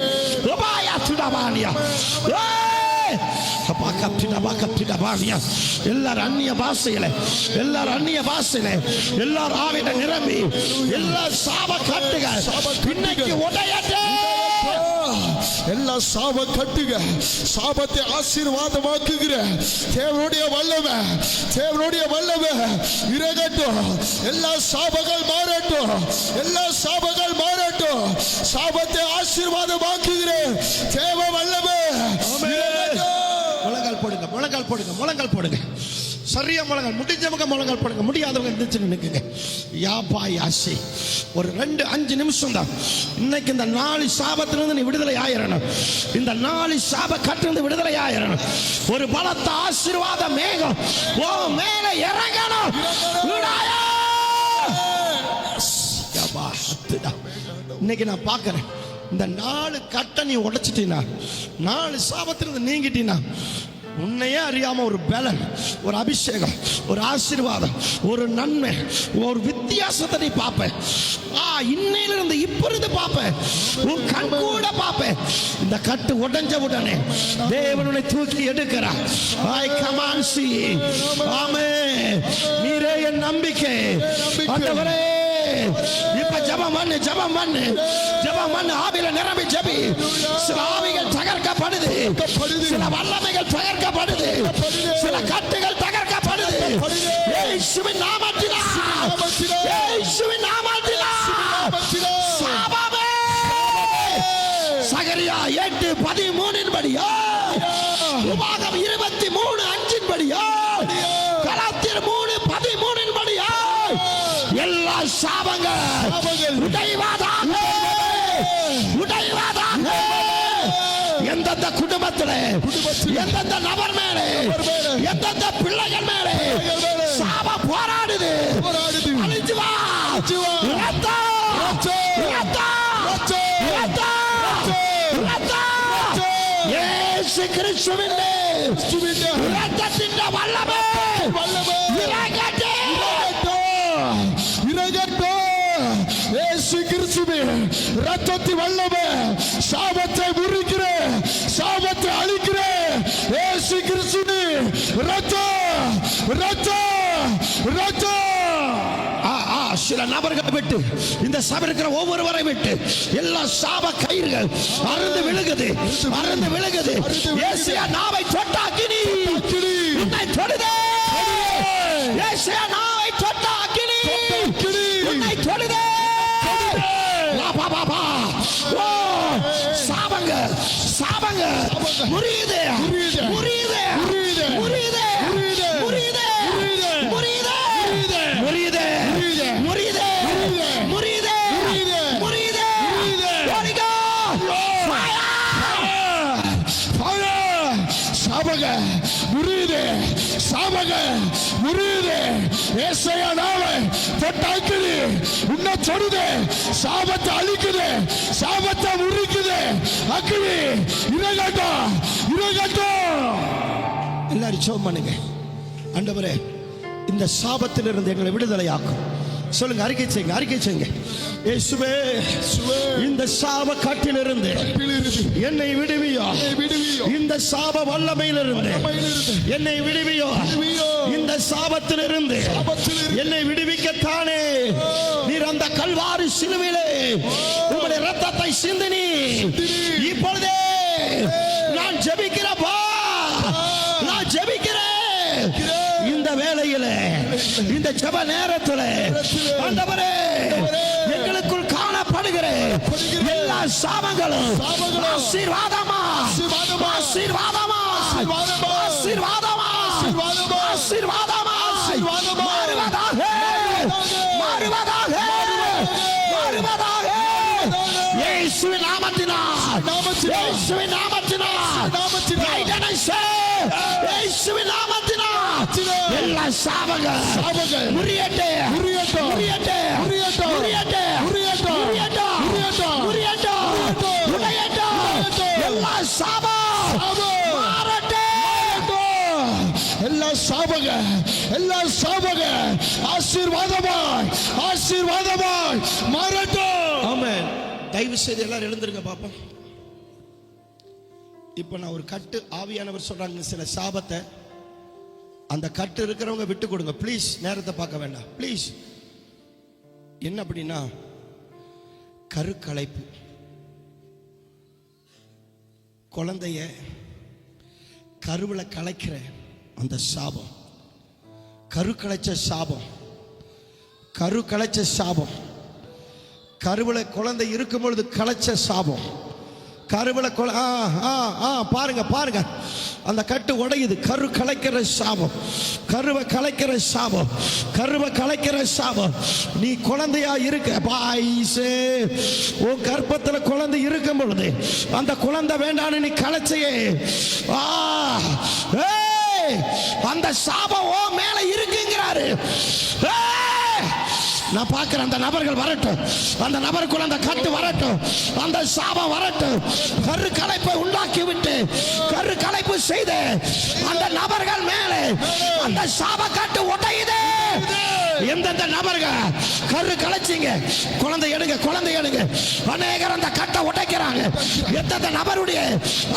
[SPEAKER 1] எல்லாரும் அந்நிய பாஷையில, எல்லாரும் ஆவிட நிரம்பி, எல்லா சாப கட்டுக இன்னைக்கு உடையட்டே.
[SPEAKER 4] எல்லா சாப கட்டுக, சாபத்தை ஆசீர்வாதமாக்குகிற தேவனுடைய வல்லமை இறங்கட்டும். எல்லா சாபங்கள் மாறட்டும். சாபத்தை ஆசீர்வாதமாக்குகிற தேவ வல்லமை.
[SPEAKER 1] முழங்கால் போடுங்க. சரியா முழங்கால், முடிஞ்சவங்க முழங்கால் போடுங்க, முடியாதவங்க எந்திரிச்சு நின்னுக்குங்க. யாபா யாசி ஒரு 2-5 நிமிஷம் தான். இன்னைக்கு இந்த 4 சாபத்திலிருந்து நீ விடுதலை ஆயிரணும். இந்த 4 சாப கட்டிலிருந்து விடுதலை ஆயிரணும். ஒரு பலத்த ஆசீர்வாத மேகம் ஓ மேல இறங்கணும். இன்னைக்கு நான் பார்க்கிறேன், இந்த 4 கட்டை நீ உடைச்சிட்டீனா, 4 சாபத்திலிருந்து நீங்கிட்டீனா, உன்னையே அறியாம ஒரு பலன், ஒரு அபிஷேகம், ஒரு ஆசீர்வாதம், ஒரு நன்மை, ஒரு வித்தியாசத்தை நீ பார்ப்ப. இன்னையிலிருந்து இப்பொழுது பார்ப்ப, உன் கண் கூட பார்ப்ப. இந்த கட்டு உடைஞ்ச உடனே தேவனுடைய தூக்கி எடுக்கிறார். ஆமென். நீரே என் நம்பிக்கை. ஆண்டவரே
[SPEAKER 3] இப்ப ஜெபம் பண்ணு, ஜெபம் பண்ணு, ஜெபம் பண்ணு. ஆவியில நிரம்பி ஜெபி. சில ஆவிகள் தகர்க்கப்படுது, சில வல்லமைகள் தகர்க்கப்படுது, சில கட்டுகள் தகர்க்கப்படுது. இயேசுவின் நாமத்தினால், இயேசுவின் நாமத்தினால். சாபமே. சகரியா 8:13 படியா, உபாகம் 23:5 படியா, கலாத்தியர் 3:13 படியா, எல்லா சாபங்கள் உடைவாதாக, உடைவாதாக. எந்தெந்த குடும்பத்திலே, எந்தெந்த நபர் மேலே, எந்தெந்த பிள்ளைகள் மேலே சாபம் போராடுது, அழிஞ்சு வா. ரத்தம், ரத்தம், ரத்தம், ரத்தம். இயேசு கிறிஸ்துவின் இரத்தத்தின் வல்லமை இறங்கட்டும்,
[SPEAKER 4] இறங்கட்டும். இயேசு கிறிஸ்துவின் இரத்தத்தின் வல்லமை சாபத்தை முறிக்கிற, சாபத்தை அழிக்கிற. இயேசு கிறிஸ்துவின் இரத்தம், இரத்தம், இரத்தம்.
[SPEAKER 3] சில நபர்களை விட்டு, இந்த சபை இருக்கிற ஒவ்வொருவரை விட்டு எல்லா சாப கயிறுகள் அறுந்து விழுகுது, அறுந்து விழுகுது. ஏசியா நாவை தொட்டாக்கினி உன்னை தொடுதே, ஏசியா நாவை தொட்டாக்கினி உன்னை தொடுதே. பாபா ஓ சாபங்க, சாபங்க முறியுதே, முறியுதே, முறியுதே, முறியுதே, முறியுதே, முறியுதே, முறியுதே, முறியுதே, முறியுதே, முறியுதே. Holy God, fire, fire.
[SPEAKER 4] சாபக முறியுதே, சாபக முறியுதே. ஏசாயா நாவை தொட்டாக்குது, உன்னை தொடுதே, சாபத்தை அழிக்குது, சாபத்தை முறிக்குது. அக்கினி இறங்கட்டும், இறங்கட்டும்.
[SPEAKER 3] எல்லாரும் ஜெபம் பண்ணுங்க. ஆண்டவரே, இந்த சாபத்திலிருந்து எங்களை விடுதலையாக்கும். சொல்லுங்க, அறிக்கை செய்யுங்க, அறிக்கை செய்யுங்க. இயேசுவே, இந்த சாப கட்டிலிருந்து என்னை விடுவியோ, இந்த சாப வல்லமையிலிருந்து என்னை விடுவியோ, இந்த சாபத்திலிருந்து என்னை விடுவிக்கத்தானே நீர் அந்த கல்வாரி சிலுவையிலே உம்முடைய இரத்தத்தை சிந்தினி. இப்பொழுதே நான் ஜெபிக்கிறப்பா, நான் ஜெபிக்கிறேன். இந்த வேளையில, இந்த ஜெப நேரத்தில் ஆண்டவரே, எங்களுக்குள் காணப்படுகிற எல்லா சாபங்களும் ஆசீர்வாதமா, ஆசீர்வாதமா, ஆசீர்வாதமா, ஆசீர்வாதமா மாறுவதாக, மாறுவதாக, மாறுவதாக. இயேசுவின் நாமத்தினால், இயேசுவின் நாமத்தினால், இயேசுவின் நாமத்தினால் எல்லா சாபங்கள் முறியட்டே, முறியட்டே, முறியட்டே, முறியட்டே, முறியட்டே, முறியட்டே, முறியட்டே. எல்லா சாபம் மாறட்டே.
[SPEAKER 4] எல்லா சாபக, எல்லா சாபக ஆசீர்வாதமாய், ஆசீர்வாதமாய் மாறட்டும்.
[SPEAKER 3] ஆமென். தயவு செய்து எல்லாரும் எழுந்திருங்க பாப்போம். இப்ப நான் ஒரு கட்டு, ஆவியானவர் சொல்றாங்க சில சாபத்தை, அந்த கட்டு இருக்கிறவங்க விட்டு கொடுங்க ப்ளீஸ். நேரத்தை பார்க்க வேண்டாம் ப்ளீஸ். என்ன அப்படின்னா, கருக்கலைப்பு, குழந்தைய கருவுல கலைக்கிற அந்த சாபம், கரு கலைச்ச சாபம், கரு கலைச்ச சாபம், கருவுல குழந்தை இருக்கும் பொழுது கலைச்ச சாபம், கருவுல பாருங்க, பாருங்க, அந்த கட்டு உடையுது. கரு கலைக்கிற சாபம், கருவை கலைக்கிற சாபம், கருவை கலைக்கிற சாபம். நீ குழந்தையா இருக்க பாய்ஸே, உன் கர்ப்பத்தில் குழந்தை இருக்கும் பொழுது அந்த குழந்தை வேண்டான்னு நீ கலைச்சையே, அந்த சாபம் ஓ மேல இருக்குங்கிறாரு. நான் பார்க்கிறேன், அந்த நபர்கள் வரட்டும், அந்த நபருக்குள்ள அந்த கட்டு வரட்டும், அந்த சாபம் வரட்டும். கரு கலைப்பை உண்டாக்கி விட்டு, கரு கலைப்பு செய்து அந்த நபர்கள் மேலே அந்த சாப கட்டு உடையுதே. எந்தெந்த நபர்கள் கரு கலைச்சிங்க, குழந்தை எடுங்க, குழந்தை எடுங்க. அநேகர் அந்த கட்டை உடைக்கிறாங்க. எந்தெந்த நபருடைய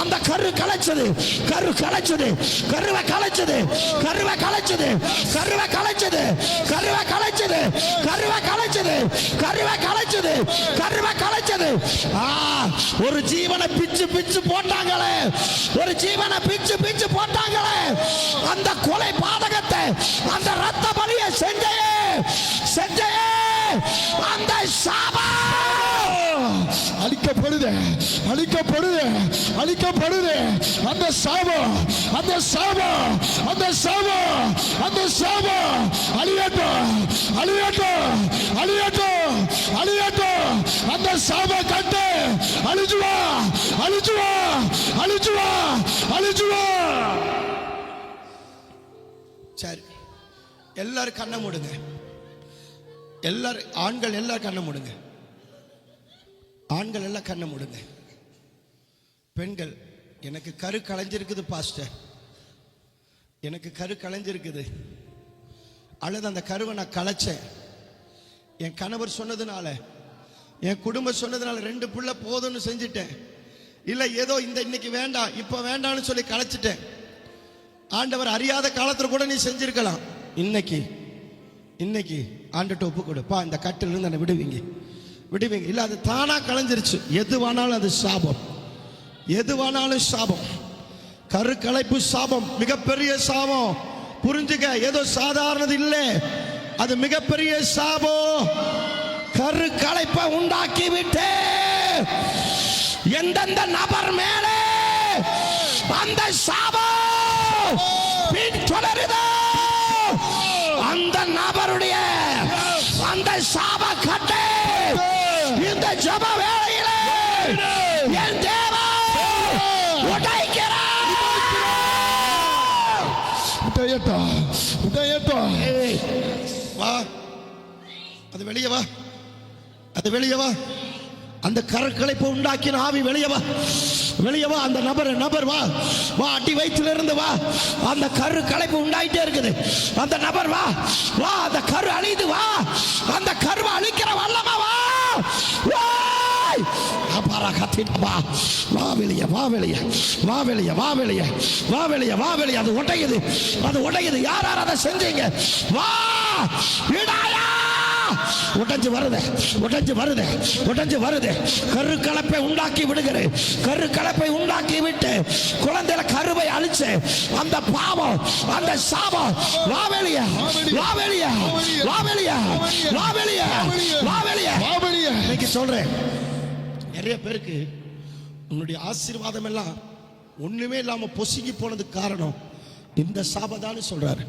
[SPEAKER 3] அந்த கரு கலைச்சது, கரு கலைச்சது, கருவை கலைச்சது, கருவை கலைச்சது, கருவை கலைச்சது, கருவை கலைச்சது, கருவை கலைச்சது, கருவை கலைச்சது, கருவை கலைச்சது. ஒரு ஜீவனை பிச்சு பிச்சு போட்டாங்களே, ஒரு ஜீவனை பிச்சு பிச்சு போட்டாங்களே. அந்த கொலை பாதகத்தை, அந்த ரத்த பலியை செஞ்சே அந்த சாபம்
[SPEAKER 4] அழிக்கப்படுது, அழிக்கப்படுது, அழிக்கப்படுது. அந்த சாபம், அந்த சாபம், அந்த சாபம், அந்த சாபம் அழியட்டும், அழியட்டும், அழியட்டும், அழியட்டும். அந்த சாப கட்டு அழிச்சுவா, அழிச்சுவா, அழிச்சுவா, அழிச்சுவா.
[SPEAKER 3] சரி, எல்லாரும் கண்ணை மூடுங்க. எல்லாரும் ஆண்கள் எல்லாரும் கண்ணை மூடுங்க. ஆண்கள் எல்லாம் கண்ணை மூடுங்க. பெண்கள், எனக்கு கரு கலைஞ்சிருக்குது பாஸ்டர், எனக்கு கரு கலைஞ்சிருக்குது, அல்லது அந்த கருவை நான் கலைச்சேன், என் கணவர் சொன்னதுனால, என் குடும்பம் சொன்னதுனால 2 பிள்ளை போதும்னு செஞ்சிட்டேன், இல்லை ஏதோ இந்த இன்னைக்கு வேண்டாம் இப்போ வேண்டாம்னு சொல்லி கலைச்சிட்டேன். ஆண்டவர் அறியாத காலத்தில் கூட நீ செஞ்சிருக்கலாம். இன்னைக்கு இன்னைக்கு ஆண்டுகிட்ட ஒப்பு கொடுப்பா, இந்த கட்டிலிருந்து என்னை விடுவீங்க, விடுவீங்க. இல்லை அது தானா கலைஞ்சிருச்சு. எதுவானாலும் அது சாபம், எதுவானாலும் சாபம். கரு கலைப்பு சாபம் மிகப்பெரிய சாபம். புரிஞ்சுக்க, ஏதோ சாதாரணது இல்லை, அது மிகப்பெரிய சாபம். கரு கலைப்பை உண்டாக்கி விட்டு எந்தெந்த நபர் மேலே அந்த சாபம் பின்தொடருதோ அந்த நபருடைய அந்த சாப கட்டை இந்த ஜெப வேளையிலே என் தேவன் உடைக்கிறார்.
[SPEAKER 4] உடையட்டும், உடையட்டும்.
[SPEAKER 3] வா, அது வெளியே வா, அது வெளியே வா. அந்த கருக்கலைப்பு உண்டாக்கின ஆவி வெளியே வா, வெளியே வா. அந்த நபர் வா, வா. அடி வயிற்றிலிருந்து வா. அந்த கரு கலைப்பு உண்டாயிட்டே இருக்குது. அந்த நபர் வா, வா. அந்த கரு அழிது வா. அந்த கருவை அழிக்கிற வல்லமா வா. வா வெளியே, வா வெளியே, வா வெளியே, வா வெளியே, வா வெளியே, வா வெளியே. அது உடையுது, அது உடையுது. யார் யார் அதை செஞ்சீங்க? வா விடாயா. உடைஞ்சு வருது, உடைஞ்சு வருது, உடைஞ்சு வருது. கரு கலப்பை உண்டாக்கி விடுகிறேன். கரு கலப்பை உண்டாக்கி விட்டு குழந்தையில கருவை அழிச்சு அந்த பாவம், அந்த சாபம் வா வெளியே, வா வெளியே, வா வெளியே, வா வெளியே, வா வெளியே,
[SPEAKER 4] வா வெளியே.
[SPEAKER 3] இன்னைக்கு சொல்றேன், நிறைய பேருக்கு உன்னுடைய ஆசீர்வாதம் எல்லாம் ஒண்ணுமே இல்லாம பொசுங்கி போனதுக்கு காரணம் இந்த சாபதான்னு சொல்றாரு.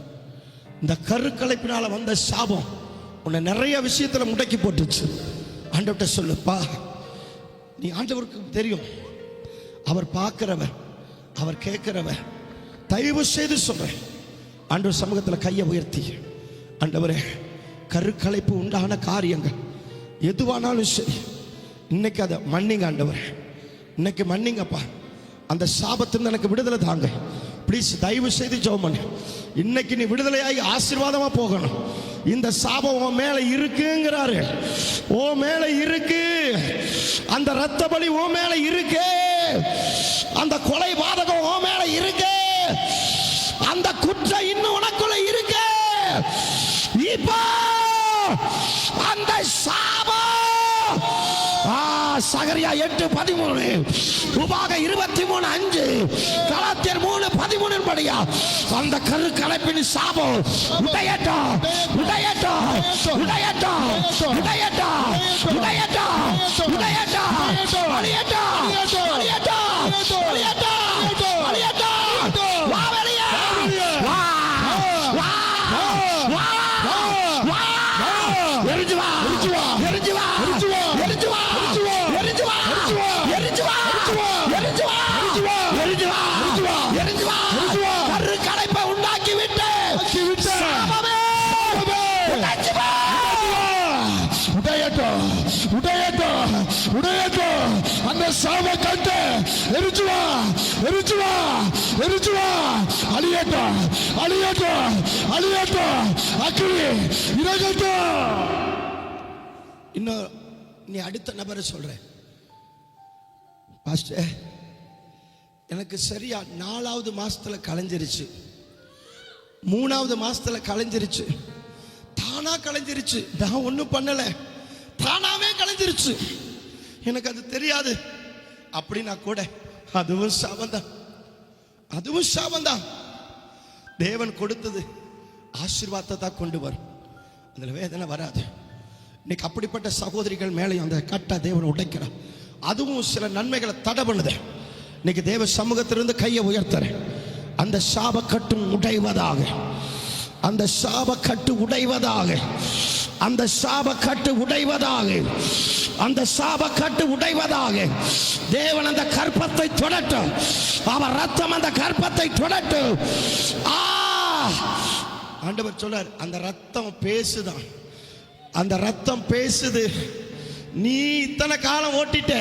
[SPEAKER 3] இந்த கருக்கலைப்பினால வந்த சாபம் உன்னை நிறைய விஷயத்துல முடக்கி போட்டுச்சு. ஆண்டவர்கிட்ட சொல்லுப்பா, நீ ஆண்டவருக்கு தெரியும், அவர் பார்க்கிறவர், அவர் கேட்கிறவர். தயவு செய்து சொல்றேன், ஆண்டவர் சமூகத்தில் கையை உயர்த்தி, ஆண்டவரே கருக்கலைப்பு உண்டான காரியங்கள் எதுவானாலும் சரி இன்னைக்கு அதை மன்னிங்க ஆண்டவர், இன்னைக்கு மன்னிங்கப்பா. அந்த சாபத்திலிருந்து எனக்கு விடுதலை தாங்க ப்ளீஸ். தயவு செய்து ஜெபம் பண்ணு. இன்னைக்கு நீ விடுதலையாகி ஆசீர்வாதமா போகணும். இந்த சாபம் உன் மேல இருக்குங்கிறாரு, ஓ மேல இருக்கு. அந்த ரத்த பலி ஓ மேல இருக்கு. அந்த கொலை பாதகம் ஓ மேல இருக்கு. அந்த குற்றம் இன்னும் உனக்குள்ள இருக்கு. இப்போ அந்த சாபம் சகரியா 8:13, உபாக 23:5, கலாத்தியர் 3:13 படியா அந்த கரு கலப்பின் சாபம் உடையட்டும், உடையட்டும், உடையட்டும், உடையட்டும், உடையட்டும், உடையட்டும், அழியட்டும், அழியட்டும், அழியட்டும், அழியட்டும். வா வெளியே, வா, வா, வா, வா. எரிஞ்சு வா, எரிஞ்சு வா, எரிஞ்சு வா, எரிஞ்சு வா, எரிஞ்சு வா, எரிஞ்சு வா, எரிஞ்சு வா, எரிஞ்சு வா, எரிஞ்சு வா, எரிஞ்சு வா. கரு கலைப்பை உண்டாக்கி விட்டு சாபமே உடைச்சு வா.
[SPEAKER 4] உடையட்டும், உடையட்டும். அந்த சாப கட்ட எரிச்சு வா, எரிச்சு வா, எரிச்சு வா. அழியட்டும், அழியட்டும், அழியட்டும். அக்கினி இறங்கட்டும்.
[SPEAKER 3] இன்னும் நீ அடுத்த நபரை சொல்ற, பாஸ்டர் எனக்கு சரியா 4வது மாசத்துல கலைஞ்சிருச்சு, 3வது மாசத்துல கலைஞ்சிருச்சு, தானா கலைஞ்சிருச்சு, நான் ஒன்றும் பண்ணல, தானாவே கலைஞ்சிருச்சு, எனக்கு அது தெரியாது அப்படின்னா கூட அதுவும் சாபந்தான், அதுவும் சாபந்தான். தேவன் கொடுத்தது ஆசீர்வாதத்தை தான் கொண்டு வரும், அதில் வேதனை வராது. இன்னைக்கு அப்படிப்பட்ட சகோதரிகள் மேலேயும் அந்த கட்டை தேவன் உடைக்கிறார். அதுவும் சில நன்மைகளை தடை பண்ணுது. இன்னைக்கு தேவ சமூகத்திலிருந்து கையை உயர்த்துறேன். அந்த சாபக்கட்டும் உடைவதாக, அந்த சாபக்கட்டு உடைவதாக, அந்த சாபக்கட்டு உடைவதாக, அந்த சாபக்கட்டு உடைவதாக. தேவன் அந்த கற்பத்தை தொடட்டும், அவர் ரத்தம் அந்த கற்பத்தை தொடட்டும். ஆண்டவர் சொல்றார், அந்த ரத்தம் பேசுதான், அந்த ரத்தம் பேசுது. நீ இத்தனை காலம் ஓட்டிட்ட,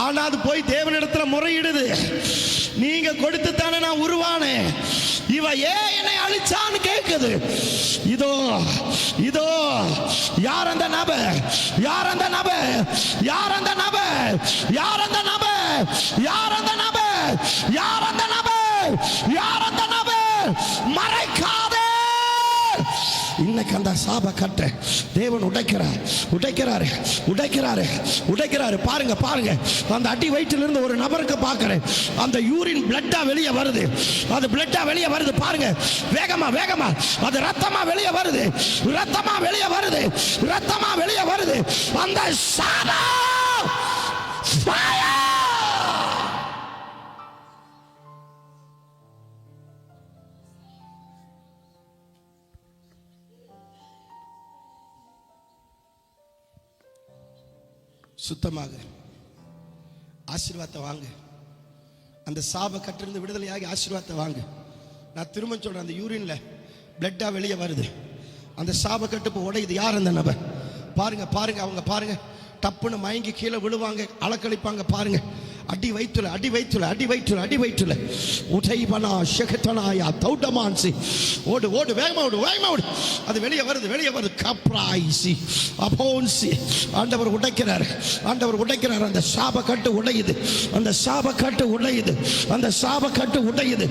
[SPEAKER 3] ஆனா அது போய் தேவனிடத்துல முறையிடுது. நீங்க கொடுத்து தானே நான் உருவானேன், இவ ஏன் என்னை அழிச்சான்னு கேக்குது. இதோ இதோ யார் அந்த நபர், யார் அந்த நபர், யார் அந்த நபர், யார் அந்த நபர், யார் அந்த நபர், யார் அந்த நபர், யார் அந்த நபர். மறைக்காதே. இன்னைக்கு அந்த சாப கட்ட தேவன் உடைக்கிறார், உடைக்கிறாரு, உடைக்கிறாரு, உடைக்கிறாரு. பாருங்க பாருங்க, அந்த அடி வயிற்றிலிருந்து ஒரு நபருக்கு பார்க்கிறேன், அந்த யூரின் பிளட்டா வெளியே வருது, அது பிளட்டா வெளியே வருது. பாருங்க வேகமா வேகமா, அது ரத்தமா வெளியே வருது, ரத்தமா வெளியே வருது, ரத்தமா வெளியே வருது. அந்த சாபம் fire! சுத்தமாக ஆசீர்வாதத்தை வாங்க. அந்த சாப கட்டிலிருந்து விடுதலையாகி ஆசீர்வாதத்தை வாங்க. நான் திரும்ப சொல்றேன், அந்த யூரின்ல பிளட்டா வெளியே வருது, அந்த சாப கட்டு உடையுது. யார் அந்த நபர்? பாருங்க பாருங்க, அவங்க பாருங்க டப்புன்னு மயங்கி கீழே விழுவாங்க, அலக்களிப்பாங்க. பாருங்க அடி வயிற்றுல, அடி வயிற்றுல, அடி வயிற்றுல, அடி வயிற்றுல. உடைபனா ஷெகதனாயா தௌடமான்சி. ஓடு ஓடு, வேகமா ஓடு, வேகமா ஓடு. அது வெளியே வருது, வெளியே வருது. கப்ராய்சி அப்போன்சி. ஆண்டவர் உடைக்கிறார், ஆண்டவர் உடைக்கிறார். அந்த சாப கட்டு உடையுது, அந்த சாப கட்டு உடையுது, அந்த சாப கட்டு உடையுது.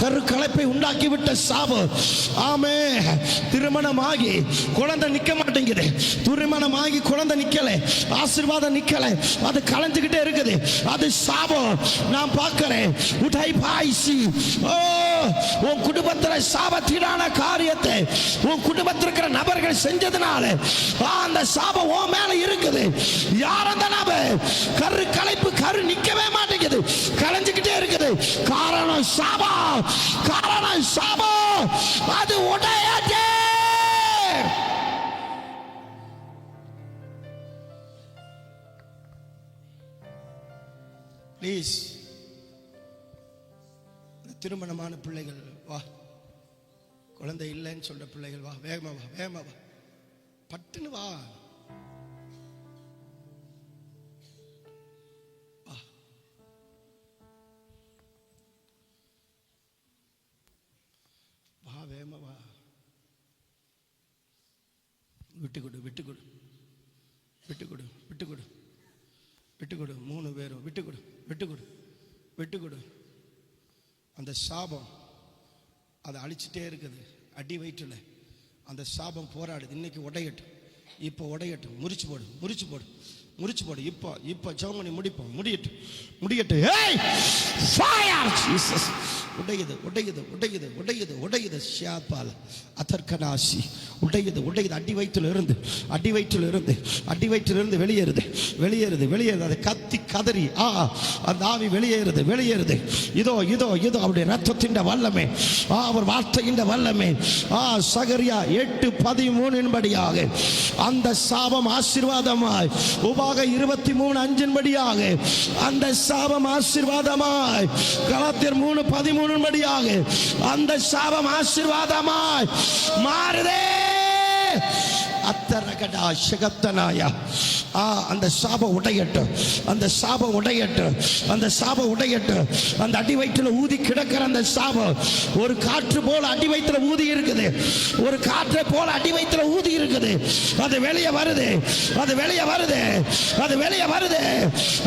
[SPEAKER 3] கரு கலப்பை உண்டாக்கி விட்ட சாபம். ஆமே. திருமணமாகி குழந்தை நிக்க மாட்டேங்குது, திருமணமாகி குழந்தை நிக்கல, ஆசீர்வாதம் நிக்கல, அது கலைஞ்சுக்கிட்டே இருக்குது. அது சாபம். நான் பார்க்கிறேன். உடை பாய்சி. உன் குடும்பத்தில் சாபத்தீடான காரியத்தை உன் குடும்பத்தில் இருக்கிற நபர்கள் செஞ்சதுனால அந்த சாபம் உன் மேல இருக்குது. யார் அந்த நபர்? கரு கலைப்பு, கரு நிக்கவே மாட்டேங்குது, கலைஞ்சுக்கிட்டே இருக்குது. காரணம் சாபம், காரணம் சாபம். அது உடையாதே. ப்ளீஸ், திருமணமான பிள்ளைகள் வா, குழந்தை இல்லைன்னு சொல்ற பிள்ளைகள் வா, வேகமா வா, வேகமா வா, பட்டுன்னு வா. வா வேகமா வா. விட்டு கொடு, விட்டு கொடு, விட்டு கொடு, விட்டு கொடு, விட்டு கொடு. 3 பேரும் விட்டு கொடு, விட்டு கொடு, விட்டு கொடு. அந்த சாபம் அதை அழிச்சிட்டே இருக்குது. அடி வயிற்றுல அந்த சாபம் போராடுது. இன்னைக்கு உடையட்டும், இப்போ உடையட்டும். முறிச்சு போடு, முறிச்சு போடு, முறிச்சு போடு. இப்போ இப்போ ஜெபம் முடிப்போம், முடியட்டும், முடியட்டும். ஏய் ஃபயர் ஜீசஸ். உடையுது, உடையுது, உடையுது, உடையுது, உடையுது. ஷியாபால் அதர்கனாசி. உடையுது, உடையுது. அடி வயிற்றுல இருந்து, அடி வயிற்றுல இருந்து, அடி வயிற்றுல இருந்து வெளியேறுது, வெளியேறுது, வெளியேறுது. அது கத்தி கதறி அந்த ஆவி வெளியேறுது, வெளியேறுது. இதோ இதோ இதோ அவருடைய ரத்தத்தின் வல்லமே, அவர் வார்த்தையின் வல்லமே. சகரியா 8:13 படியாக அந்த சாபம் ஆசீர்வாதமாய், உபாகம் 23:5 படியாக அந்த சாபம் ஆசீர்வாதமாய், கலாத்தியர் 3:13 படியாக அந்த சாபம் ஆசீர்வாதமாய் மாறுதே. அத்தரகடா ஷகத்தனாயா அந்த சாபம் உடையட்டும், அந்த சாபம் உடையட்டும், அந்த சாபம் உடையட்டும். அந்த அடி வயிற்றுல ஊதி கிடக்கிற அந்த சாபம் ஒரு காற்று போல அடி வயிற்றுல ஊதி இருக்குது, ஒரு காற்றை போல அடி வயிற்றுல ஊதி இருக்குது. அது வெளியே வருது, அது வெளியே வருது, அது வெளியே வருது,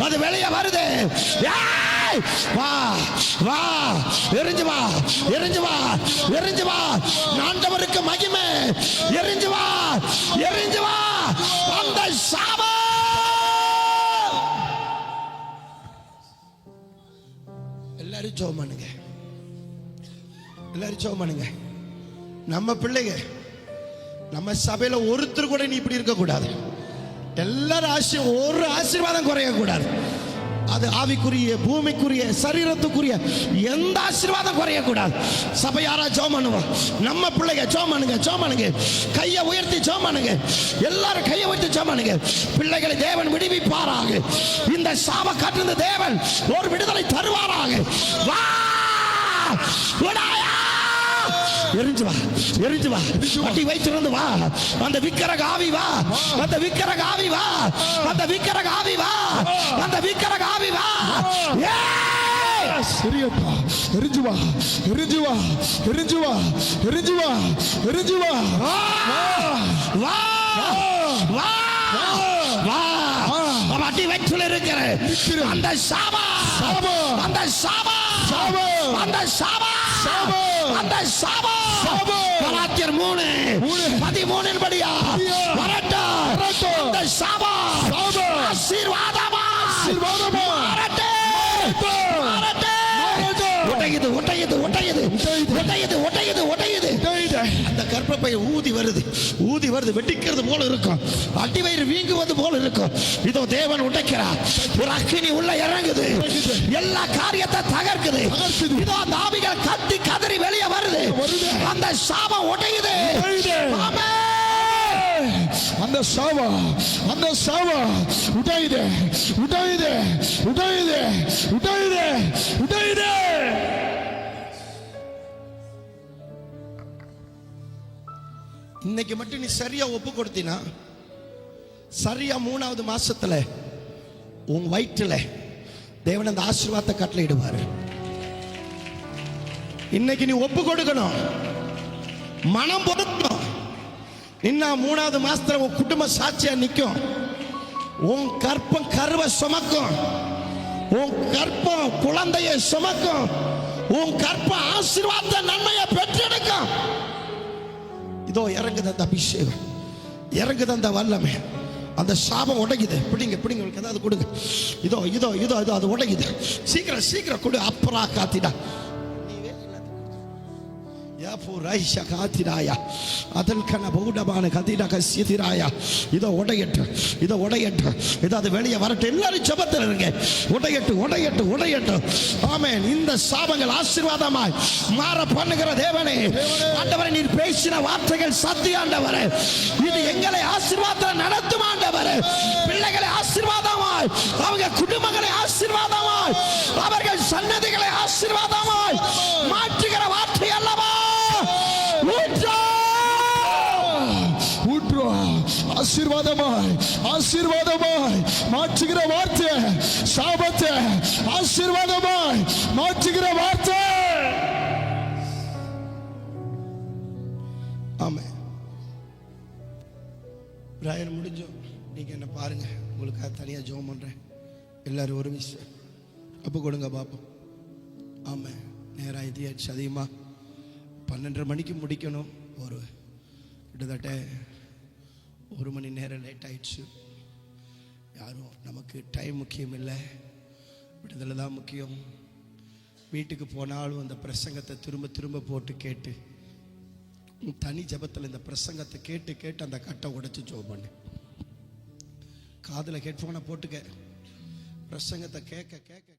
[SPEAKER 3] அது வெளியே வருது. ஏய், வா வா, எரிஞ்சு வா, எரிஞ்சு வா, எரிஞ்சு வா. ஆண்டவருக்கு மகிமை. எரிஞ்சு வா, எரிஞ்சு வா. அந்த சாபம் எல்லாரும் ஜெபம் பண்ணுங்க, எல்லாரும் ஜெபம் பண்ணுங்க. நம்ம பிள்ளைங்க, நம்ம சபையில ஒருத்தர் கூட நீ இப்படி இருக்க கூடாது. எல்லாரும் ஒரு ஆசீர்வாதம் குறைய கூடாது. அது ஆவிக்குரிய, பூமிக்குரிய, சரீரத்துக்குரிய எந்த ஆசீர்வாதம் குறைய கூடாது. சபையாரா ஜெபம் பண்ணுவோம். நம்ம பிள்ளைங்க ஜெபம் பண்ணுங்க, ஜெபம் பண்ணுங்க. கையை உயர்த்தி ஜெபம் பண்ணுங்க. எல்லாரும் கையை உயர்த்தி ஜெபம் பண்ணுங்க. பிள்ளைகளை தேவன் விடுவிப்பாராக. இந்த சாப காற்றிலிருந்து தேவன் ஒரு விடுதலை தருவாராக. வா, விடாயா, எரிஞ்சு வா, எரிஞ்சு வா. அடி வைத்திருந்து வா. அந்த விக்கிரக ஆவி வா, அந்த விக்கிரக ஆவி வா, அந்த விக்கிரக ஆவி வா, அந்த விக்கிரக ஆவி வா.
[SPEAKER 4] சரியப்பா, எரிஞ்சு வா, எரிஞ்சு வா, எரிஞ்சு வா, எரிஞ்சு வா, எரிஞ்சு வா.
[SPEAKER 3] வா வா வா. அவன் அடி வயிற்றில் இருக்கிற அந்த சாபா, அந்த சாபா, அந்த சாபா, அந்த சாபா கலாத்தியர் 3:13 படியா வரட்டும். அந்த சாபா ஆசீர்வாதமா, வரட்டும், ஒட்டையுது, ஒட்டையுது, ஒட்டையுது, ஒட்டையுது, ஒட்டையுது, ஒட்டையுது. அந்த கர்ப்பப்பை ஊதி வருது, ஊதி வருது, வெட்டிக்கிறது போல இருக்கும். அடி வயிறு வீங்குவது போல இருக்கும். இதோ தேவன் உடைக்கிறார். ஒரு அக்கினி உள்ள இறங்குது, எல்லா காரியத்தை தகர்க்குது. இதோ அந்த ஆவிகள் கத்தி கதறி வெளியே வருது. அந்த சாபம் உடையுது.
[SPEAKER 4] அந்த சாவா, அந்த சாவா உடையுது, உடையுது, உடையுது, உடையுது, உடையுது.
[SPEAKER 3] இன்னைக்கு மட்டும் நீ சரியா ஒப்பு கொடுத்தினா, சரியா 3வது மாசத்துல உன் வயிற்றுல தேவன் அந்த ஆசீர்வாதத்தை கட்டளையிடுவார். இன்னைக்கு நீ ஒப்பு கொடுக்கணும், மனம் பொறுக்கணும். இன்னும் 3வது மாசத்துல உன் குடும்ப சாட்சியா நிற்கும். உன் கற்பம் கருவை சுமக்கும், உன் கற்பம் குழந்தையை சுமக்கும், உன் கற்பம் ஆசீர்வாத நன்மையை பெற்றெடுக்கும். இதோ இறங்குது அந்த அபிஷேகம், இறங்குது அந்த வல்லமை. அந்த சாபம் உடைக்குது. பிடிங்க, பிடிங்க, உங்களுக்கு ஏதாவது கொடுங்க. இதோ இதோ இதோ இதோ அது உடைக்குது. சீக்கிரம் சீக்கிரம் கொடு. அப்பரா காத்திடா, இதோ உடையட்டு, இதோ உடையட்டு, இதோ அது வெளியே வரட்டும். எல்லாரும் ஜெபத்தில் இருங்க. உடையட்டு, உடையட்டு, உடையட்டு. ஆமென். இந்த சாபங்கள் ஆசீர்வாதமாய் மாற பண்ணுகிற தேவனே, ஆண்டவரே, நீர் பேசின வார்த்தைகள் சத்திய ஆண்டவரே. இது எங்களை ஆசீர்வாதம் நடத்தும் ஆண்டவரே. பிள்ளைகளை ஆசீர்வாதமாய், அவங்க குடும்பங்களை ஆசீர்வாதமாய், அவர்கள் சன்னதிகளை ஆசீர்வாதமாய் மாற்றுகிற வார்த்தை அல்லவா.
[SPEAKER 4] ஆசீர்வாதமாய், ஆசீர்வாதமாய் மாற்றுகிற வார்த்தை, சாபத்தை ஆசீர்வாதமாய் மாற்றுகிற வார்த்தை.
[SPEAKER 3] ஆமென். பிராயர் முடிஞ்சோம். நீங்க என்ன பாருங்க, உங்களுக்கு தனியா ஜெபம் பண்றேன். எல்லாரும் ஒரு விஷயம் அப்போ கொடுங்க பாப்போம். ஆமாம், நேரம் இது அதிகமாக 12:30 மணிக்கு முடிக்கணும். ஒரு கிட்டத்தட்ட 1 மணி நேரம் லேட் ஆயிடுச்சு. யாரும் நமக்கு டைம் முக்கியம் இல்லை, விடுதலை தான் முக்கியம். வீட்டுக்கு போனாலும் அந்த பிரசங்கத்தை திரும்ப திரும்ப போட்டு கேட்டு, தனி ஜபத்தில் இந்த பிரசங்கத்தை கேட்டு கேட்டு அந்த கட்டை உடைச்சு ஜெபம் பண்ணு. காதில் ஹெட்ஃபோனை போட்டுக்க, பிரசங்கத்தை கேட்க கேட்க